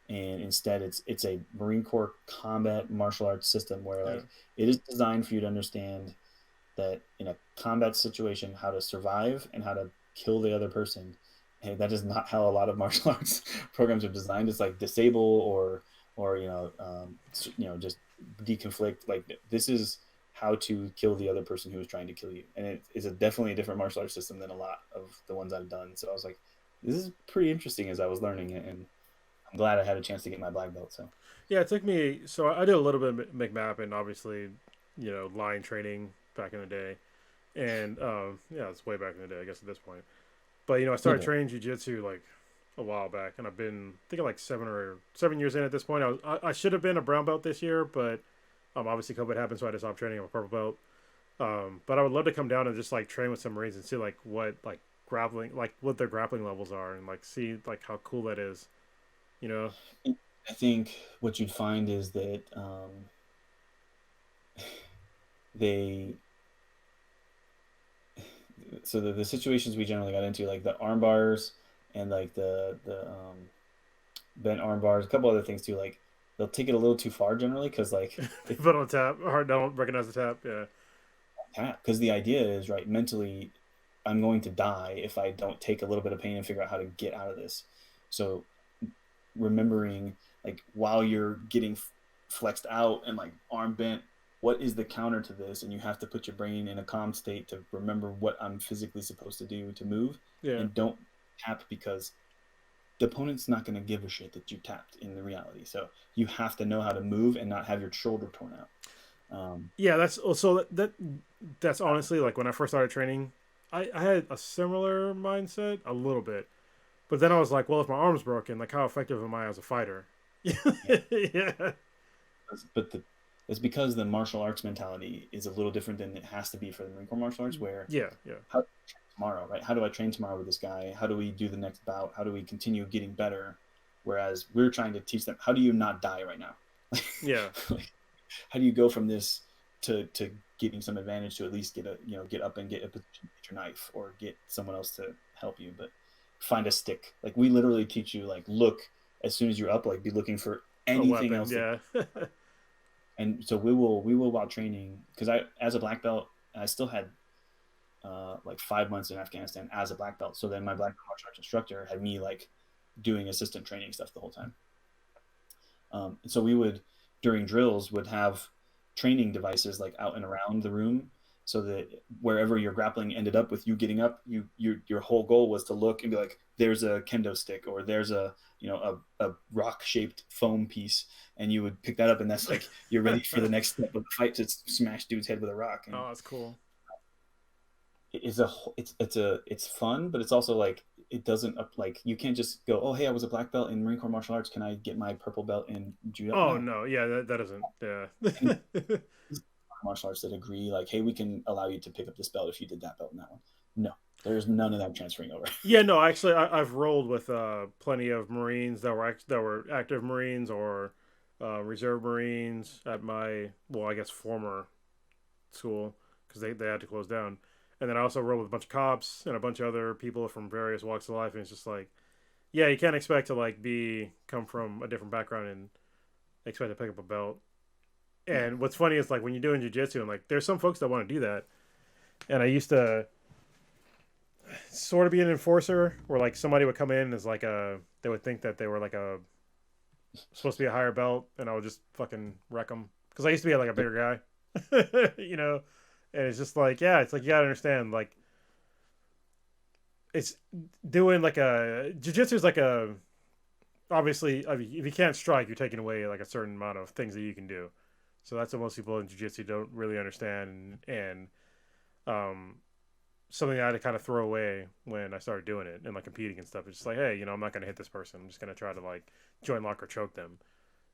And instead it's a Marine Corps combat martial arts system where like it is designed for you to understand that in a combat situation how to survive and how to kill the other person. And that is not how a lot of martial arts programs are designed. It's like disable or just deconflict. Like this is how to kill the other person who is trying to kill you, and it is definitely a different martial arts system than a lot of the ones I've done. So I was like, this is pretty interesting as I was learning it, and I'm glad I had a chance to get my black belt. So yeah, it took me. So I did a little bit of McMap and obviously, line training back in the day, and it's way back in the day, I guess at this point. But I started training jiu-jitsu like a while back, and I've been thinking like 7 years in at this point. I should have been a brown belt this year, but obviously COVID happened, so I had to stop training. I'm a purple belt. But I would love to come down and just like train with some Marines and see like what like grappling, like what their grappling levels are, and like see like how cool that is. I think what you'd find is that the situations we generally got into, like the arm bars and like the bent arm bars, a couple other things too, like they'll take it a little too far generally because like if Put on tap. Hard don't recognize the tap. Yeah. because the idea is right mentally, I'm going to die if I don't take a little bit of pain and figure out how to get out of this. So remembering like while you're getting flexed out and like arm bent, what is the counter to this? And you have to put your brain in a calm state to remember what I'm physically supposed to do to move, Yeah. and don't tap because the opponent's not going to give a shit that you tapped in the reality. So you have to know how to move and not have your shoulder torn out. Yeah, that's also that's honestly like when I first started training, I had a similar mindset a little bit, but then I was like, well, if my arm's broken, like how effective am I as a fighter? Yeah. But it's because the martial arts mentality is a little different than it has to be for the Marine Corps martial arts, where Yeah. how do I train tomorrow, right? How do I train tomorrow with this guy? How do we do the next bout? How do we continue getting better? Whereas we're trying to teach them, how do you not die right now? Yeah. Like, how do you go from this to getting some advantage to at least get up and get a position, get your knife, or get someone else to help you, but find a stick. Like we literally teach you like look as soon as you're up, like be looking for A anything weapon. else. Yeah. And so we will while training, because I as a black belt I still had like 5 months in Afghanistan as a black belt. So then my black belt martial arts instructor had me like doing assistant training stuff the whole time. And so we would during drills would have training devices like out and around the room, so that wherever you're grappling ended up with you getting up, your whole goal was to look and be like, there's a kendo stick, or there's a a rock shaped foam piece, and you would pick that up, and that's like you're ready for the next step of the fight to smash dude's head with a rock. And Oh, that's cool. it's fun, but it's also like it doesn't like you can't just go, oh hey, I was a black belt in Marine Corps martial arts, can I get my purple belt in judo? Oh no, yeah, that doesn't. Yeah. Martial arts that agree like, hey, we can allow you to pick up this belt if you did that belt in that one. No, there's none of that transferring over. Yeah, no, actually, I've rolled with plenty of Marines that were active Marines or reserve Marines at my, well, I guess former school, because they had to close down, and then I also rolled with a bunch of cops and a bunch of other people from various walks of life, and it's just like, yeah, you can't expect to like come from a different background and expect to pick up a belt. And what's funny is like when you're doing jiu-jitsu, and like there's some folks that want to do that, and I used to sort of be an enforcer where like somebody would come in as like they would think that they were like supposed to be a higher belt, and I would just fucking wreck them because I used to be like a bigger guy. And it's just like, yeah, it's like you gotta understand, like it's doing like jiu-jitsu is like obviously, I mean, if you can't strike, you're taking away like a certain amount of things that you can do. So that's what most people in jiu-jitsu don't really understand, and something I had to kind of throw away when I started doing it and like competing and stuff. It's just like, hey, I'm not gonna hit this person. I'm just gonna try to like joint lock or choke them.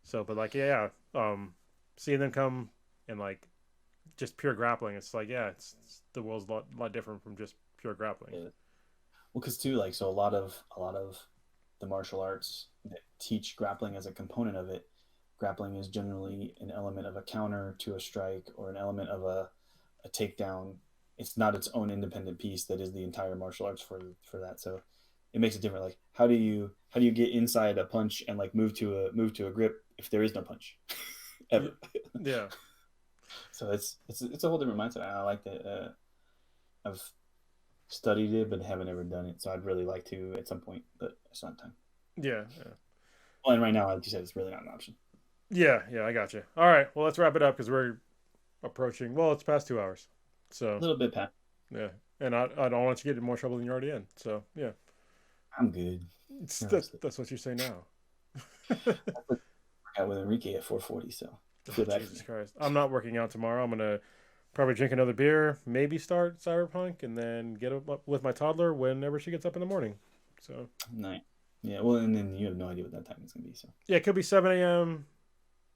So, but like, yeah, seeing them come and like just pure grappling, it's like, yeah, it's the world's a lot different from just pure grappling. Yeah. Well, because too, like, so a lot of the martial arts that teach grappling as a component of it, grappling is generally an element of a counter to a strike or an element of a takedown. It's not its own independent piece that is the entire martial arts for that. So it makes it different. Like, how do you get inside a punch and like move to a grip if there is no punch ever? Yeah. So it's a whole different mindset. I like that. I've studied it but haven't ever done it, so I'd really like to at some point, but it's not time. Yeah. Well, and right now, like you said, it's really not an option. Yeah, I got you. All right, well, let's wrap it up because we're approaching. Well, it's past 2 hours, so A little bit, Pat. yeah. And I don't want you to get in more trouble than you're already in. So yeah, I'm good. that's what you say now. I got with Enrique at 4:40, so feel bad. Jesus Christ, I'm not working out tomorrow. I'm gonna probably drink another beer, maybe start Cyberpunk, and then get up with my toddler whenever she gets up in the morning. So Nice. Yeah, well, and then you have no idea what that time is gonna be. So yeah, it could be 7 a.m.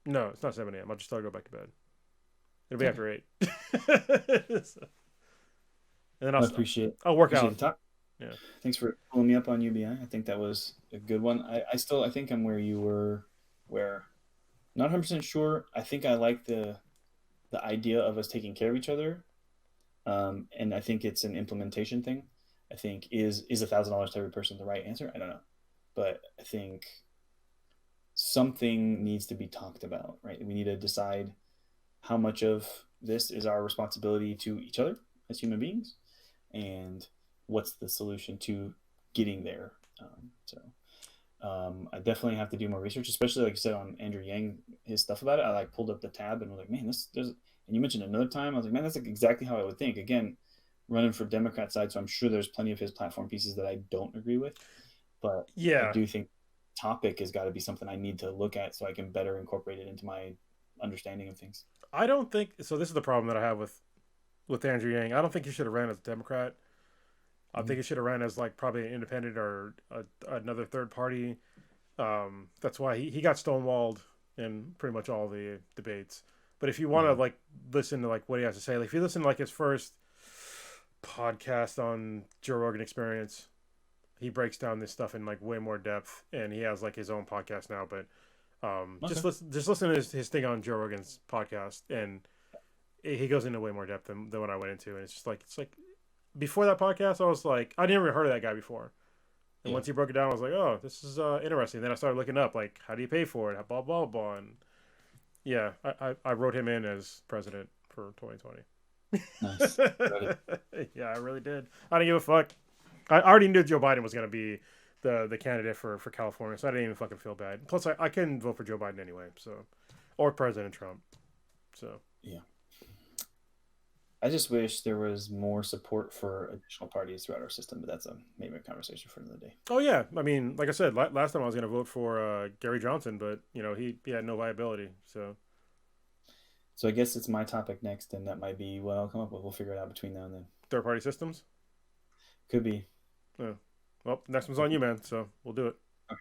No, it's not 7 a.m. I'll just go back to bed. It'll be after 8. And then I appreciate I'll work the out. talk. Yeah. Thanks for pulling me up on UBI. I think that was a good one. I think I'm where you were, where not 100% sure. I think I like the idea of us taking care of each other. And I think it's an implementation thing. I think is $1,000 to every person the right answer? I don't know. But I think something needs to be talked about, right? We need to decide how much of this is our responsibility to each other as human beings, and what's the solution to getting there. I definitely have to do more research, especially like you said on Andrew Yang, his stuff about it. I like pulled up the tab and was like, man, there's, and you mentioned another time, I was like, man, that's like exactly how I would think. Again, running for Democrat side, so I'm sure there's plenty of his platform pieces that I don't agree with, but Yeah, I do think topic has got to be something I need to look at so I can better incorporate it into my understanding of things. I don't think so. This is the problem that I have with Andrew Yang. I don't think he should have ran as a Democrat. I think he should have ran as like probably an independent or another third party. That's why he got stonewalled in pretty much all the debates. But if you want to like listen to like what he has to say, like if you listen to like his first podcast on Joe Rogan Experience, he breaks down this stuff in like way more depth, and he has like his own podcast now. But just listen to his thing on Joe Rogan's podcast, and he goes into way more depth than what I went into. And it's like before that podcast, I was like, I never heard of that guy before. And once he broke it down, I was like, oh, this is interesting. Then I started looking up, like, how do you pay for it? Blah, blah, blah. And yeah, I wrote him in as president for 2020. Nice. Yeah, I really did. I didn't give a fuck. I already knew Joe Biden was going to be the candidate for California, so I didn't even fucking feel bad. Plus, I couldn't vote for Joe Biden anyway, so, or President Trump. So yeah. I just wish there was more support for additional parties throughout our system, but that's maybe a conversation for another day. Oh yeah, I mean, like I said, last time I was going to vote for Gary Johnson, but you know he had no viability. So I guess it's my topic next, and that might be what I'll come up with. We'll figure it out between now and then. Third party systems could be. Yeah. Well, next one's on you, man. So we'll do it. Okay.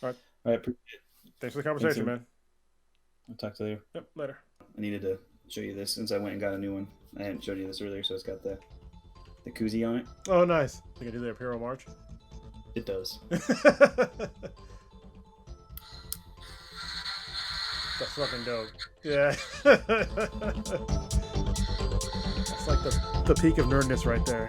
All right. All right. Thanks for the conversation, man. I'll talk to you later. Yep. Later. I needed to show you this since I went and got a new one. I hadn't showed you this earlier, so it's got the koozie on it. Oh, nice. Think I do the Imperial March? It does. That's fucking dope. Yeah. That's like the peak of nerdness right there.